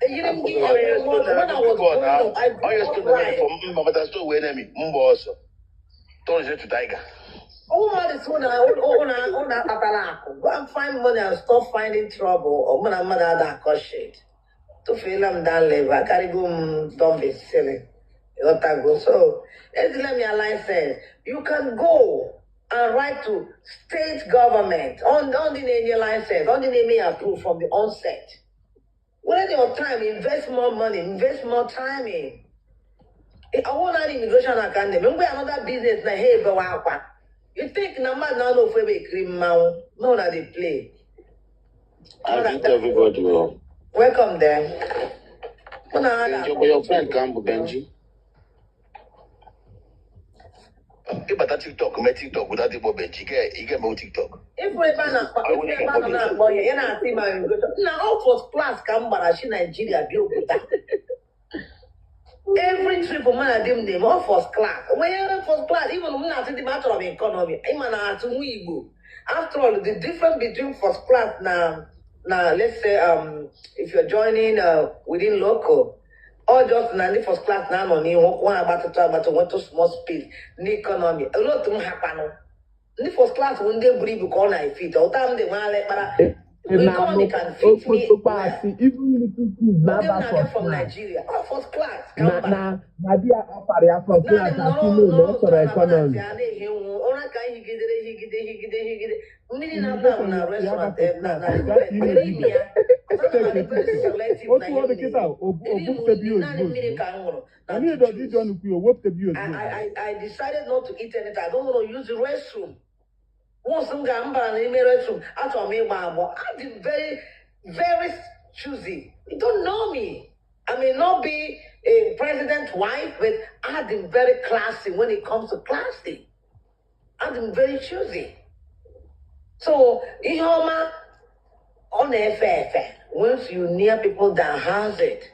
you didn't give me when I was born, I go and find money and stop finding trouble. Or when I'm mother that cause shit. To feel I'm down level. I carry go, don't be silly. You got to go. So, let's let me a license. You can go and write to state government on the name license, on the name approved from the onset. When your time, invest more money, invest more time in. I want an immigration academy. When we another business, na hey, go out. You think no man now no for be criminal? No, that they play. I think everybody will. Welcome there. Your friend come, Benji. If I TikTok, my TikTok without the Benji, you get more TikTok. If we ban a boy, you know, see my now all first class come, but I see Nigeria build with that. Every trip of man, I them all first class. When you're first class, even when I see the matter of economy, I'm an Igbo. After all, the difference between first class now, let's say if you're joining within local. Or just the first class now on you one about to talk about one to small speed in the economy. A lot to happen. The first class when they breathe on I feet. All time they want like economy can fit me well. Even little kids Now never get first from class. Nigeria. Oh, first class. Na dia offer ya first class as you know for economy. Mmiri na-aba na restaurant na believe me, very selective na ihe naanị mmiri ka m ṅụrụ I decided not to eat anything. I don't want to use the restroom. Once m ga mbara n'ime restroom, achọrọ m ịgba agbọ. I'm very, very choosy. You don't know me. I may not be a president's wife, but I'm very classy when it comes to classy. I'm very choosy. So, ihe ọma ọ na-efe efe. Once you near people that has it,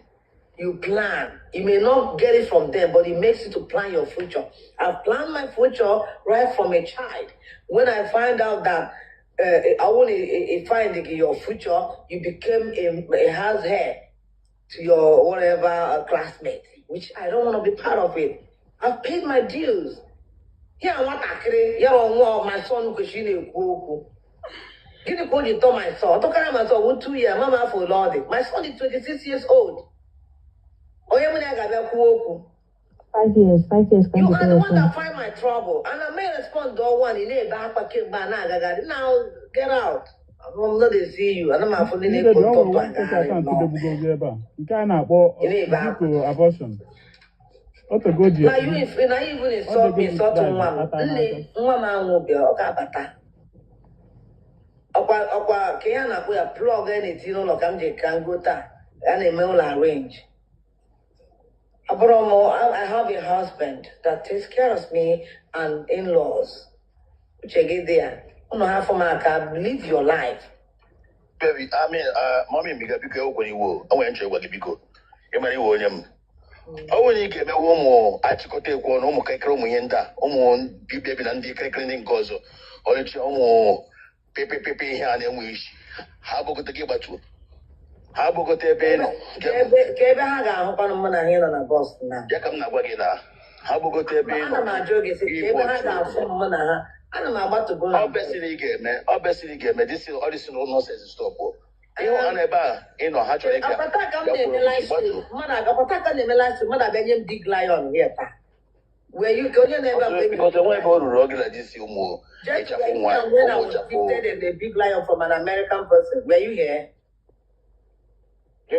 you plan. You may not get it from them, but it makes you to plan your future. I've planned my future right from a child. When I find out that I want to find your future, you became a house head to your whatever classmate, which I don't want to be part of it. I've paid my dues. Yeah, what my son Give the code you told my son. I told my son 2 years, mama for Lord. My son is 26 years old. Oh, 5 years. 5 years. You are the one that find my trouble. And I may respond to one in a back now get out. I'm not to see you. And I'm for the abortion. Now you even insult me, insult one. Okwa Kiana put a plug anything like I'm just can go ta and a mail arrange. I have a husband that takes care of me and in-laws. Which I get there. I don't have for my car. Live your life. Baby, I mean, mommy, because when you will, I went to what you go. You may William. I want you get me one more. I took a take one almost like Romienda, almost be baby and the cleaning gozo. Or it's almost pepe here and wish. How about the give at you? How about the pen? Kebe haga hopano mona hino na boss na. Jakam na wagina. How about the pen? Ana ma joge se kebe haga hopano mona ha. Ana ma about to go. Obviously game, this is all this nonsense stop. You want about how to apata kam de me life mother apata kam de me life mother be big lion here ta. Where you go you never because the way about regular this you more. Just when I was gifted a big lion from an American person. Were you here? No,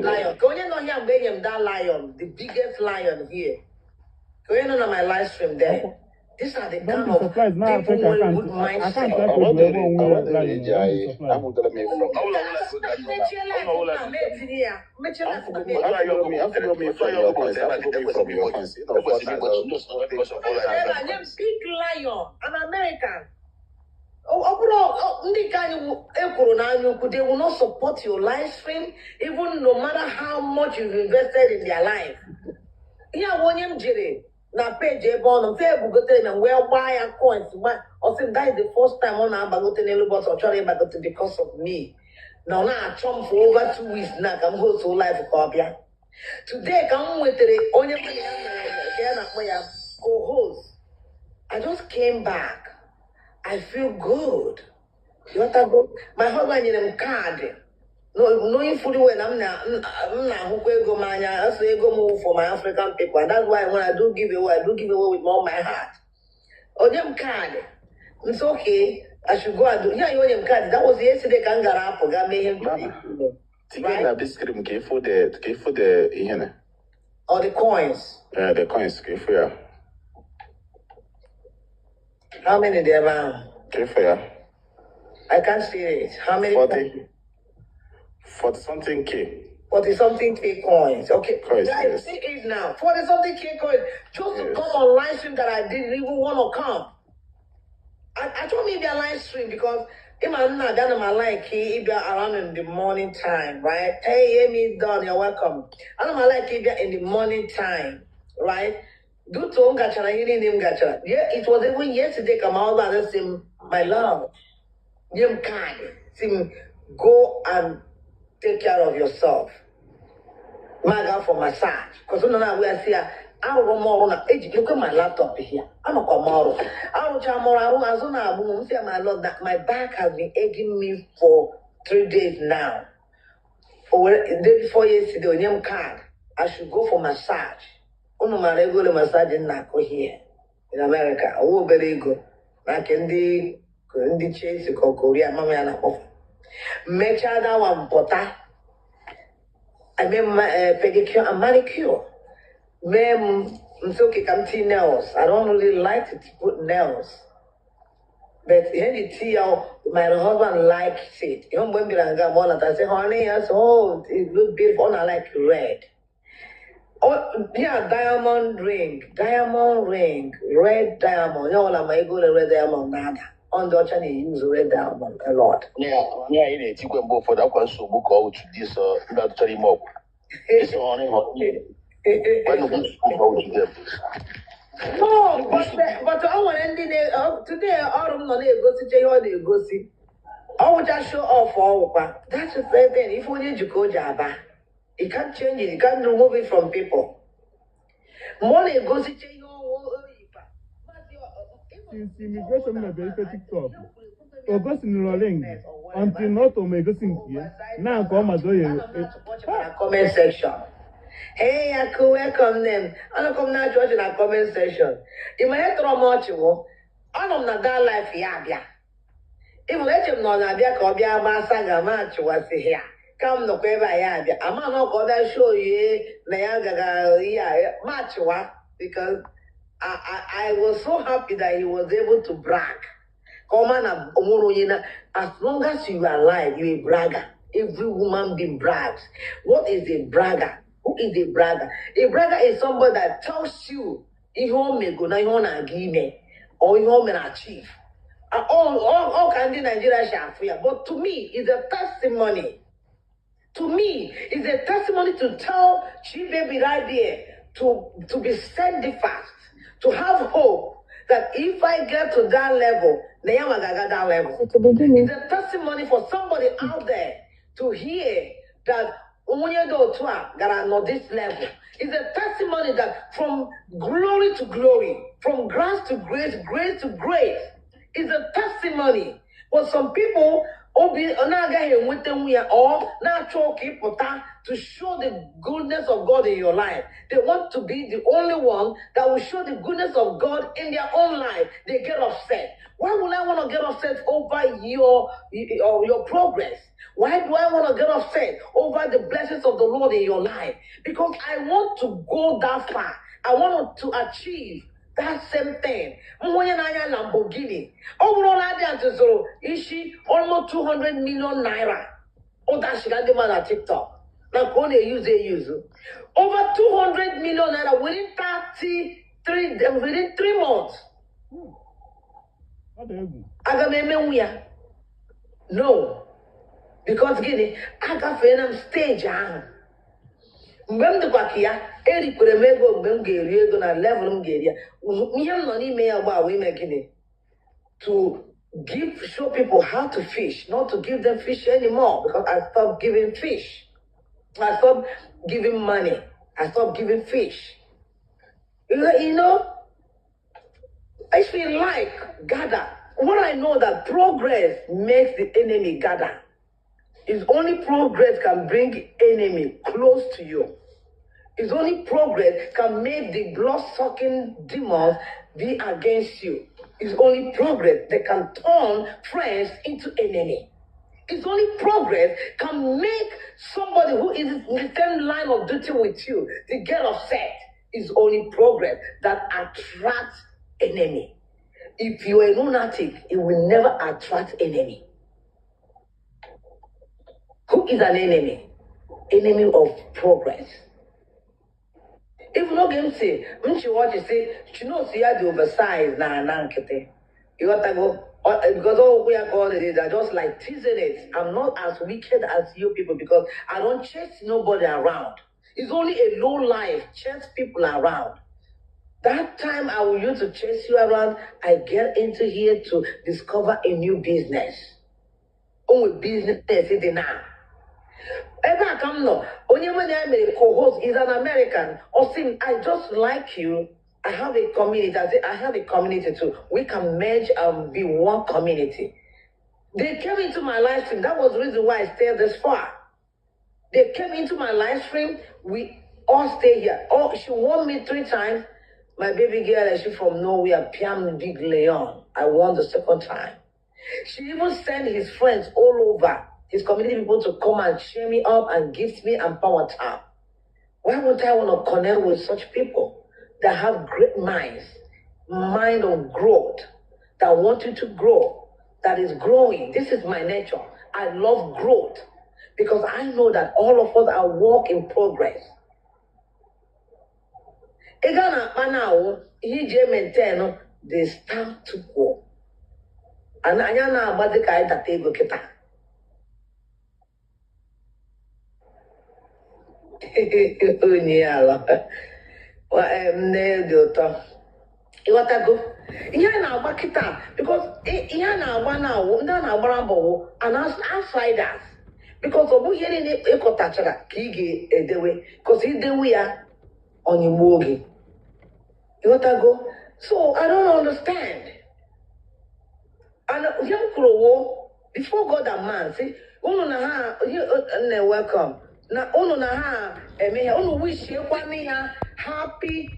lion. Go you know here I'm that lion, the biggest lion here. Go you know my live stream there. These are the kind of people with good mindset. Big lion, an American. They will not support your live stream, even no matter how much you've invested in their life. Yeah, William Jerry. Now page on Facebook and where buy coins. Or say that is the first time on our bagoten elbows or trying back because of me. Now I chum for over 2 weeks now. I'm going to live for Copia. Today come with the only co-host. I just came back. I feel good. You want to go? My husband in a card. No, knowing fully well, I'm not who go mania. I say go move for my African people, and that's why when I do give away with all my heart. On them card, it's okay. I should go and do. Yeah, you on them card. That was yesterday. Can get up or got me him. Right? This cream came for the here. Or the coins. The coins came for you. How many there are? Came for you. I can't see it. How many? 40 something K. 40 something K coins. Okay. Coins, Guys, yes. see it now. 40 something K coins. Just to come on live stream that I didn't even want to come. I told maybe a live stream because if I'm not done my like if you're around in the morning time, right? Hey, Amy Don, you're welcome. I don't like if you're in the morning time, right? Do to gachara, hearing him gachara. Yeah, it was even yesterday come out and say, my love, you can't see go and take care of yourself. Maga for massage. Because we are here. arụrụ m ọrụ na ejikekwe my laptop here. Anọkwa m ọrụ. Arụcha m ọrụ azụ na-agbụ m si my lord that my back has been aching me for 3 days now. The day before yesterday, onye m card, I should go for massage. Unu mara ego le massage na-akụ here in America. Owo obere ego na nke ndị Chelsea ka Korea mama ya na-akpọfa. Mechaa that one pụta. I made pedicure and manicure. I'm so okay, come tea nails. I don't really like to put nails. But when the tea out, my husband likes it. You know, when I say, honey, I say, oh, it looks beautiful. And I like red. Oh, yeah, diamond ring, red diamond. You know, I go to red diamond, nada. On the other hand, use red diamond a lot. Yeah, you need to go for that one. So book out this that tell him up. It's only hot. When you go No, but I want ending today. All of them go to jail. They go see. I will just show off all. That's the same thing. If we need to go Java, you can't change it. You can't remove it from people. Money goes to jail. Since immigration may be TikTok, August in Rolling, until not to make a thing here. Now come as well. Comment section. Hey, I could welcome them. I don't come now to in a comment section. In my head, throw much more. I don't know that life, yeah. If you let him know that there could be a massacre match was here. Come no quiver, yeah. I'm not going to show you the match because I was so happy that he was able to brag. Come on, as long as you are alive, you're a bragger. Every woman being brags. What is a bragger? Who is a bragger? A bragger is somebody that tells you if you may go now, you want to give me or you want to achieve. All can do Nigeria shall fear. But to me, it's a testimony. To me, it's a testimony to tell she baby right there to be steadfast, to have hope that if I get to that level, then I'm gonna get that level. It's a testimony for somebody out there to hear that gotta know this level. It's a testimony that from glory to glory, from grace to grace, grace to grace, is a testimony. But some people or natural people to show the goodness of God in your life. They want to be the only one that will show the goodness of God in their own life. They get upset. Why would I want to get upset over your progress? Why do I want to get upset over the blessings of the Lord in your life? Because I want to go that far. I want to achieve that same thing. Lamborghini. Is she almost 200 million naira? Oh, that's the man at TikTok. Now, when they use over 200 million naira within 3 months. No. Because gini, aga fena stage ahụ. Mgbe m dịkwa ka ya, erikwere m ego mgbe m ga-eri ego na level m ga-eri ya. Ihe m nọ n'ime ya gba ime gịnị? To show people how to fish, not to give them fish anymore. Because I stopped giving fish. I stopped giving money. I stopped giving fish. You know, I feel like gather. What I know that progress makes the enemy gather. It's only progress can bring enemy close to you. It's only progress can make the blood-sucking demons be against you. It's only progress that can turn friends into enemy. It's only progress can make somebody who is in the same line of duty with you to get upset. It's only progress that attracts enemy. If you are a lunatic, it will never attract enemy. Who is an enemy? Enemy of progress. If you know game say, when she watch it say, she knows she had the oversized nankete. You got to go because all we are called it are just like teasing it. I'm not as wicked as you people because I don't chase nobody around. It's only a low life chase people around. That time I will use to chase you around, I get into here to discover a new business. Only business is it now. Ever come no. Only when I made co-host is an American. Or saying, I just like you. I have a community. I have a community too. We can merge and be one community. They came into my live stream. That was the reason why I stayed this far. They came into my live stream. We all stay here. Oh, she won me 3 times. My baby girl, she from nowhere, Piam Big Leon. I won the 2nd time. She even sent his friends all over, his community people, to come and cheer me up and gift me and power time. Why would I want to connect with such people that have great minds, mind of growth, that want you to grow, that is growing? This is my nature. I love growth because I know that all of us are work in progress. Egana now, he maintain the staff to go. And I know about the guy that they go get. You want to go? Yeah, now back it up because yeah, now one now, now Brambo and outsiders because of who hearing it, Eco Tachara, Kigi, the way because he the we are on your wogi. You want to go? So I don't understand. And young Kuro, before God and man, see, Uno na welcome. Na Uno na may Uno wish you happy,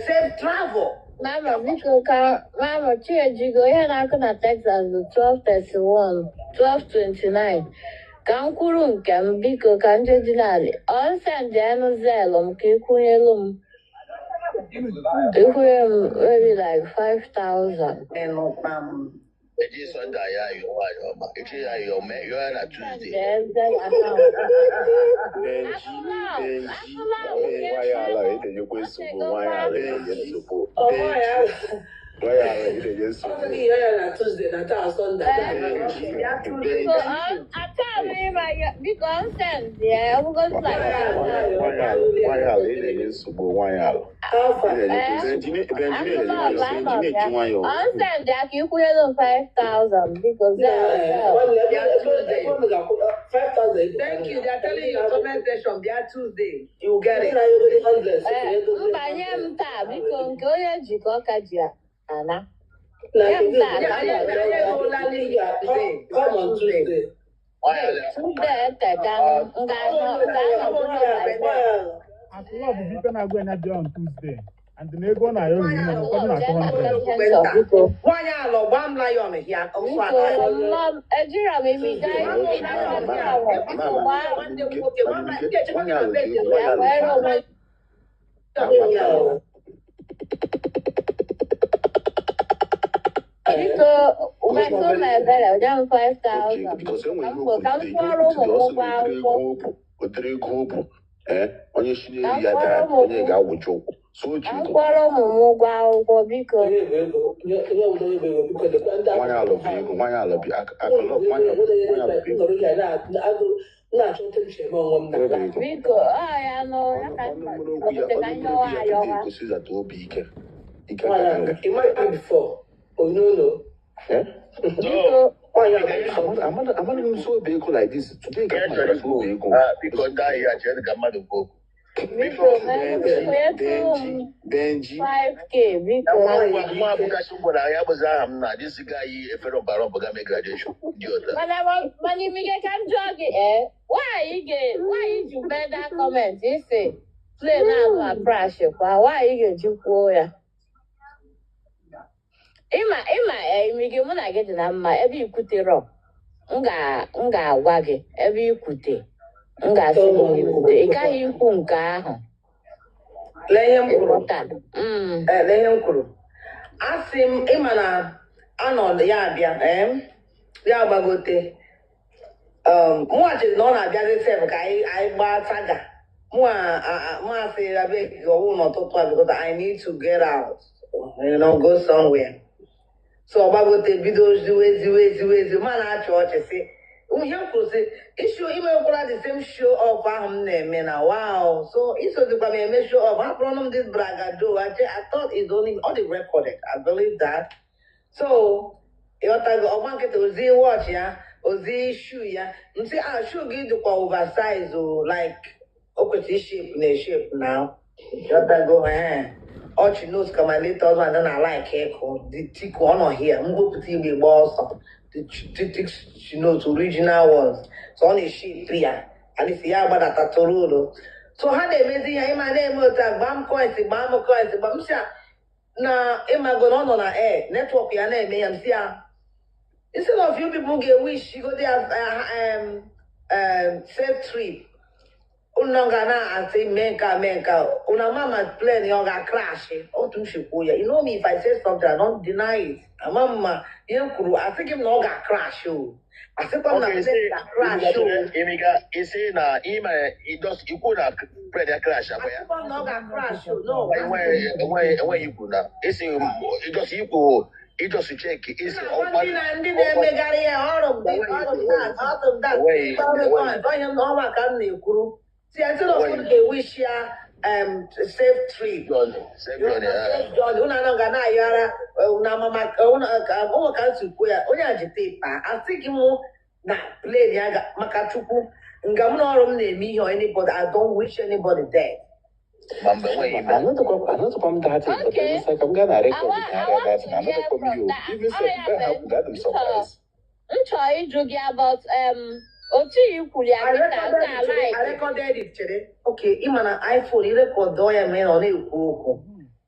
safe travel. Mama, biko ka mama Chijigo ihe na-akụ na Texas bụ 12:31, 12:29. Ka m kwuru nke m biko ka ndị dị n'ala ọnsendị anụ zelụ m ka ịkwụnyelu m maybe like 5,000. Eji Sunday ya yo wa yo ma. Eji ya yo me yo na Tuesday. Because Thank you. They are telling you comment section. They are Tuesday. You will get it. Come on Tuesday. As love is people na go na dey on Tuesday. And the nego na yo you know because na 200. Why ya lo bam lion here? Onye shiri ya da onye ga-awụcha ụkwụ so akwụkwọrọ ụmụ m ụgwọ akwụkwọ biko nwanyị alọbi ego nwanyị alọbi akụlọ nwanyị alọbi biko ya nọ ya ka gosi zata obi ike I'm not so big like this. Today, I'm not so big. Because that year, I just got mad at book. Benji 5K this guy a fellow baron for graduation. When you can jog it, why you made that comment? You say play now a crash, why you get ya? Imige mụ na gị dị na mma ebe ikwutere m ga-agwa gị ebe ikwute m ga-asị gị ikwute ị gaghị ikwu nke ahụ lee ihe m kwuru asị m ịma na anọ ya abịa ya gbagote mụghachiri na ọ na-abịazi sef ka anyị gbaa saga mụasị rabe ọwụ n'ụtụtụ a because I need to get out, go somewhere. So about the videos, man, I say, we have to say, issue even the same show of wow. So it's the make show of how problem this bragado. I thought it's only recorded. I believe that. So you want to go market to watch, yeah. ozi shoe ya nti shoe gị dịkwa oversize like okwesị shape now go ọchị nose ka my late husband na like ịkụ the thick one on here mgbopụta igbe gba ọsọ the thick nose original ones so ọ na-shape ya and isi ya gbadata toro ụlọ so ha na-emezi ihe ịma na-eme otu a gbaa m coins gba m si na ịmago na ọ nọ na air network ya na-eme ya m si ya instead of you people get wish you go there safe trip. Unangana and say menka. Una mama plan yoga crash. Oh to shikuya. You know me if I say something, I don't deny it. Mama, you kuru. I think him no ga crash you. I think I'm not crash you. Emiga, you say na ima it does you could have played a crash. I think I'm not ga crash you. No. When you could have. It's it does you could. It just check. It's all of that. See, I told us they wish ya safe trip. Safe journey. Una no gana yara. Una mama. Una kansu kuya. Una ajite pa. I think mo na play ni aga makachuku. Ngamu na orom na emi or anybody. I don't wish anybody dead. Mamba, wait. I'm not from that. Okay. It's like I'm gonna record that. I'm not from you. Even say that I'm surprised. I'm trying to get about Otu you could I recorded it today. Okay, I'm on an iPhone. You record doya man on it.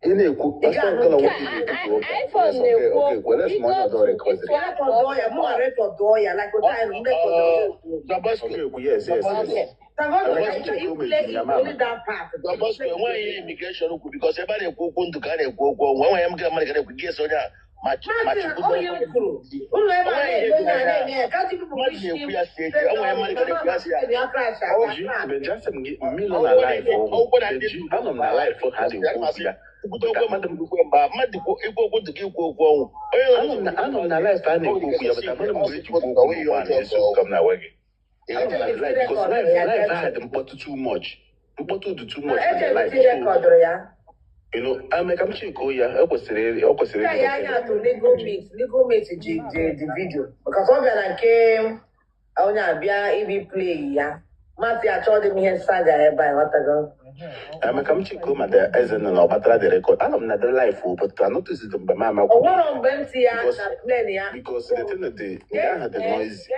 In a cook, iPhone. Okay, well, that's one of the records. Record doya like what I record. Yes. Immigration because everybody go to Ghana go when I am going to get so that much. Too much. You know, I make a chick. Oh, yeah, I was saying, legal mate, the video because all that came. I want to be a play. Yeah, Matthew, I told him he had saga by what ago. I make a chick. My dad isn't an opera the record. I don't know the life, but I noticed it by Mamma. One on Bentia, because the thing that they had the noise.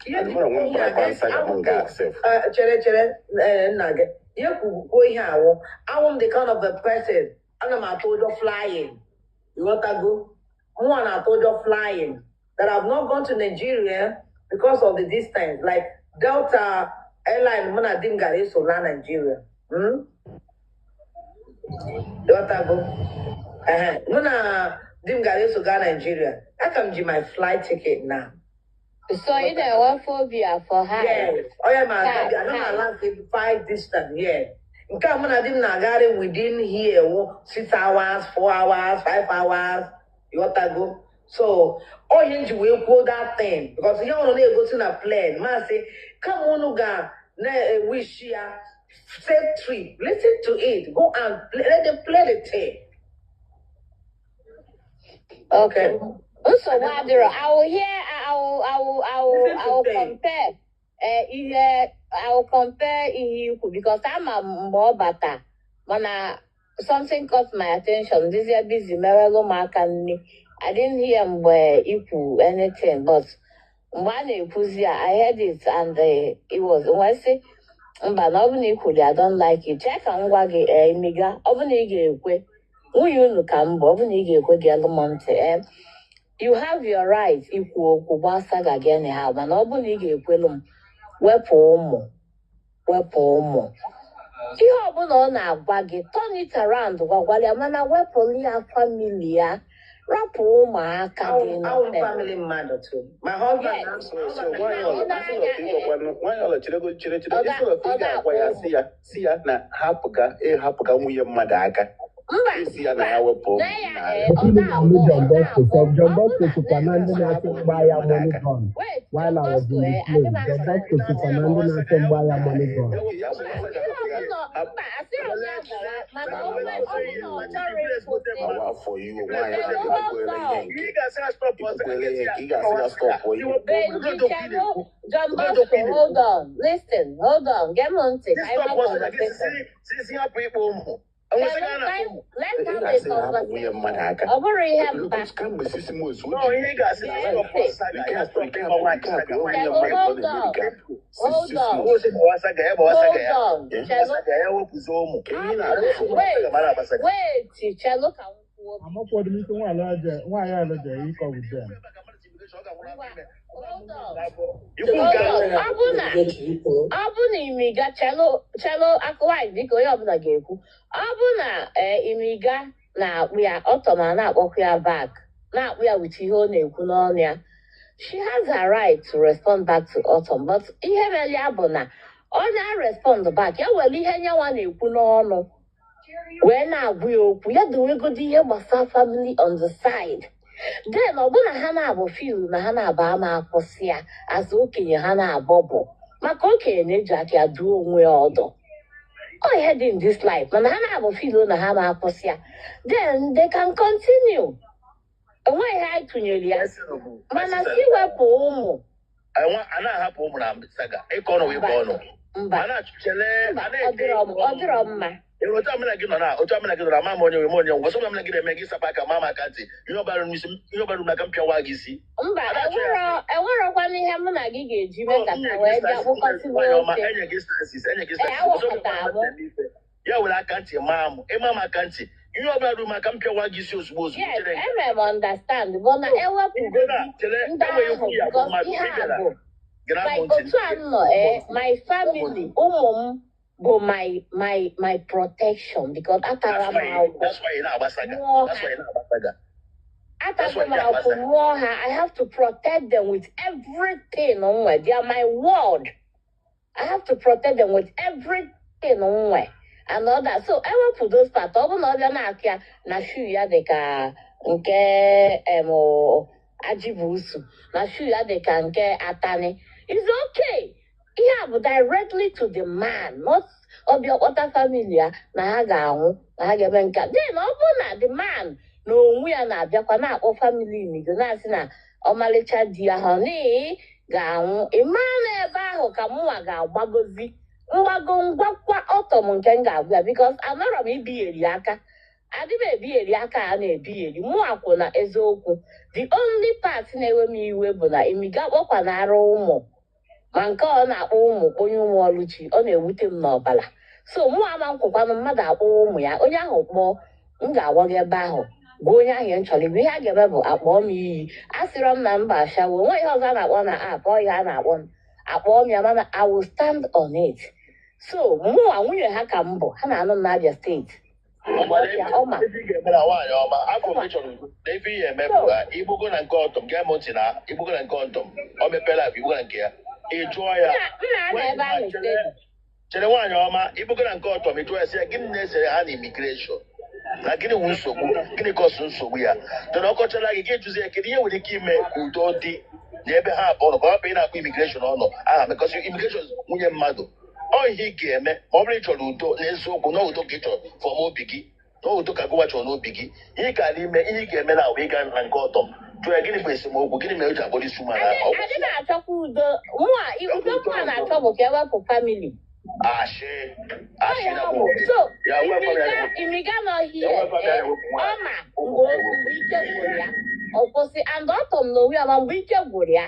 And more one by side among ourselves. Nugget. You could go here. I want the kind of a person. And I told you flying. You want to go? One, I told you flying. That I've not gone to Nigeria because of the distance. Like Delta Airline, when I didn't get it, so Nigeria. You want to go? When I didn't get it, so Nigeria. I can give my flight ticket now. So you know what phobia for her? Yes. Oh yeah, man. I don't allow 5 distance. Yeah. Come on, I didn't got it within here. 6 hours, 4 hours, 5 hours. You want to go? So all you will pull that thing because you don't need to go to a plane. Man say, come on, go. Wish you safe trip. Listen to it. Go and let them play the tape. Okay. So I will hear. I will compare. I will compare because I'm a more better. When something caught my attention, this year busy. I didn't hear where equal anything, but when I heard it and it was when I say, but equally, I don't like it. Check and waggy miga. You have your right equal Kubasaga again, how an obligate equilum, weapon. You have on a baggy, turn it around while your man a weapon, familiar, rapo, my family mother too. My husband, so why all see na hapuka madaka. John Bosco to Fernando Nato buy our money gone. While I was in the plane, John Bosco to Fernando Nato buy our money gone. for you, why John Bosco, hold on. Listen, hold on. Get Monty. Let's have a conversation. Let's have this conversation. Over here, back. No, he ain't got Hold on. Wait, Chelo. I'm up for the meeting. Why I equal with them? Ọ bụ na imiga chelo akụwa dịka onye ọbụla ga-ekwu ọ bụ na imiga na-akpụ ya ọtọ ma na-akpọkụ ya back na-akpụ ya wit ihe ọ na-ekwu n'ọnụ ya she has her right to respond back to Autumn but ihe mere ya bụ na ọ na-respond back ya were ihe nyanwa na-ekwu n'ọnụ wee na-agwụ ya okwu ya dowegodi ihe gbasara family on the side. Then ọ bụ na ha na-abụ fil na ha na-abụ ama akwụsị ya azụ okenye ha na-abọbụ maka okenye na-eji aka ya duo onwe ya ọdụ ọ ihe dị in this life mana ha na-abụ fil na ha ma akwụsị ya then they can continue enweghị ha anyị tụnyere ya mana si wepụ ụmụ a na-ahapụ ụmụ na saga ịkọ ọnụ wee kọ ọnụ mba ọ dịrọ mma otu amịna gị nọ na otu amịna gị nọ na mama onye nwe m onye ngwa sọgba amịna gị na-eme gị sapa aka mama aka ntị ihe ọbara n'aka mpịawa gị isi mba enwerọkwana ihe mụ na gị ga-eji mee kata wee bịa kpụkọsịwa oche enye gị stasis ya were aka ntị maa m ịma m aka ntị ihe ọbara rụ maka mpịawa gị isi ozugbo ozugbo enwere m understand bụ na ewepụgodi ndị ahụ because ihe a bụ like otu a nọ my family ụmụ m bụ my protection because atara m akwụkwọ mụọ ha I have to protect them with everything nwe they are my word I have to protect them with everything nwe and all that so ewepụ those part ọ bụ na ọ bịa na-akụ ya na shoe ya dịka nke ajibusu na shoe ya dịka nke atani it's okay. Ihe a bụ directly to the man not ọbịa ọkpọta family ya na ha ga-anwụ na ha ga-eme nka then ọ bụ na the man na onwe ya na-abịakwa na-akpọ family imigo na-asị na ọmalịcha di ya ha n'ihi ga-anwụ ịma na ebe ahụ ka mụnwa ga-agbagozi mgbago ngwakwa ọtọm nke m ga-agwa ya because anọrọ m ibigheri aka adị m ebigheri aka a na-ebigheri mụnwa kwụ na eziokwu the only part na-ewe m iwe bụ na imiga kpọkwanara ụmụ ma nke ọ na-akpọ ụmụ onye ụmụ ọlụchi ọ na-ewute m n'ọbala so mụ ama nkwụkwanụ mmadụ akpọwa ụmụ ya onye ahụ kpọọ m ga-agwaga ebe ahụ gwa onye ahụ m chọrọ ihe a ga-eme bụ akpọọ m iyi asịrọ m na mba ashawo onwe ihe ọzọ a na-akpọ na app ọ ihe a na-akpọ m akpọọ m ya mana I will stand on it so mụnwa nwunye ha ka m bụ ha na-anụ m n'Abia steeti igbugo na nke ọtọm gee m ntị na igbugo na nke ọtọm o mepere abụ igbugo na nke ya ị jụọ ya chere nwaanyị ọma igbugo na nke ọtọm ị jụọ ya sị ya gịnị na-esere ha na imigreshọn na gịnị wụ nsogbu gịnị kọsụ nsogbu ya dọrọ ọkọchara gị ga-ejuzi ya kedu ihe nwere ike ime ka udo dị n'ebe ha abụọ ka ọ bụ ị na-akpọ imigreshọn ọnụ aha mekọsị imigreshọn nwunye mmadụ ọ ihe ị ga-eme ma ọ bụrụ ị chọrọ udo n'eziokwu na udo ka ị chọrọ fọm obi gị na udo ka gụwa chọrọ n'obi gị ihe ka n'ime ihe ị ga-eme na ahụ ịga na nke ọtọm jụọ ya gịnị bụ esemokwu gịnị mere o ji akpọrọ isi ụmụaka adị na-achọkwa udo udo mụa na-achọ bụ ka ewepụ famili so imiga nọhie ọma mgbe ike gwụrụ ya ọ kwụsị and ọtọm n'onwe ya ma mgbe ike gwụrụ ya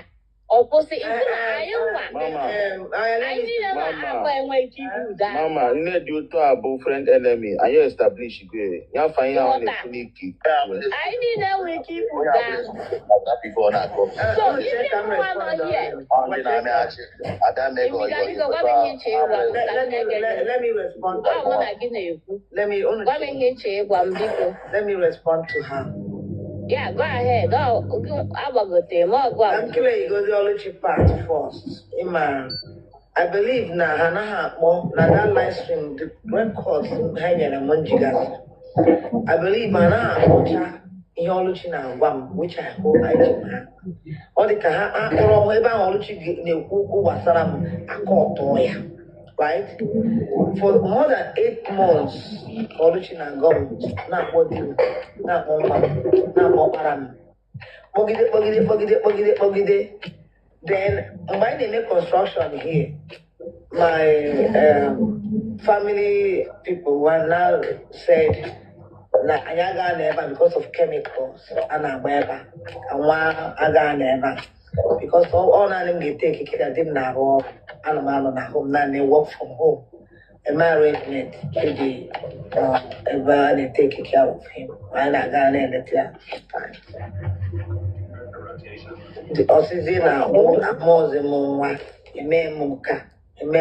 ọ kwụsị isi na anyị nwa anyị niile na-akpa enwe ike ibu udo mama nne dị ụtọ a bụ friend enemy anyị establish gwe ya fa ihe ahụ na-ekwu n'ike anyị niile nwere ike ibu udo ahụ so isi nwa nọhie Let me respond to her. Let me respond to her. Yeah, go ahead. I'm clear you go the Oluchi part first. I believe na Hanaha more na that live stream the records hanging among Jigas. I believe Hanaha Mocha in Oluchi na Wam, which I hope I do. Or the Kaha or whoever Oluchi ne Wasaram a court toya. right? For more than 8 months, Oluchi na gum, na body, na param. Bogide. Then when they make construction here, my family people were now said na ayaga never because of chemicals and whatever and one aga never because all them get take care of them now and man na home now they work from home. A arrangement to the ever they take care of him and I got in the the oxygen na amoze mwa eme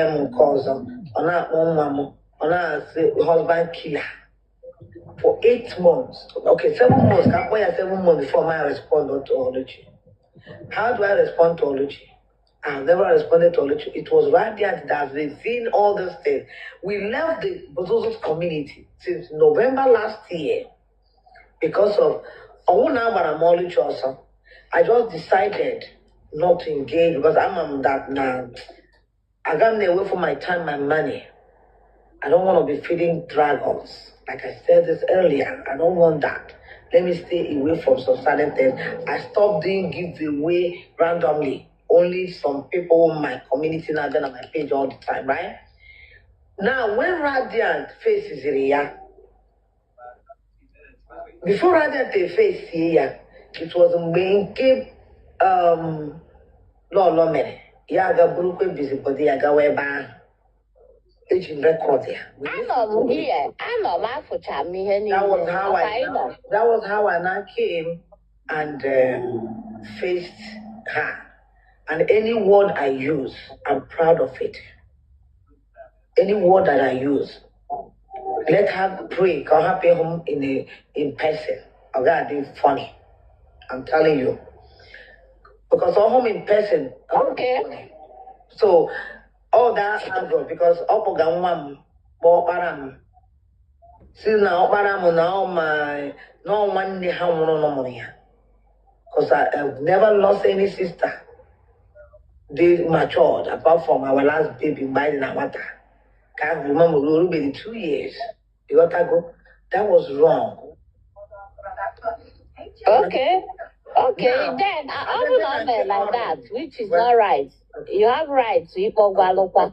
mkozo ona mwa ona husband killer for 8 months. Okay, 7 months. Can wait 7 months before I respond to Oluchi. How do I respond to Oluchi? I've never responded to Oluchi. It was Radiant that has seen all these things. We left the Bozozo's community since November last year because of Oluchi also. I just decided not to engage because I'm that now. I got me away from my time, my money. I don't want to be feeding dragons. Like I said this earlier, I don't want that. Let me stay away from some certain things. I stopped doing giveaway randomly. Only some people in my community now then on my page all the time, right? Now, when Radiant faces here, before Radiant face here, it was main keep no mere. Yaga Brooke busy body, Yaga Weba. Record here. I know here. I know my foot. That was how I now came and faced her. And any word I use, I'm proud of it. Any word that I use, let her pray. Can her pay home in person? Oh God, it's funny. I'm telling you. Because all home in person. Okay. So all that angle because Opogamam or Param. See now Param now my no one day how no money. Because I've never lost any sister. They matured apart from our last baby by the Nawata. Can't remember we will be 2 years. You got to go. That was wrong. Okay. Now, then I don't know like that, which is not right. You have rights to equal Gualopa.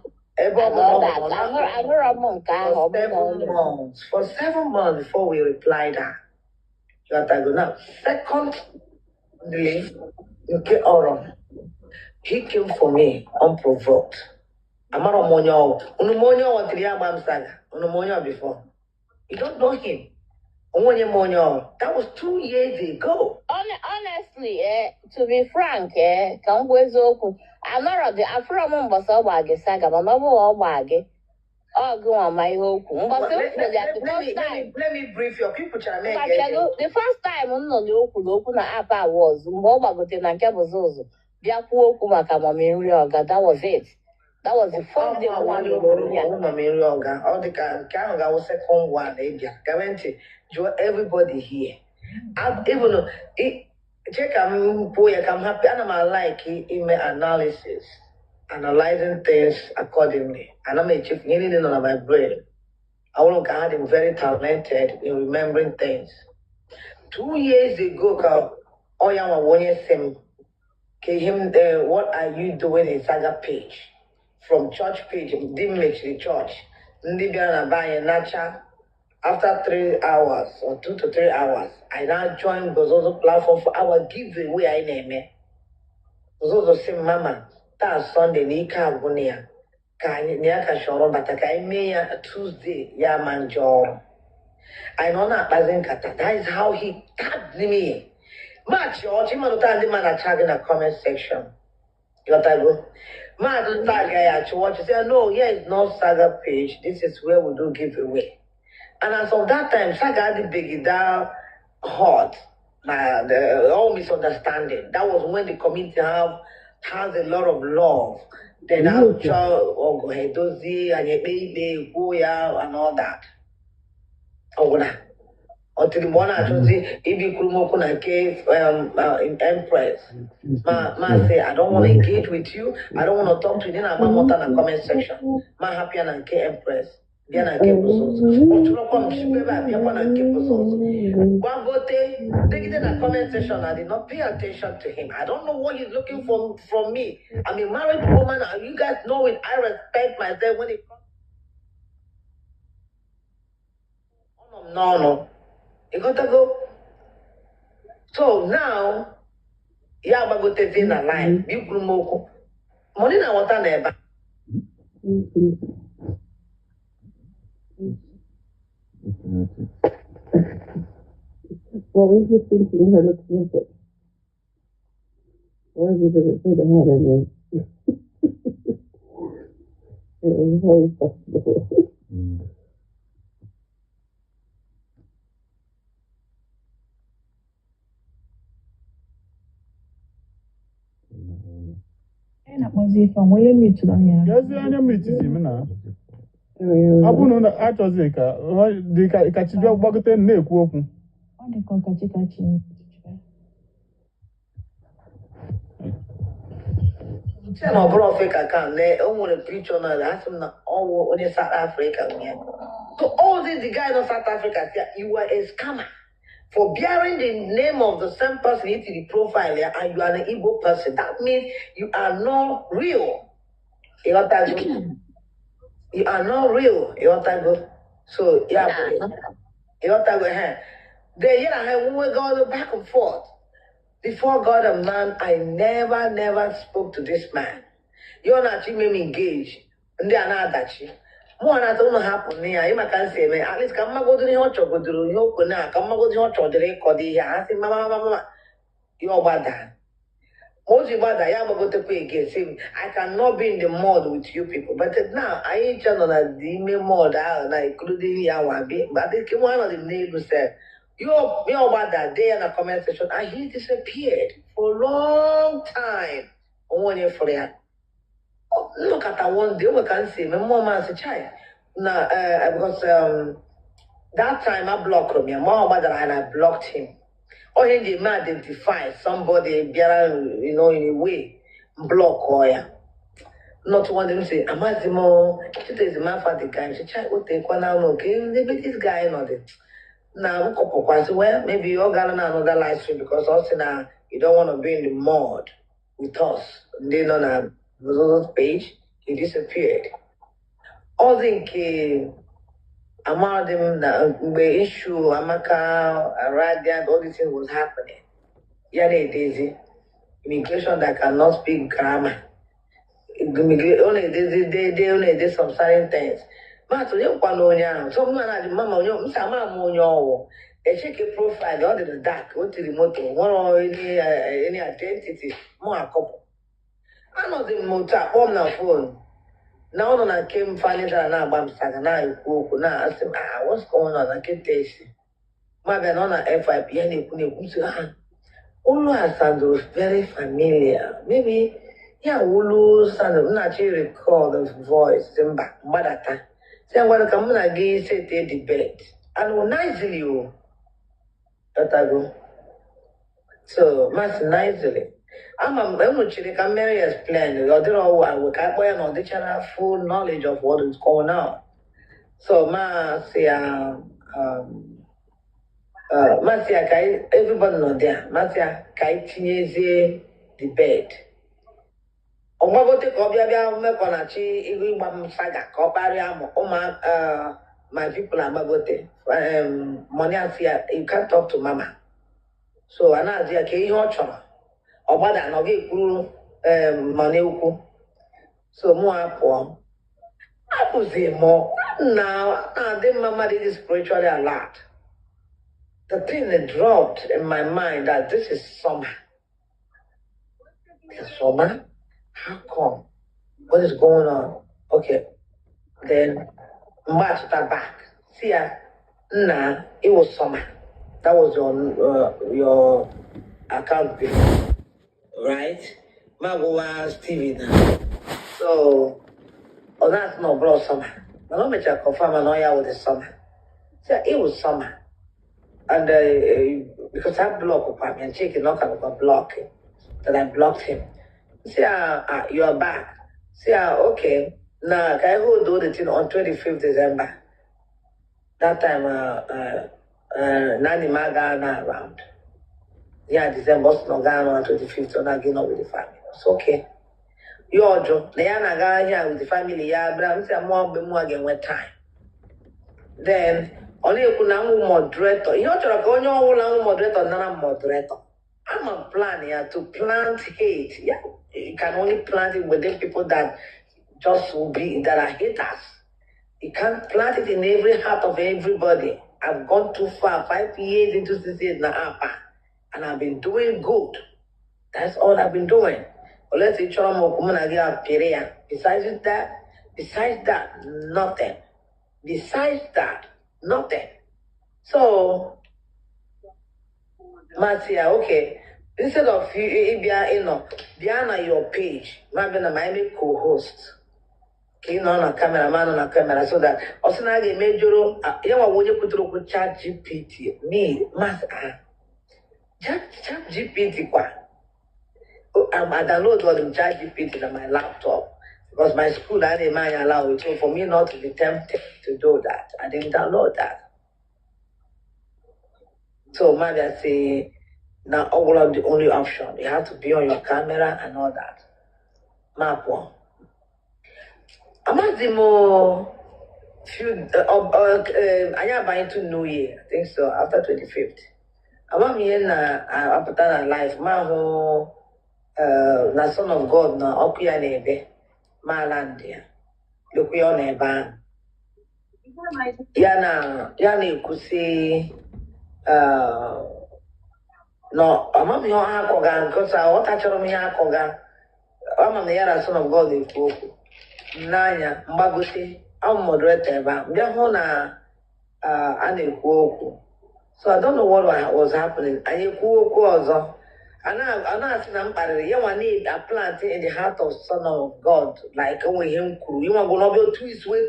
For 7 months before we replied her. You got to go now. Secondly, he came for me unprovoked. I'm not Unumonyo or Triabam Saga. Unumonyo before. You don't know him. That was 2 years ago. Honestly, to be frank, I'm not the Afro was saga, but no oh, go on my hope. Let me brief your people. The first time open the app was that was it. That was the first day I wanted all the can was second one. Guarantee everybody here. Even though check I'm happy and I'm like in my analysis, analyzing things accordingly. And I'm a chief needing on my brain. I want to God him very talented in remembering things. 2 years ago, Oyama Wonye Sim him what are you doing in Saga page? From church page, didn't make the church. After 3 hours or 2 to 3 hours, I now joined Bozozo platform for our giveaway. I name it. Bozozo say, Mama, that Sunday, Nika Gunia. Niaka Shoro, but I may Tuesday, Yaman Job. I know not Bazin Kata. That is how he tagged me. Match your Chimano the man attack in the comment section. You got to go. Man, tag I watch. You say, no, here is no Saga page. This is where we do giveaway. And as of that time, Saga had the big down hot. The all misunderstanding. That was when the community has a lot of love. Then I'll go ahead, Dozie, and your baby, Goya, and all that. until the one I chose Ibi Kurumoko na K Empress. Ma say, I don't want to engage with you. I don't want to talk to you. Then I'm not in the comment section. Ma happy and K Empress. Bien and K Puzzles. Or to not come, she be bien and K Puzzles. One go take it in the comment section. I did not pay attention to him. I don't know what he's looking for from me. I'm a married woman. You guys know it. I respect myself when it comes. No. You got to go. So now, yeah, I'm going to take in a line. You put more money na water never. What was you thinking her looking at it? Why did it say the hard anyway? It was very possible. na-akpọzi ife onye metụrụ anya Gazi anya mitizi m na abụrụ na achọzi ka chibịa gbagote na-ekwu okwu. ọ dị ka ọkachikachi Say no bro Africa can le o nwere picture na ask him na all only South Africa here. So all this the guy in South Africa say you are a scammer for bearing the name of the same person into the profile here and you are an Igbo person. That means you are not real. You know that you are not real. You know that so yeah. You know that Then when we go back and forth. Before God and man, I never spoke to this man. You're not made me engage. And they are not that she. More than don't happen here. You can say, man, at least come go to the hot go to your corner, come go to the hot the record here. I say, Mama, you're bad. Most of that, I am going to pay again. Say, I cannot be in the mud with you people. But now, I ain't trying to the mud, including here, but they came one of the neighbors said, you about that day in the comment section, and he disappeared for a long time. One year for that. Look at that one day, we can see my mom as a child. Now, because that time I blocked him. My mom and I blocked him. Or he did not identify somebody, in a way, block or yeah. Not one them say, Amazimo, it is a man for the guy. She child will take one out, okay, this guy not it. Now, well, maybe you're gonna another live stream because also now you don't want to be in the mud with us. They on a page, he disappeared. All the among them, the issue, Amaka, Radiant, all these things was happening. Yeah, Daisy, immigration that cannot speak grammar. Only they only did some certain things. But you can know so mama, you a check a profile, all the dark, what to the motor, one or any identity, more a couple. I know the motor, home now phone. Now when I came finding that now, I'm saying, now you go, now I said, what's going on? I can't taste it. My bad on a FIP, and you couldn't Ulu sound was very familiar. Maybe, yeah, Ulu sound, not actually recall the voice, but that time. Say, I'm going to come again, say, they debate. And nicely, you. That I go. So, much nicely. I'm actually can Mary explain. You don't know what we can't buy on the channel full knowledge of what is going on. So, Masia Kai, everybody know there. Masia Kai Tinyeze debate. Omagote Kobia Mekonachi, even one saga, Kobaria, my people are Magote. Monia, you can't talk to Mama. So, Anazia Kay Hochoma. Obada no ge kuru money uku. So more poor. I would say more. Now the mama did is spiritually a lot. The thing that dropped in my mind that this is summer. It's summer? How come? What is going on? Okay. Then March that back. See ya. Nah, it was summer. That was your account before. Right? Magowa Stevie now. So, that's no bro summer. I don't make you confirm an oil with the summer. So it was summer. And because I blocked him, and check not kind of block him, that I blocked him. Say, you are back. Say, okay. Now, can I hold all the thing on 25th December? That time, Nani Magana around. Yeah, December, no Ghana on 25th, so not getting up with the family. It's okay. You all joke. The Yana Ghana here with the family, yeah, but I'm saying more again with time. Then, only you could moderator. You know, you're moderator, not moderator. I'm a plan here to plant hate. Yeah, you can only plant it within people that just will be, that are haters. You can't plant it in every heart of everybody. I've gone too far, 5 years into 6 years now, and I've been doing good. That's all I've been doing. Besides that, nothing. Besides that, nothing. So, Marcia, okay. Instead of you know, behind your page, maybe my co-host. You know, on a cameraman on a camera, so that also now they made you know when you could chat GPT. Me, chat GPT kwa. I download all the chat GPT on my laptop because my school I didn't mind allow it. So for me not to be tempted to do that, I didn't download that. So maybe I say now all of the only option. You have to be on your camera and all that. Map one. Amazimo few I am buying to New Year, I think so, after 25th. I'm here na apatana life, ma ho na son of God na okuya nebe, ma land ya. Lokuya neba. Yana ikusi no, I'm here akoga because I want to tell me akoga. I'm here son of God iku. Nanya mbagote I'm moderator ba mbia ho na na-ekwu okwu. So I don't know what was happening. Anyị ekwu okwu ọzọ. A na-asị na mkparịrị ya nwa need a plant in the heart of Son of God like onwe ihe m kwuru. Ịnwa bụ n'ọbịa twist way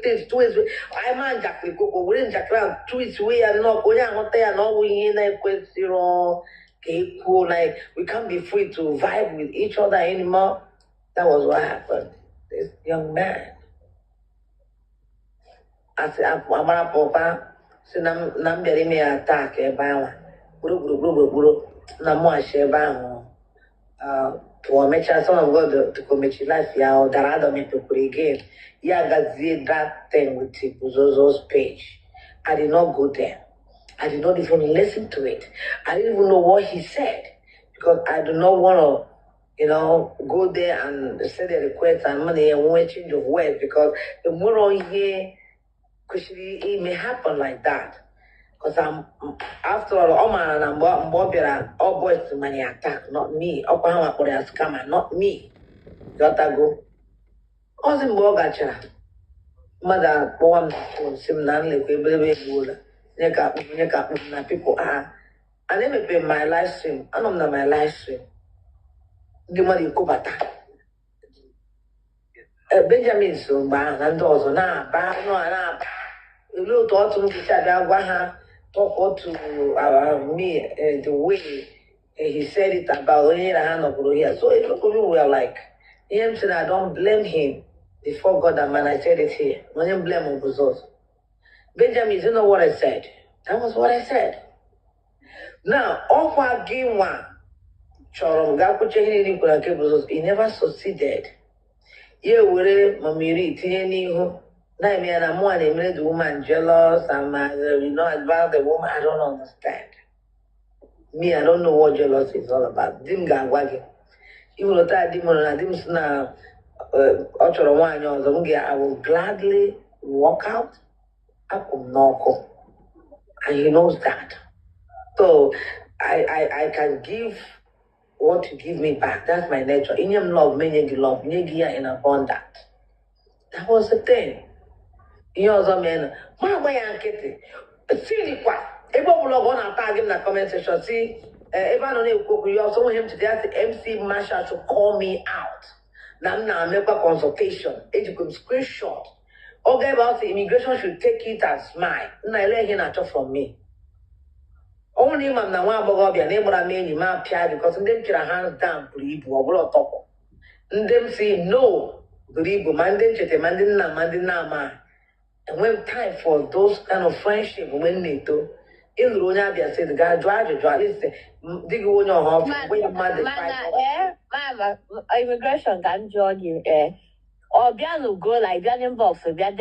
anyị ma njakịrị koko were njakịrị ahụ twist way ya nnọọ onye ahụta ya na ọ bụ ihe na-ekwesịrọ ka e kwuo like we can't be free to vibe with each other anymore. That was what happened. This young man. Asị agbara pọpa si na m bịara ime ya attack ebe ahụ gburugburu na mụ achị ebe ahụ pụọ mechaa Son of God tukomechi life ya ọ dara ada mepekwuru again ya gazie that thing with Buzozo's page. I did not go there. I did not even listen to it. I didn't even know what he said because I do not want to go there and send a request and money and one change of words because the more on here, it may happen like that. Because after all, all boys to money attack, not me. Oklahoma for a scammer, not me. Gotta go. Also, Bogacha. Mother, one sim nanly, people are. I never pay my live stream. I don't know my live stream. The money go back. Benjamin so bad and also now bad no you look to talk to me the way he said it about here. So it look we were like him said I don't blame him before God and man I said it here. I don't blame him for Benjamin, you know what I said? That was what I said. Now all for game one. He never succeeded. Yeah, were Mamiri, Tieniho. I'm more than the woman jealous and about the woman. I don't understand. Me, I don't know what jealousy is all about. Dim Gangwagi. Even though I didn't now, I will gladly walk out. I could knock. And he knows that. So I can give what you give me back. That's my nature. In your love, many love, in abundance. That was the thing. In your man, my ankete. See what? Everyone will go and tag him in the comment section. See, everyone you also want him to ask the MC Marshall to call me out. Now make a consultation. It you can screenshot. Okay, about the immigration should take it as mine. Now let him not from me. Only man na one bogobia, neighbor I mean, you might pia because them put hands down, believe or blow top. And them say no, believe, mandin chete, mandin na man. And when time for those kind of friendship, when they do, in Lunia, say the guy drive, listen, dig on your house, wait a mother. Mama, immigration can join you, or Biano go like Bian box, Bian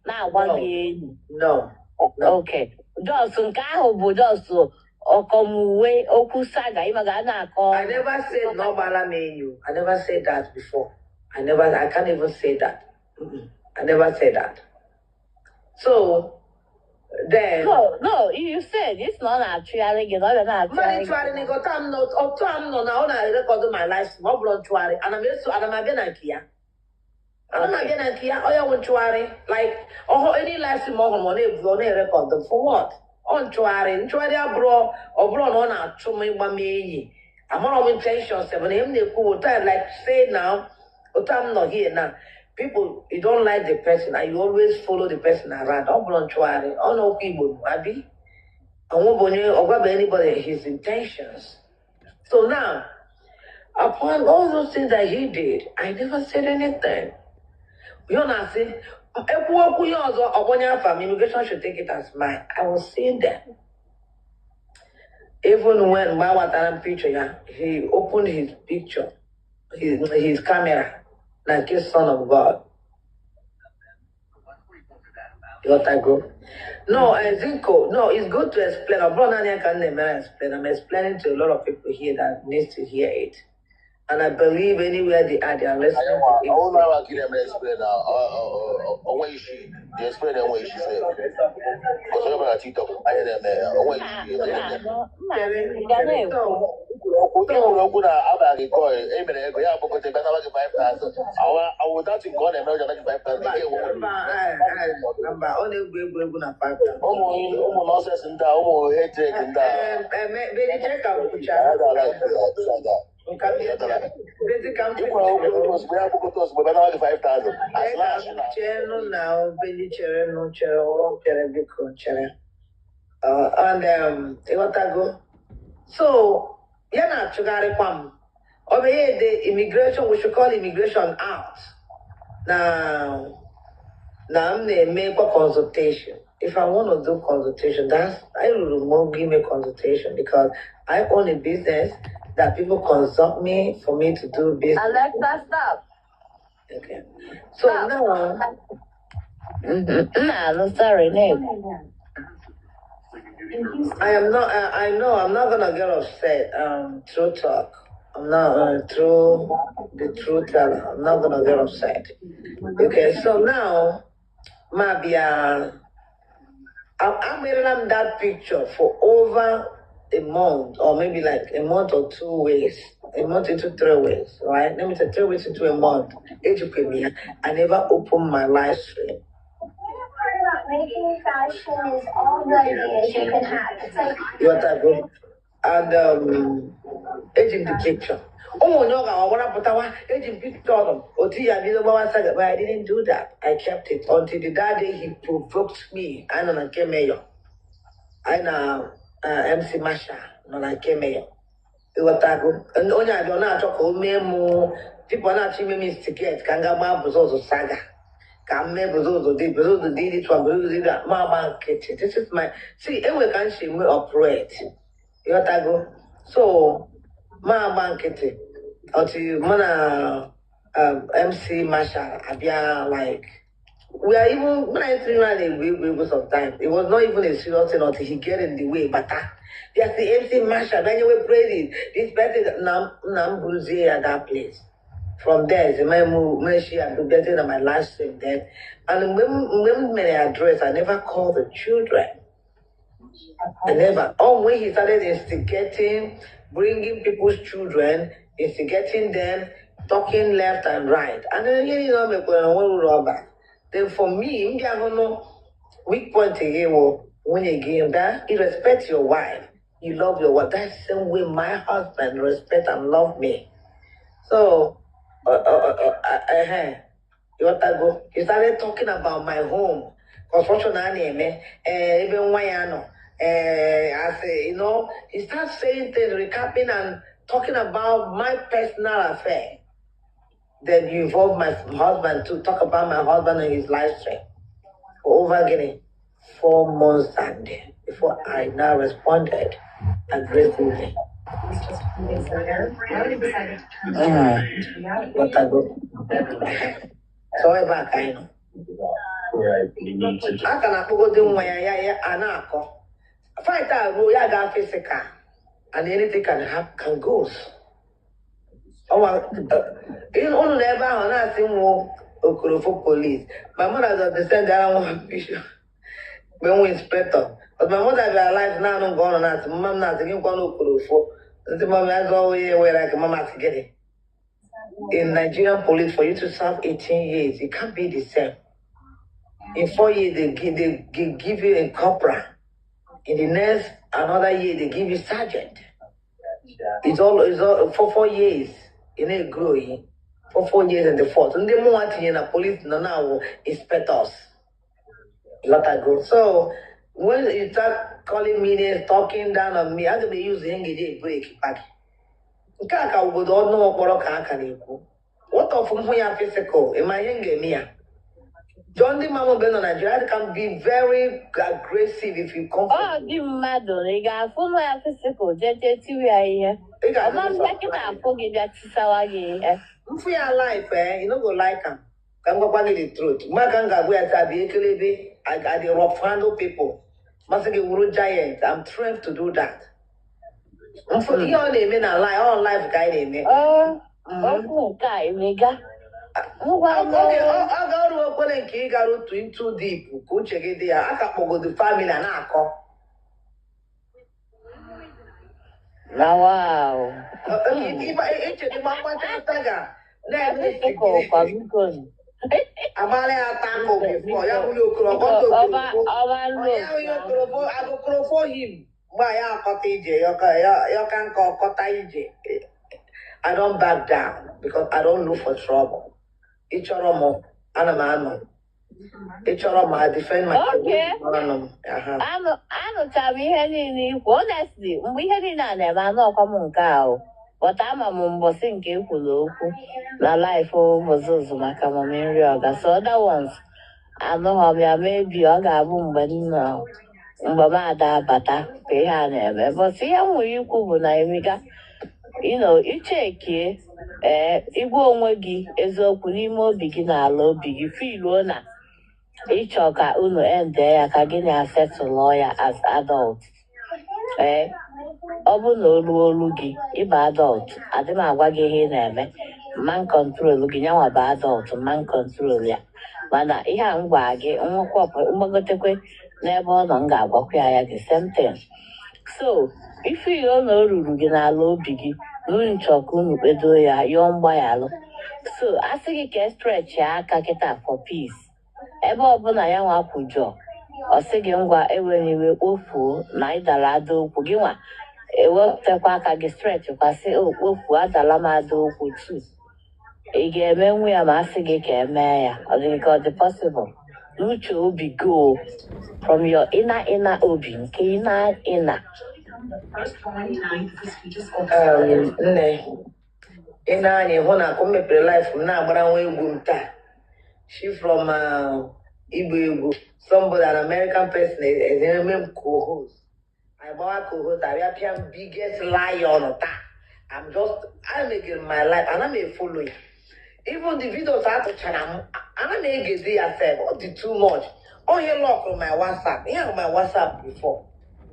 now one game. No. Okay. Just Kaho, just or come way, Okusaga, Imagana. I never said no bala menu. I never said that before. I can't even say that. I never said that. So then no, you said it's not actually you know not actually I'm not now I record my life more blood and I'm again here. I'm again here. Oh yeah, want like any life more money record them for what? On try bro or bro on to me I'm on intention 7 him like say now I'm not here now. People, you don't like the person and you always follow the person around. Don't volunteer. Oh no, people, Abi. I won't grab anybody his intentions. So now, upon all those things that he did, I never said anything. You know what I'm saying? Immigration should take it as mine. I was seeing them. Even when Mawataran picture, he opened his picture, his camera. Like a son of God. What I go? No, Zinko, no, it's good to explain. I can't explain. I'm explaining to a lot of people here that needs to hear it. And I believe anywhere they are listening. I will not give them explain now. When she explain them when she said. Because I'm on TikTok. I hear them when she so yeah, not chugare kwam. Over here, the immigration, we should call immigration out. Now I'm make a consultation. If I want to do consultation, I will give me a consultation because I own a business that people consult me for me to do business. Alexa, stop. Okay. So stop. Now. No, sorry, name. I am not. I know I'm not gonna get upset. True talk. I'm not through the truth teller. I'm not gonna get upset. Okay. So now, Mabia, I'm wearing that picture for over a month, or maybe like a month or 2 weeks, a month into 3 weeks, right? Let me say 3 weeks into a month. I never opened my live stream. Making fashion is all the ideas you can have. It's like What I go and aging the picture. Oh no, I want to put our aging picture on. But I didn't do that. I kept it until the day he provoked me. I know I came here. I know MC Masha. No, I came here. What I go and only I don't know talk about me. People are not seeing me to get. Kangama was also saga. This is my every country we operate. You know what go? So my bank until mana MC Masha Abia like we are even when I think we sometimes it was not even a serious thing until he get in the way, but there's the MC Masha, then you will pray this person Nam Bruzi at that place. From there, the man she had to get in my last stream then. And when many address, I never called the children. I never. When he started instigating, bringing people's children, instigating them, talking left and right. And then, you know, me one rubber. Then for me, I don't know, weak point again, when you give that, you respect your wife. You love your wife. That's the same way my husband respect and love me. So, he started talking about my home construction even why I know I say, he starts saying things, recapping and talking about my personal affair. Then you involve my husband to talk about my husband and his life stream. Over again, 4 months and before I now responded aggressively. But I go. So I back, I know. I can go do my anako. Fight out, go ya physical, and anything can go. Oh, never on us in war for police. My mother does understand that I want bishop. When we inspector. But my mother be alive now, no gone on us. Mom not again gone for the mom I go away where like mama to get it. In Nigerian police, for you to serve 18 years, it can't be the same. In 4 years, they give you a corporal. In the next another year, they give you sergeant. It's all for 4 years. In a growing for 4 years and the fourth. And they want in a police now inspectors. Lot of go. So when you start calling me names, talking down on me, I'm gonna use hang break back. Kaka would all know what can what of whom we are physical? Am I hanging me? John the Mama Ben on Nigeria can be very aggressive if you come. Oh, the madam, they got full my physical, JJ, I'm making a forget that Sawagi. If we are alive, you know, go like them. Come go back the truth. Maganga, we are the Ekelebe, I got the rough handle people. Masaki Uru giant. I'm trained to do that. For your name in a lie, all life guy name. Oh, guy, mega. I'll go to open and key got to too deep. Go check it there. I can't go to the family and I call. Wow. Amale atango before ya wuli okuro for him. Why ya kota ije? You can call kota ije. I don't back down because I don't look for trouble. Ichoromo, anamano. Ichoromo, I defend my okay. I know tell me any honestly, we had in an ever come cow. But I'm a mumbo thinking the life of Zuzumaka Mamiri. So other ones, I know how we are maybe a gabum, but no. Mbamada bata, pay her never. But see how you could you check here, Igbo Wagi is opening more beginner lobby. You feel owner. Each of uno and there, I can access a lawyer as adults. Obuno Lugi, if adult, I think I waggy here, man control looking out about adult, man control ya. Mana, yeah, I'm waggy, umagote, never longer walk the same thing. So, if you don't know Rugina low biggie, Lun Chokun Bedo ya, yon boyalo. So, I think you can stretch ya, kaketa for peace. Ebe ọbụla ya nwa kwujọ ọ sị gị ngwa eweliwe ofu na ịdara ada okwu gị nwa ewepụtakwa aka gị stretch kwasị okpofu adala m ada okwu tu ị ga-eme nwa ya ma asị gị ka eme ya ọ dị ka ọ dị possible n'uche obi go from your inner obi nke inner nne ị na-anya hụ na akụ mepere life na-agbara nwa egwu m taa. She from Igbo, somebody, an American person, is a co-host. I'm a co-host. I am biggest lion. I'm making my life, and I'm a following. Even the videos I have to channel, I'm making it myself. What did too much? Oh, you lock on my WhatsApp. You have my WhatsApp before.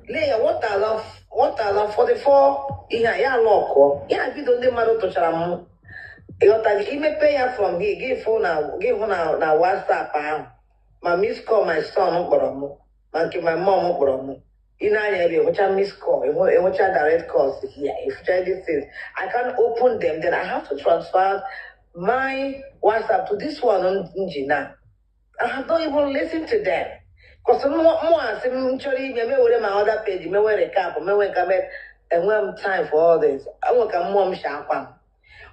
Later, 1044. Yeah, lock. Yeah, video they matter to channel. You may pay her from here, give her now WhatsApp. My miss call my son, my mom, you know, which I miss call, which I direct calls here. If this is, I can't open them, then I have to transfer my WhatsApp to this one on Njina. I have not even listened to them. Because more, actually, maybe with my other page, maybe a cap, maybe and when time for all this, I want a mom sharp.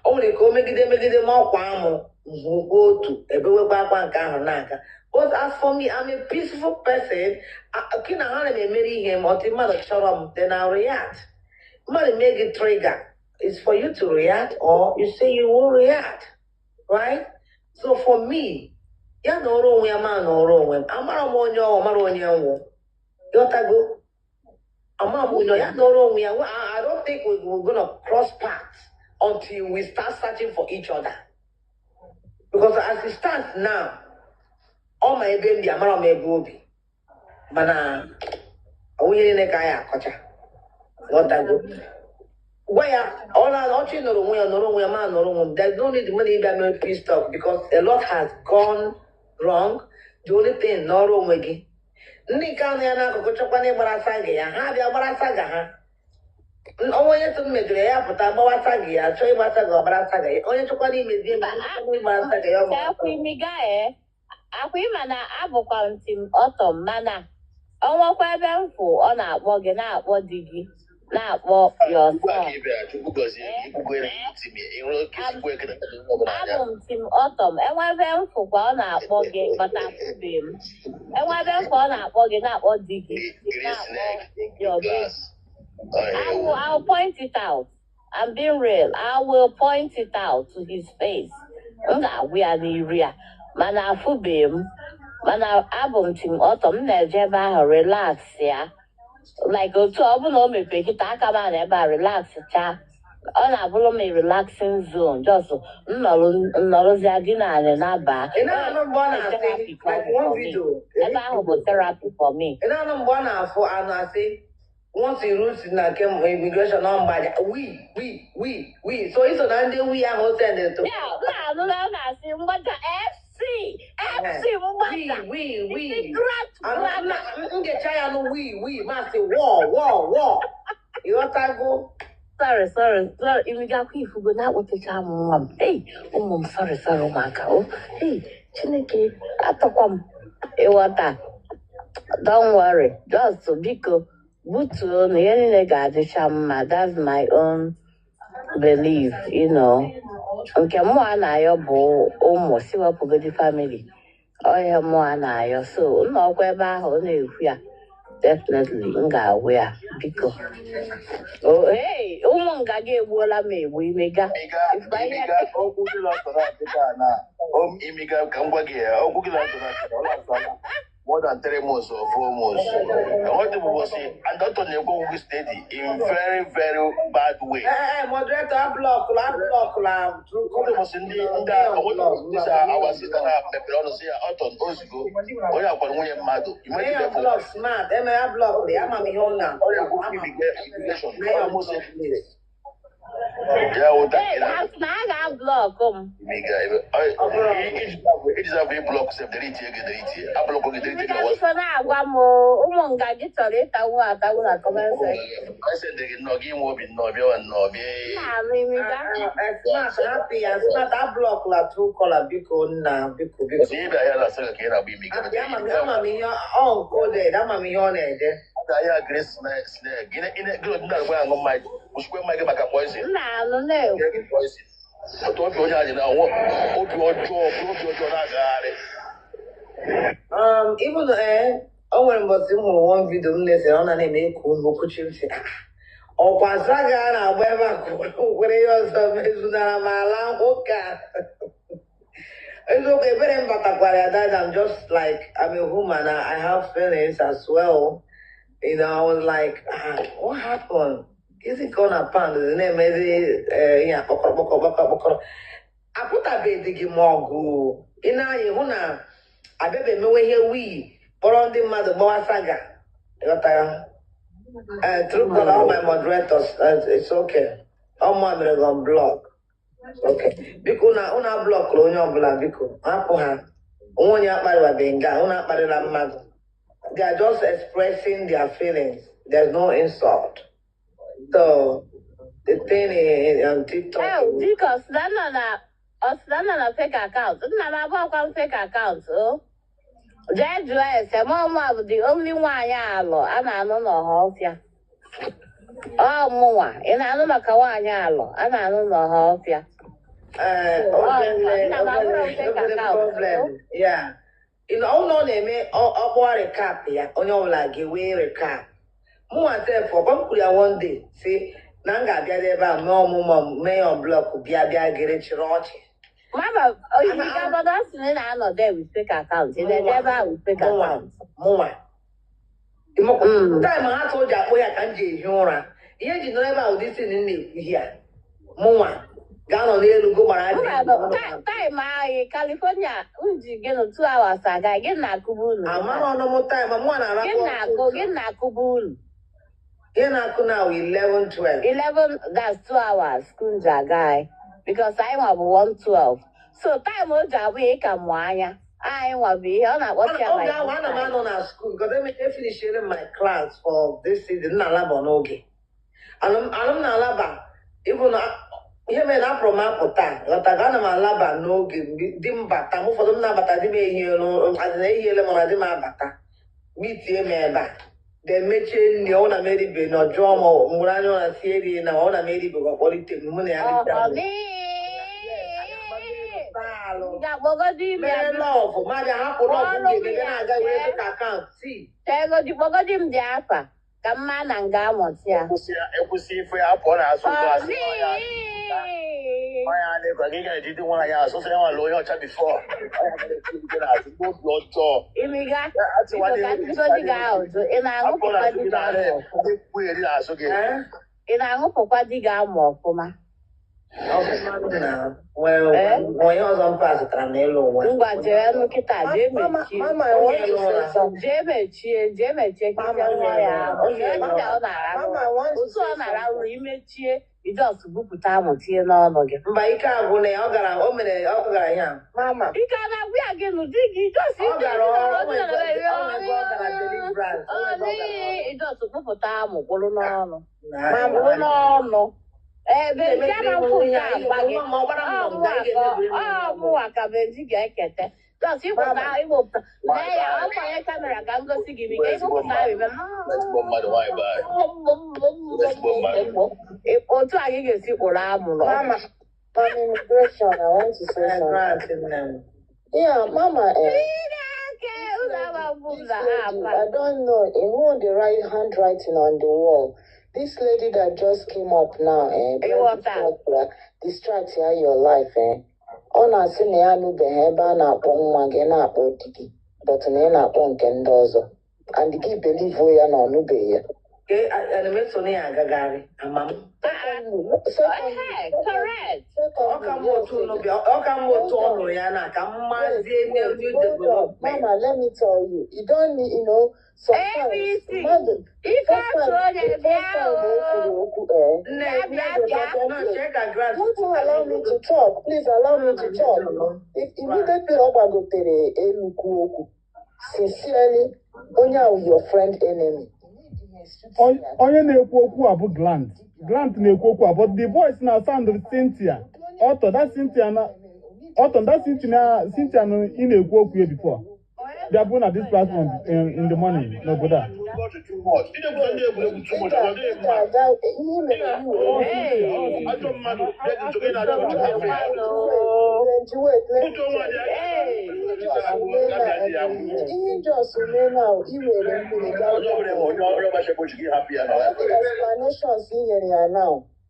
Only go make them more quamo, who go to a back one car. But as for me, I'm a peaceful person. I can marry him or then I'll react. Money make it trigger. It's for you to react or you say you will react. Right? So for me, ya no wrong with a man or wrong with Amaronyo. Yotago. I don't think we're gonna cross paths until we start searching for each other. Because as it stands now, all my baby, I'm not my baby. Mana, we in a guy, kocha. What I go? Why? All I don't you know, we are no wrong, man, no wrong. There's no need money to make peace talk because a lot has gone wrong. The only thing, no wrong again. Nika na kuchokwane barasaga ya ha bia barasaga ha onye tun medure ya puta barasaga ya choi barasaga barasaga ya onye chokwane mezie barasaga ya akwimiga akwima na abụkwa ntim ọtọ mana ọnwakwa ebe mfụ ọ na-akpọ gị na-akpọ di gị na-akpọ yourself abụ m tim ọtọm enwe ebe mfụ kwa ọ na-akpọ gị bata afụbe m enwe ebe mfụ ọ na-akpọ gị na-akpọ di gị na-akpọ your baby. I'll point it out. I'm being real. I will point it out to his face. We are the area. Mana afụbe m mana abụ m tim ọtọm na-eje ebe ahụ relax ya. Like otu ọ bụla o mepere kịta aka m na ebe a relax cha ọ na-abụrụ m relaxing zone just nnọrọzia gị naanị na-aba ebe ahụ bụ therapy for me. Ị na-anụ mgbe ọ na-afụ anụ asị once you root na immigration on bad we so iso na ndị we ahụ send it to na asị mgbada FC mgbada we ngecha ya no we ma say war ịghọtago. Sorry. Imigakwa ifugo na-akpọtecha m nwa m. Hey, ụmụ m sorry ụmụaka. Oh, hey, Chineke atọkwa m ịghọta. Don't worry, just biko butuo na ihe niile ga-adịcha mma. That's my own belief, Nke mụ na-ayọ bụ ụmụ siwepụgodi family. Ọhịa mụ na-ayọ. So, nna ọkwa ebe ahụ ọ na-ekwu ya. Definitely, m ga-awụ ya, biko. Oh, hey, ụmụ nga gị egbuola m egbu imega. Imiga ka m gwa gị ya, ọgwụ gị na-atọ more than 3 months or 4 months. And what people will say, and Dr. Nego will steady in very, very bad way. Moderator, block. What was in these are our sister, Peperono, say, Autumn, Osigo, or you are William Mado. You might be block smart, block, I'm a Mihona, or you will almost na-aga blọk m. Biko na-agwa m ụmụ nga gị chọrọ ịtanwu atanwu na kọment even o nwere mbọsị m hụrụ one video m na-ese ọ na-eme eku n'okwuchi m si ọkwa saga na-agba ebe a kwere ya ọzọ mezunara m ala nwoke a eziokwu ebere m batakwara ya that I'm just like I'm a woman I have feelings as well. I was like, what happened? Is it gonna pound? The name is I put a baby gị mọgụ ị na-anya hụ na abebe emewe ihe wii kpọrọ ndị mmadụ gbawa saga ghọtara through all my moderators it's okay all my on blog okay biko na ụna blọkụrụ onye ọbụla biko hapụ ha onwe onye akparịwabeghị nga ụna akparịla mmadụ. They are just expressing their feelings. There's no insult. So the thing is on TikTok. Oh, because that's not a fake account. It's not about fake account. Oh, that dress, Mama, the only one I know. And I don't know how to. Oh, Moa, and I don't know how I and I don't know how to. Problem. Yeah. ụlọ na-eme ọkpụwa recap ya onye ọbụla ga-ewe recap mụnwa sef ọkwa m kwuru ya one day si na m ga-abịa ebe a mee ọmụmụ mee ya blọk bịa gere chịrị ọchị Mama, obodo ọ sị na ị na-anọ there with fake account. Ị na-eje ebe a with fake account. mụnwa taịm ha tụ o ji akpọ ya ka m ji ehi ụra ihe ji nọrọ ebe a ụdị sin na-ekwu ihe a mụnwa ga-anọ n'elu go gbara Taịm anyị California ji gị nụ 2 hours aga gị na-akụba unu. amara ọnụmụ taịm mụnwa na-arakọ Gị na-akụba unu. gị na-akụ na 11 12 11, that's 2 hours kunja guy because I have 112. So time o ji abụ ịka mụ anya anyị nwabụ ihe ọ na-akpọchi ya oge ahụ ana m anọ na school because efinishere my class for this season na-alaba n'oge alụm na-alaba ịbụ na ihe mere na apụrụ m apụta ghọtaga ana m alaba n'oge di m bata m ụfọdụ m na-abata di m ehiele mana di m abata mitie m ebe a ga-emechie nri ọ na m eribe na ọjọọ ma mgbere anya ọ na-si eri na ọ na m eribe ga ọkpọlite m mụ na ya lọvụ maja hapụ lọvụ ga-eme na-aga wee dịka akaụntụ si kpọgodi m dị afa ka mma na nga amụta ya ekwụsị ife ya pụọ n'azụ klasị ọnya na-ekwe gị ga-ejide nwa ya asụsụ ya nwale onye ọcha bifọ n'azụ n'obi ọjọọ imiga kagodi gị ahụ ị na-aṅụpụkwa di gị amụ ị na-aṅụpụkwa di gị amụ ọfụma onye ọzọ mpa zụtara n'elu ụwa ngwa jee nkịta jee mechie kịta nwa ya otu ọ na-arahụ imechie Ijos bupụta amụ tinye n'ọnụ gị mba ike agwụ na ya ọ gara ya ike a na-agwụ ya gị n'ụdị gị Ijos bupụta amụ kwụrụ n'ọnụ ebe ọmụwa ka benji ga-ekete Just ịpụta lee ya ọkwanye kamera ka m gosi gị bika ịpụta otu a gị ga-esi kpụrụ amụrụ immigration, I want to say something. Yeah, Mama, I don't know. Who on the right handwriting on the wall? This lady that just came up now, distract your life, Ọ na-asị na ya anụbeghị ebe a na-akpọ nwa gị na-akpọ di gị but na ị na-akpọ nke ndị ọzọ and gị believe ya na ọ nụbeghị ya. Mama, let me tell you, you don't need, sometimes don't allow me to talk. Please allow me to talk. If immediately Obagotere Eluku, sincerely, Onya your friend enemy. Onye na-ekwu okwu a bụ Grant na-ekwu okwu a, but the voice na sound of Cynthia. That Cynthia na ị na-ekwu okwu ya before. They are born at this platform in the morning. No, go there.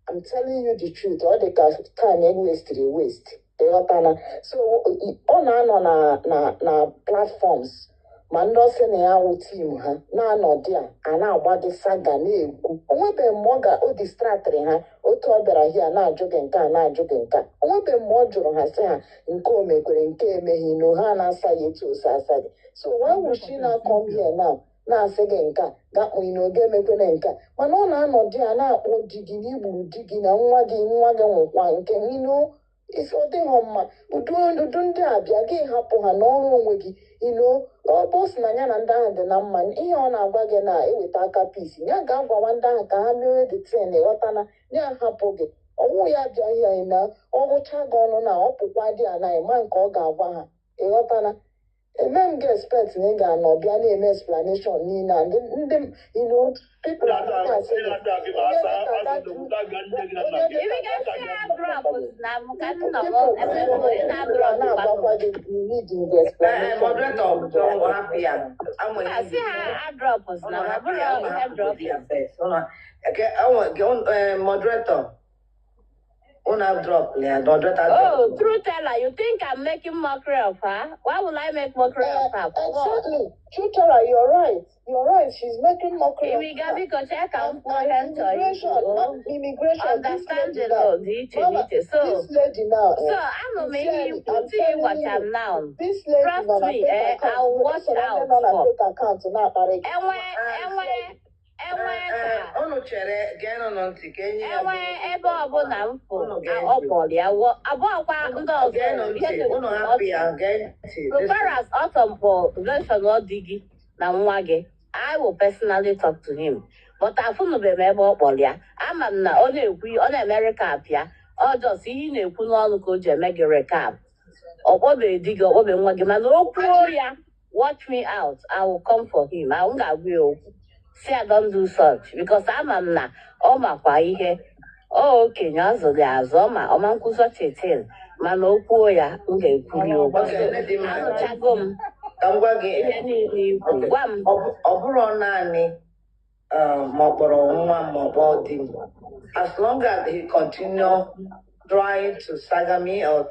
I'm telling you the truth. All the time waste. So ọ na-anọ na platforms ma ndị ọsị na ya wụ tim ha na-anọdị a na-agba gị saga na-ekwu onwebeghị mgbe o distraktịrị ha otu ọ bịara hia na-ajụ gị nke a na-ajụ gị nke a onwebeghị mgbe ọ jụrụ ha sị ha nke o mekwere nke emeghị na ha na-asa ya etu osi asa gị so why would she now come here now na-asị gị nke a ga-akpụ n'oge emekwere nke a mana ọ na-anọdị a na-akpọ di gị na igburu di gị na nwa gị nwụkwa nke isi ọ dịghị mma udu ndị a bịa gị hapụ ha n'ọrụ onwe gị ọ bụ si na ya na ndị ahụ dị na mma ihe ọ na-agwa gị na-eweta aka pisi ya ga-agwawa ndị ahụ ka ha mere dị tin ịghọta na ya hapụ gị ọnwụ ya bịa ihe na ọ gụcha gị ọnụ na ọ pụkwa dị anaghị ma nke ọ ga-agwa ha ịghọta na eme m ga expect na ị ga-anọ bịa na-eme explanation niile a ndị people now. People need the explanation. Moderator, so happy. I'm going I see how I drop us now. I drop Okay, I want moderator. Una drop, yeah, moderator. Oh, true teller, you think I'm making mockery of her? Why would I make mockery of her? Exactly. True teller, you're right. You're right. She's making mockery of her. Because I can't Immigration. understand the law. So, this lady now. I'm making you watch am now. This lady Trust me, I'll watch out for. Unu chere geenụ nụ ntị ka enye ya ebe ọbụla m fụ ọkpọrọ ya abụọkwa ndị ọzọ unu hapụ ya gee ntị. As ọtọmpọ version ọ dị gị na nwa gị, I will personally talk to him. But afụnụbeghị m ebe ọ kpọrọ ya. Ama m na ọ na-ekwu ọ na-eme recap ya. Ọ jọs ihe ị na-ekwu n'ọnụ ka o ji eme gị recap. Ọ kpọbeghị di gị, ọ kpọbeghị nwa gị, mana o kwuo ya, watch me out, I will come for him. M ga-agwa ya okwu. See, I don't do such because I'm na makwa ihe okenye azụrụ ya azụ ọma nkwu such a thing mana okwu ya m ga-ekwuri okwu anụchago m ka m gwa gị ihe niile ikwu gwa m ọ bụrụ naanị ma ọ kpọrọ nwa ma ọ kpọọ di m, as long as he continue trying to saga me or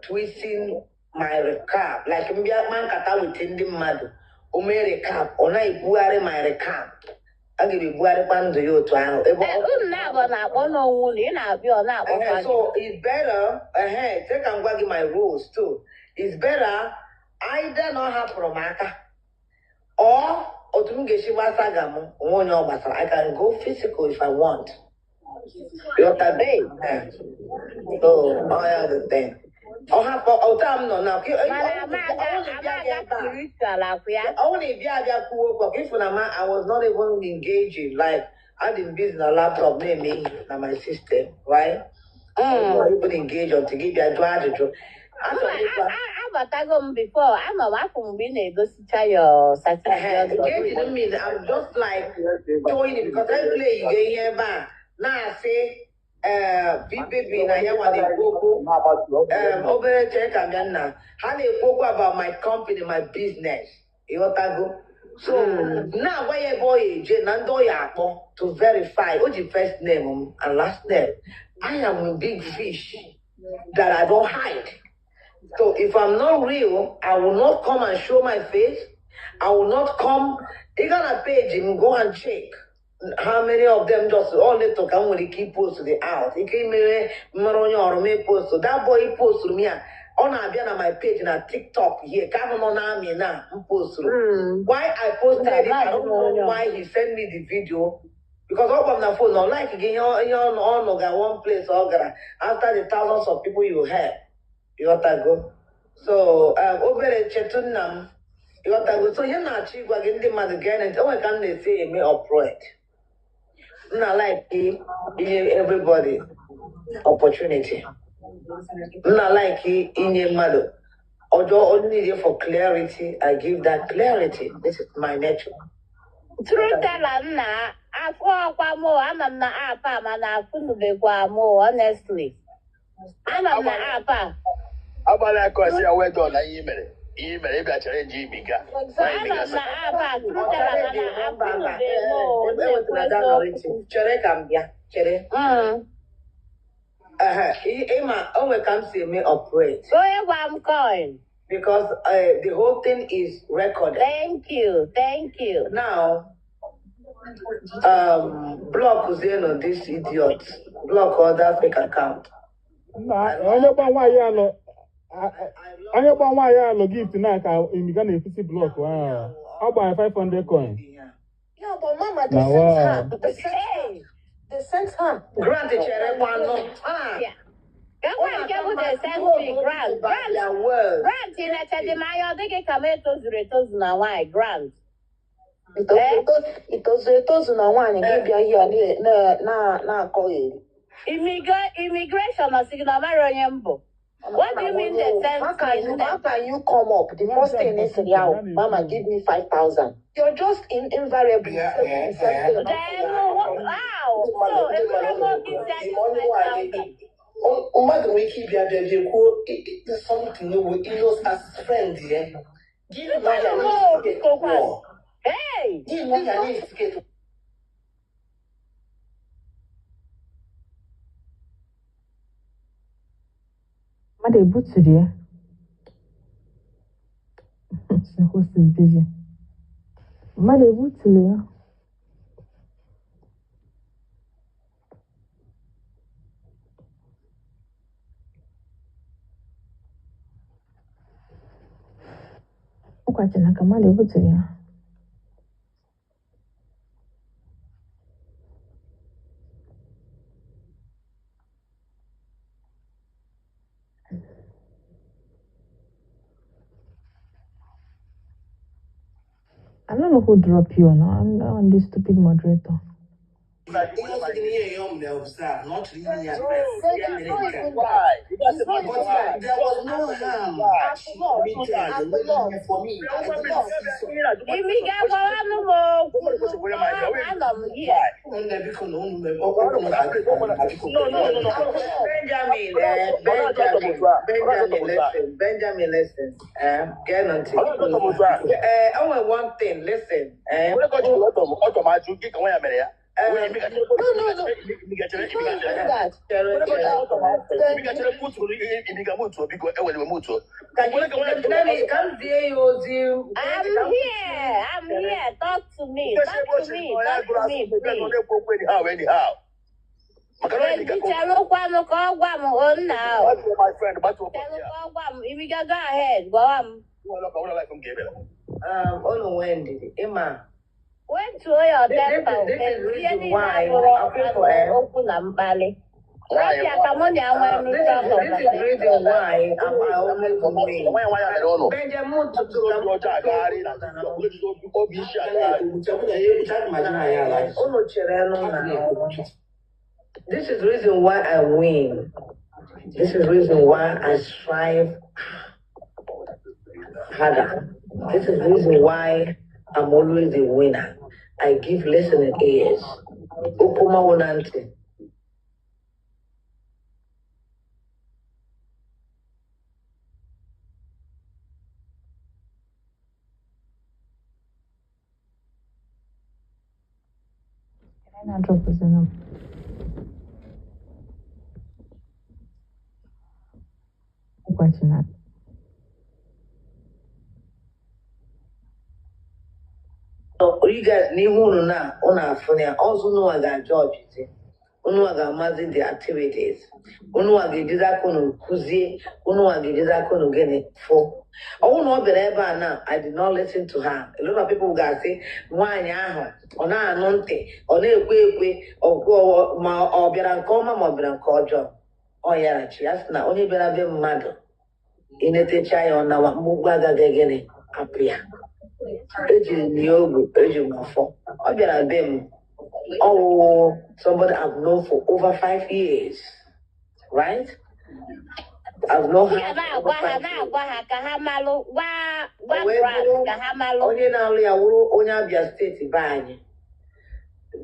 twisting my recap like mbịa ma nkata wete ndị mmadụ o mee recap ọ na-ebugharị my recap a ga-ebugharịkwa ndụ ya otu ahụ unu na-abụ na-akpọ n'onwu na ị na-abịa ọ na-akpọkwa so it's better take and gwa gị my rules too. It's better either na ọ hapụrụ m aka or otu m ga-esi gbasa ga m onwe onye ọ gbasara. I can go physical if I want. Yọta babe. So all the thing. I want to I was not even engaging. Like I didn't business a laptop near me and my system, right? I was not even engaged on to give you a advantage. Before I'm a welcome being able to tell your certificate. I'm just like doing it because I play here back. Now I say baby na ya want to go over check again now. How they talk about my company, my business. You want to go? So now why you boy Nando Yapo to verify what's your first name and last name. I am a big fish that I don't hide. So if I'm not real, I will not come and show my face. I will not come. They're gonna page him, go and check. How many of them just only to come when he keep post to the house? He came here, or me post. So that boy he post to me on my page na TikTok here. Come on me now, post. Why I posted it? I don't know why he sent me the video. Because all of the phone, not like again, you're on one place after the thousands of people you have. You got to go. So over the Chetunam, you got to go. So you're not cheap again the man again and oh I can't say me upright. Not like everybody opportunity. Not like in your mother. Although only for clarity, I give that clarity. This is my nature. True teller na afọ kwa mo ana na apa mana afunubekwa mo honestly. Ana na apa. Abala ko si awe do na yimere. Yimere bia chere nji biga. So ana na apa true teller na afunube mo. Chere kambia, chere. Emma, we can see me operate. Go I'm coin. Because the whole thing is recorded. Thank you. Now, block this idiot. Block all that fake account. Onye gba nwa ya alụ gift na ka imiga na efisi block ọ gba 500 coin. Yeah, but mama, they sent her. They sent her. Grant the chere kwano. Yeah. That's why they sent me grant. Grant in a Chadimayo, they can come to na why grant. It was na one give you here na call you. Immigration or signal Mariambo. What do you mean they sent how can you come up? The first thing is Mama, give me 5,000. You're just invariably. Wow. So mmadụ nwere ike ịbịa bịa bịa kwuo something with Ilos as friend ya. Gịnị nọ ya n'instigate war? Gịnị nọ ya n'instigate? Mmadụ ebuturu ya. The host is busy. Mmadụ ebuturu ya. Ụkwachina ka mmadụ ebuturu ya. I don't know who dropped you now. I'm on this stupid moderator. Not really at first. Why? But there was no harm. For me. Benjamin, listen. Get on to only one thing, listen. I'm here. Talk to me. Talk to me, please. Go ahead. Go on. Wendy, Emma. Went to your temple. This is the reason why open and valley. This is the reason why I'm always Benjamin this is the reason why I win. This is the reason why I strive harder. This is the reason why I'm always a winner. I give listening ears. Ukuma wonante. Can I not drop this in them? Watching that. You guys need one now on our phone. Also know I got jobs. Unu aga amazi the activities. Unu aga jiza kono kuzi. Unu aga jiza kono gene for. Oh no, but ever now I did not listen to her. A lot of people got say wanya ona anonte ona ekwe or ma obiara nkoma ma obiara nkojo. Oh yeah, chias na only bera be mmadụ. Inete chai ona wa mugwa ga gene apia. Ejiri nyogo, ejiri mafo. Obiara be m. Oh, somebody I've known for over 5 years, right? I've known her.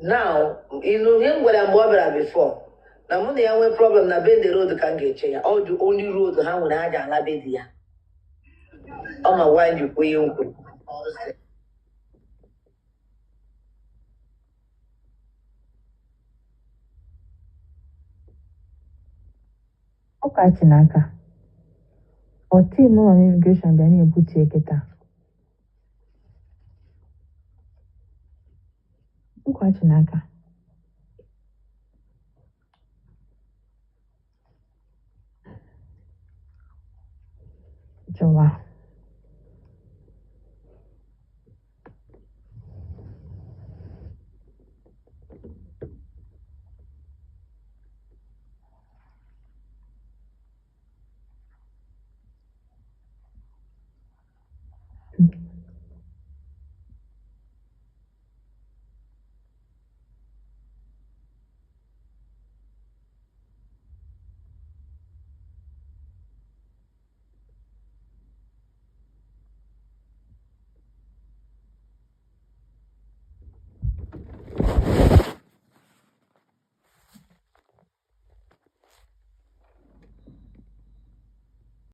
Now, you know him when I'm over before. Now, when the only problem na bend the road can get you. All the only road to hang with Haja and Labedia. Oh, my wine you pay you. Ụkachinaka. Ọ team ụlọ immigration bịa na-ebute kịta. Ụkachinaka. Jọwa.